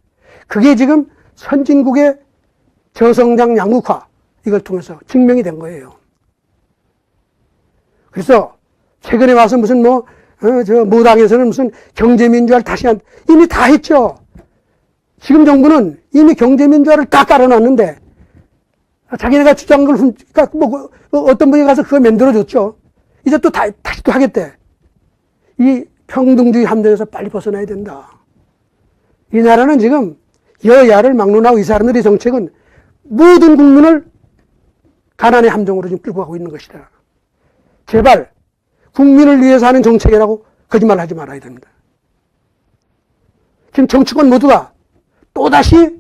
그게 지금 선진국의 저성장 양극화 이걸 통해서 증명이 된 거예요. 그래서 최근에 와서 무슨 모 당에서는 무슨 경제민주화를 다시 이미 다 했죠. 지금 정부는 이미 경제민주화를 다 깔아놨는데 자기네가 주장한 걸 그러니까 어떤 분이 가서 그거 만들어줬죠. 이제 또 다시 또 하겠대. 이 평등주의 함정에서 빨리 벗어나야 된다. 이 나라는 지금 여야를 막론하고 이 사람들의 정책은 모든 국민을 가난의 함정으로 지금 끌고 가고 있는 것이다. 제발 국민을 위해서 하는 정책이라고 거짓말 하지 말아야 됩니다. 지금 정치권 모두가 또다시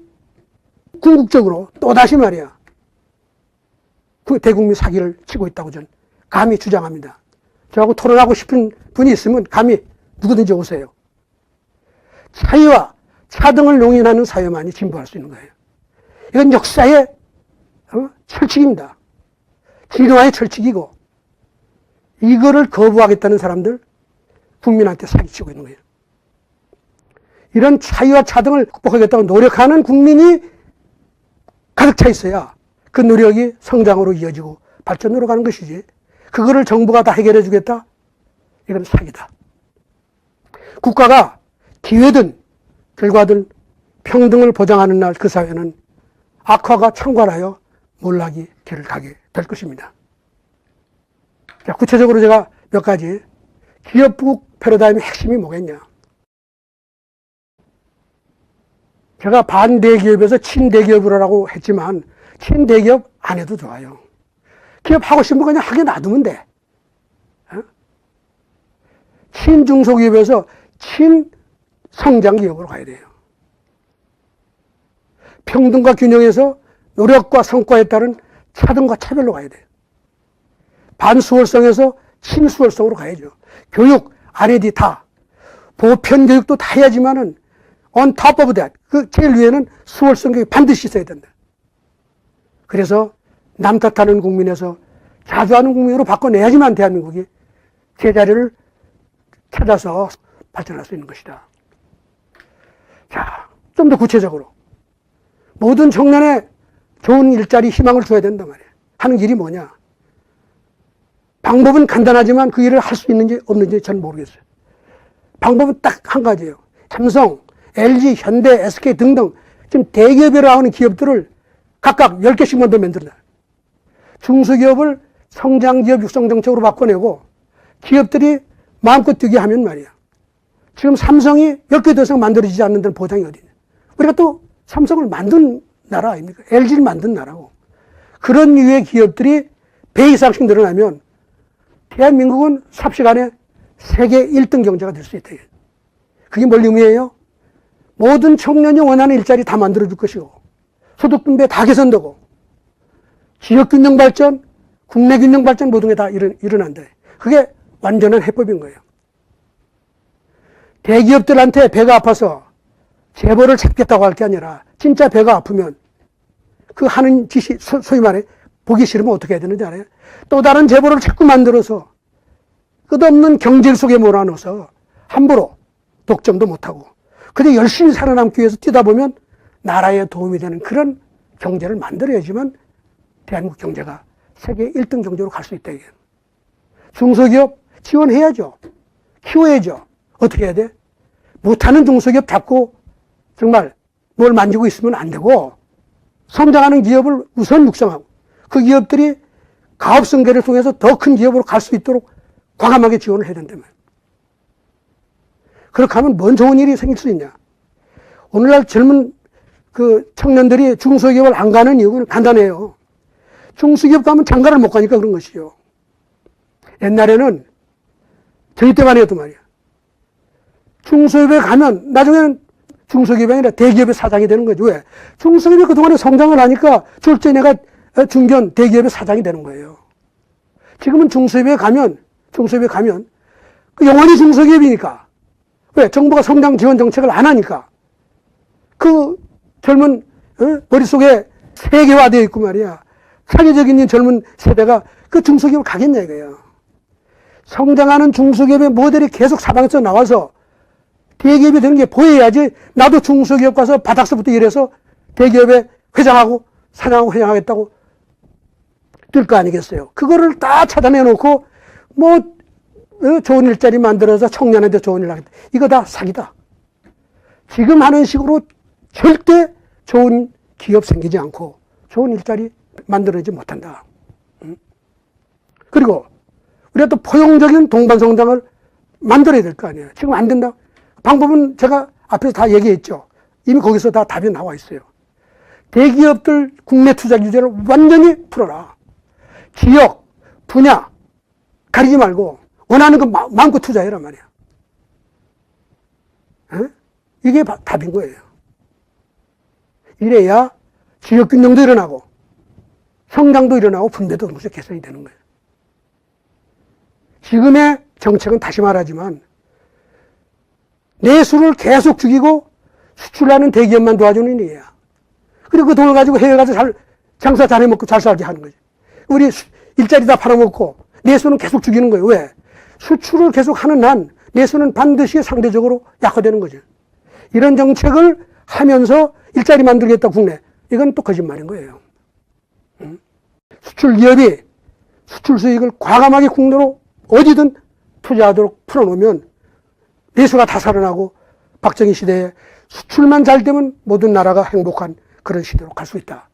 궁극적으로 또다시 말이야 그 대국민 사기를 치고 있다고 저는 감히 주장합니다. 저하고 토론하고 싶은 분이 있으면 감히 누구든지 오세요. 차이와 차등을 용인하는 사회만이 진보할 수 있는 거예요. 이건 역사의 철칙입니다. 진화의 철칙이고 이거를 거부하겠다는 사람들 국민한테 사기치고 있는 거예요. 이런 차이와 차등을 극복하겠다고 노력하는 국민이 가득 차 있어야 그 노력이 성장으로 이어지고 발전으로 가는 것이지 그거를 정부가 다 해결해 주겠다? 이건 사기다. 국가가 기회든 결과든 평등을 보장하는 날 그 사회는 악화가 창궐하여 몰락이 길을 가게 될 것입니다. 자, 구체적으로 제가 몇 가지 기업부국 패러다임의 핵심이 뭐겠냐. 제가 반대기업에서 친대기업이라고 했지만 친대기업 안 해도 좋아요. 기업 하고 싶으면 그냥 하게 놔두면 돼. 친중소기업에서 친성장기업으로 가야 돼요. 평등과 균형에서 노력과 성과에 따른 차등과 차별로 가야 돼요. 반수월성에서 친수월성으로 가야죠. 교육, R&D 다. 보편교육도 다 해야지만은 on top of that. 그 제일 위에는 수월성 교육이 반드시 있어야 된다. 그래서 남 탓하는 국민에서 자주하는 국민으로 바꿔내야지만 대한민국이 제자리를 찾아서 발전할 수 있는 것이다. 자, 좀 더 구체적으로. 모든 청년의 좋은 일자리 희망을 줘야 된단 말이에요. 하는 길이 뭐냐? 방법은 간단하지만 그 일을 할 수 있는지 없는지 전 모르겠어요. 방법은 딱 한 가지예요. 삼성, LG, 현대, SK 등등 지금 대기업이라고 하는 기업들을 각각 10개씩만 더 만들어놔요. 중소기업을 성장기업 육성정책으로 바꿔내고 기업들이 마음껏 뛰게 하면 말이야. 지금 삼성이 10개 더 이상 만들어지지 않는 데는 보장이 어디냐. 우리가 또 삼성을 만든 나라 아닙니까? LG를 만든 나라고. 그런 류의 기업들이 배 이상씩 늘어나면 대한민국은 삽시간에 세계 1등 경제가 될 수 있다. 그게 뭘 의미해요? 모든 청년이 원하는 일자리 다 만들어줄 것이고 소득 분배 다 개선되고 지역균형 발전, 국내 균형 발전 모든 게 다 일어난다. 그게 완전한 해법인 거예요. 대기업들한테 배가 아파서 재벌을 찾겠다고 할 게 아니라 진짜 배가 아프면 그 하는 짓이 소위 말해 보기 싫으면 어떻게 해야 되는지 알아요? 또 다른 재벌을 자꾸 만들어서 끝없는 경쟁 속에 몰아넣어서 함부로 독점도 못하고 그저 열심히 살아남기 위해서 뛰다 보면 나라에 도움이 되는 그런 경제를 만들어야지만 대한민국 경제가 세계 1등 경제로 갈 수 있다. 이게. 중소기업 지원해야죠. 키워야죠. 어떻게 해야 돼? 못하는 중소기업 잡고 정말 뭘 만지고 있으면 안 되고 성장하는 기업을 우선 육성하고 그 기업들이 가업성계를 통해서 더 큰 기업으로 갈 수 있도록 과감하게 지원을 해야 된다면. 그렇게 하면 뭔 좋은 일이 생길 수 있냐. 오늘날 젊은 그 청년들이 중소기업을 안 가는 이유는 간단해요. 중소기업 가면 장가를 못 가니까 그런 것이죠. 옛날에는 저희 때만 해도 말이야. 중소기업에 가면 나중에는 중소기업이 아니라 대기업의 사장이 되는 거죠. 왜? 중소기업이 그동안에 성장을 하니까 졸제 내가 중견 대기업의 사장이 되는 거예요. 지금은 중소기업에 가면 그 영원히 중소기업이니까. 왜? 정부가 성장 지원 정책을 안 하니까. 그 젊은 머릿속에 세계화되어 있고 말이야. 사회적인 젊은 세대가 그 중소기업을 가겠냐 이거예요. 성장하는 중소기업의 모델이 계속 사방에서 나와서 대기업이 되는 게 보여야지 나도 중소기업 가서 바닥서부터 일해서 대기업에 회장하고 사장하고 회장하겠다고 뛸 거 아니겠어요. 그거를 다 차단해놓고 뭐 좋은 일자리 만들어서 청년한테 좋은 일 하겠다. 이거 다 사기다. 지금 하는 식으로 절대 좋은 기업 생기지 않고 좋은 일자리 만들어내지 못한다. 그리고 우리가 또 포용적인 동반성장을 만들어야 될 거 아니에요. 지금 안 된다. 방법은 제가 앞에서 다 얘기했죠. 이미 거기서 다 답이 나와 있어요. 대기업들 국내 투자 규제를 완전히 풀어라. 지역, 분야 가리지 말고 원하는 거 마음껏 투자해라 말이야. 에? 이게 답인 거예요. 이래야 지역 균형도 일어나고 성장도 일어나고 분배도 동시에 개선이 되는 거예요. 지금의 정책은 다시 말하지만 내수를 계속 죽이고 수출하는 대기업만 도와주는 일이야. 그리고 그 돈을 가지고 해외 가서 장사 잘 해먹고 잘 살게 하는 거지. 우리 일자리 다 팔아먹고 내수는 계속 죽이는 거예요. 왜? 수출을 계속 하는 한 내수는 반드시 상대적으로 약화되는 거죠. 이런 정책을 하면서 일자리 만들겠다 국내. 이건 또 거짓말인 거예요. 수출 기업이 수출 수익을 과감하게 국내로 어디든 투자하도록 풀어놓으면 내수가 다 살아나고 박정희 시대에 수출만 잘 되면 모든 나라가 행복한 그런 시대로 갈 수 있다.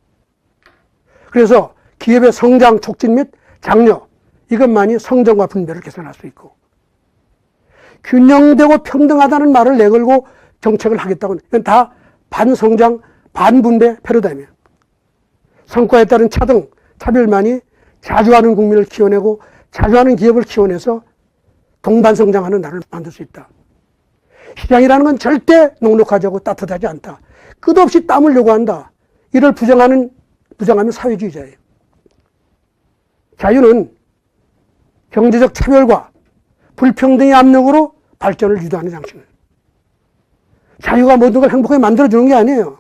그래서 기업의 성장 촉진 및 장려 이것만이 성장과 분배를 개선할 수 있고 균형되고 평등하다는 말을 내걸고 정책을 하겠다고는 이건 다 반성장, 반분배 패러다임이에요. 성과에 따른 차등, 차별만이 자주하는 국민을 키워내고 자주하는 기업을 키워내서 동반성장하는 나라를 만들 수 있다. 시장이라는 건 절대 녹록하지 않고 따뜻하지 않다. 끝없이 땀을 요구한다. 이를 부정하면 사회주의자예요. 자유는 경제적 차별과 불평등의 압력으로 발전을 유도하는 장치입니다. 자유가 모든 걸 행복하게 만들어주는 게 아니에요.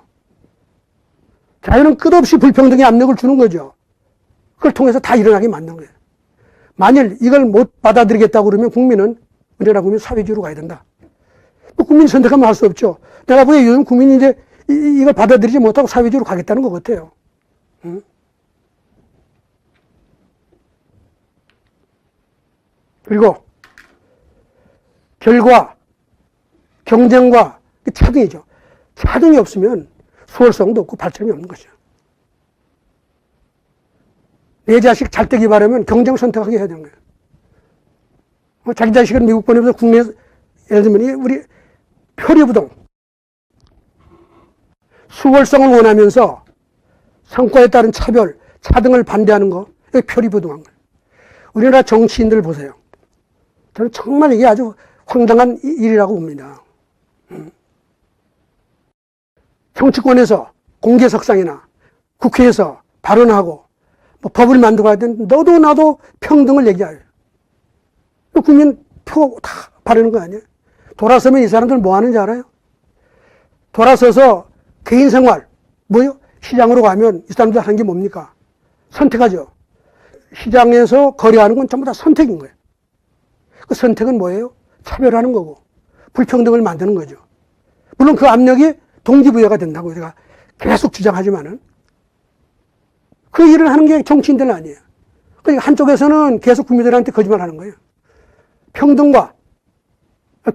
자유는 끝없이 불평등의 압력을 주는 거죠. 그걸 통해서 다 일어나게 만드는 거예요. 만일 이걸 못 받아들이겠다고 그러면 국민은, 우리나라 국민 사회주의로 가야 된다. 국민이 선택하면 할 수 없죠. 내가 보기에 요즘 국민이 이제 이걸 받아들이지 못하고 사회주의로 가겠다는 것 같아요. 응? 그리고 결과, 경쟁과 차등이죠. 차등이 없으면 수월성도 없고 발전이 없는 것이죠. 내 자식 잘 되기 바라면 경쟁 선택하게 해야 되는 거예요. 자기 자식을 미국 보내면서 국내에서, 예를 들면 우리 표리부동, 수월성을 원하면서 성과에 따른 차별, 차등을 반대하는 거, 이게 표리부동한 거예요. 우리나라 정치인들 보세요. 저는 정말 이게 아주 황당한 일이라고 봅니다. 정치권에서 공개석상이나 국회에서 발언하고 뭐 법을 만들고 하든 너도 나도 평등을 얘기해요. 국민 표 다 바르는 거 아니에요? 돌아서면 이 사람들 뭐 하는지 알아요? 돌아서서 개인 생활, 뭐요? 시장으로 가면 이 사람들 하는 게 뭡니까? 선택하죠. 시장에서 거래하는 건 전부 다 선택인 거예요. 그 선택은 뭐예요? 차별하는 거고 불평등을 만드는 거죠. 물론 그 압력이 동기부여가 된다고 제가 계속 주장하지만은 그 일을 하는 게 정치인들 아니에요. 그러니까 한쪽에서는 계속 국민들한테 거짓말하는 거예요. 평등과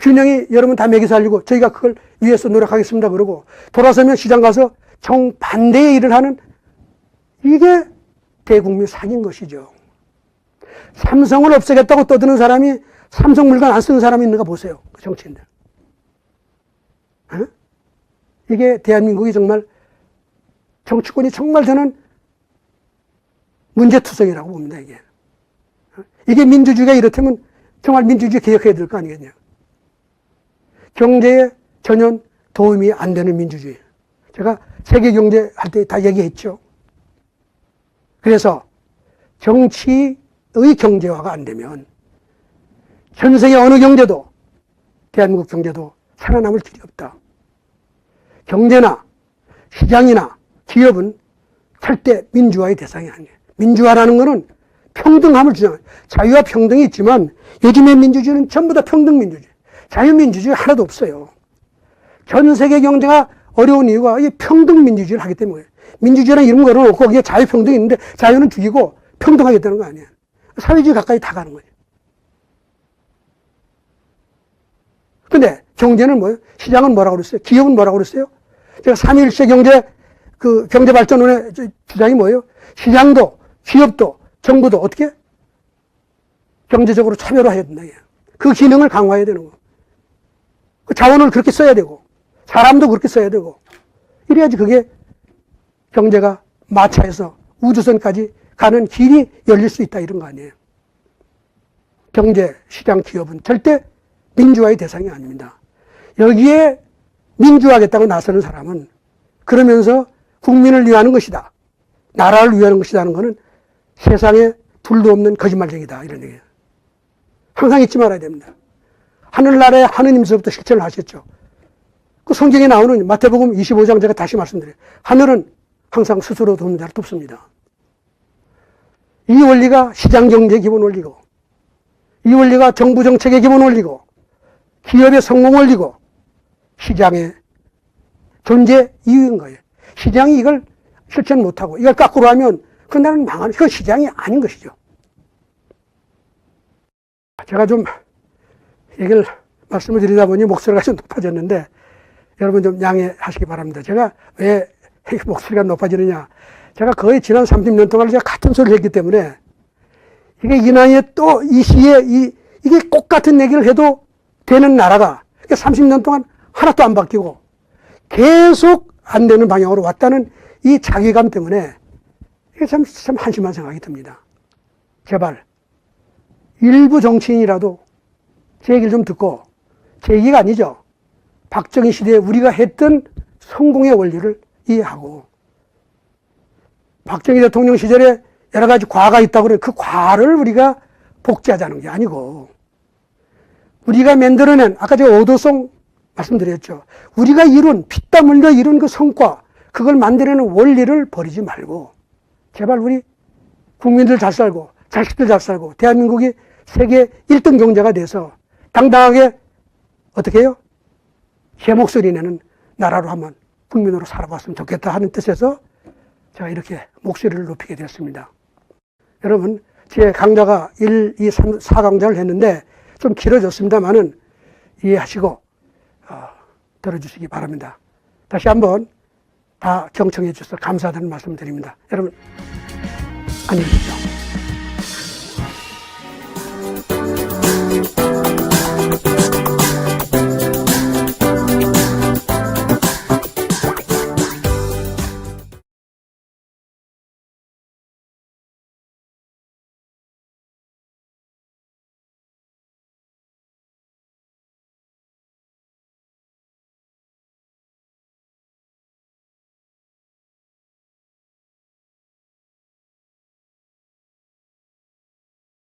균형이 여러분 다 먹여 살리고 저희가 그걸 위해서 노력하겠습니다 그러고 돌아서면 시장 가서 정반대의 일을 하는, 이게 대국민 사기인 것이죠. 삼성을 없애겠다고 떠드는 사람이 삼성 물건 안 쓰는 사람이 있는가 보세요. 그 정치인들. 어? 이게 대한민국이 정말, 정치권이 정말 저는 문제투성이라고 봅니다, 이게. 이게 민주주의가 이렇다면 정말 민주주의 개혁해야 될 거 아니겠냐. 경제에 전혀 도움이 안 되는 민주주의. 제가 세계 경제 할 때 다 얘기했죠. 그래서 정치의 경제화가 안 되면 전 세계 어느 경제도, 대한민국 경제도 살아남을 길이 없다. 경제나 시장이나 기업은 절대 민주화의 대상이 아니에요. 민주화라는 것은 평등함을 주장해요. 자유와 평등이 있지만 요즘의 민주주의는 전부 다 평등민주주의. 자유민주주의 하나도 없어요. 전 세계 경제가 어려운 이유가 이 평등민주주의를 하기 때문에. 민주주의라는 이런 거는 없고 거기에 자유평등이 있는데 자유는 죽이고 평등하겠다는 거 아니에요. 사회주의 가까이 다 가는 거예요. 근데 경제는 뭐예요? 시장은 뭐라고 그랬어요? 기업은 뭐라고 그랬어요? 제가 3.1세 경제발전원의 주장이 뭐예요? 시장도, 기업도, 정부도 어떻게? 경제적으로 차별화해야 된다. 그 기능을 강화해야 되는 거. 그 자원을 그렇게 써야 되고, 사람도 그렇게 써야 되고, 이래야지 그게 경제가 마차에서 우주선까지 가는 길이 열릴 수 있다, 이런 거 아니에요. 경제, 시장, 기업은 절대 민주화의 대상이 아닙니다. 여기에 민주화하겠다고 나서는 사람은 그러면서 국민을 위하는 것이다, 나라를 위하는 것이다 하는 것은 세상에 둘도 없는 거짓말쟁이다, 이런 얘기예요. 항상 잊지 말아야 됩니다. 하늘나라의 하느님서부터 실천을 하셨죠. 그 성경에 나오는 마태복음 25장 제가 다시 말씀드려요. 하늘은 항상 스스로 돕는 자를 돕습니다. 이 원리가 시장경제의 기본 원리고, 이 원리가 정부 정책의 기본 원리고, 기업의 성공 원리고, 시장의 존재 이유인 거예요. 시장이 이걸 실천 못하고 이걸 거꾸로 하면 그 나라는 망하는, 그건 시장이 아닌 것이죠. 제가 좀 얘기를 말씀을 드리다 보니 목소리가 좀 높아졌는데 여러분 좀 양해하시기 바랍니다. 제가 왜 목소리가 높아지느냐. 제가 거의 지난 30년 동안 제가 같은 소리를 했기 때문에 이게 이 나이에 또 이 시기에 이게 똑같은 얘기를 해도 되는 나라가 30년 동안 하나도 안 바뀌고 계속 안 되는 방향으로 왔다는 이 자괴감 때문에 이게 참 한심한 생각이 듭니다. 제발 일부 정치인이라도 제 얘기를 좀 듣고, 제 얘기가 아니죠. 박정희 시대에 우리가 했던 성공의 원리를 이해하고, 박정희 대통령 시절에 여러 가지 과가 있다고 그래 그 과를 우리가 복제하자는 게 아니고, 우리가 만들어낸, 아까 제가 오도송 말씀드렸죠. 우리가 이룬, 피땀 흘려 이룬 그 성과, 그걸 만들어내는 원리를 버리지 말고, 제발 우리 국민들 잘 살고, 자식들 잘 살고, 대한민국이 세계 1등 경제가 돼서 당당하게 어떻게 해요? 제 목소리 내는 나라로 한번 국민으로 살아봤으면 좋겠다 하는 뜻에서 제가 이렇게 목소리를 높이게 됐습니다. 여러분, 제 강좌가 1, 2, 3, 4강좌를 했는데 좀 길어졌습니다만은 이해하시고 들어주시기 바랍니다. 다시 한번 다 경청해 주셔서 감사하다는 말씀 드립니다. 여러분, 안녕히 계십시오.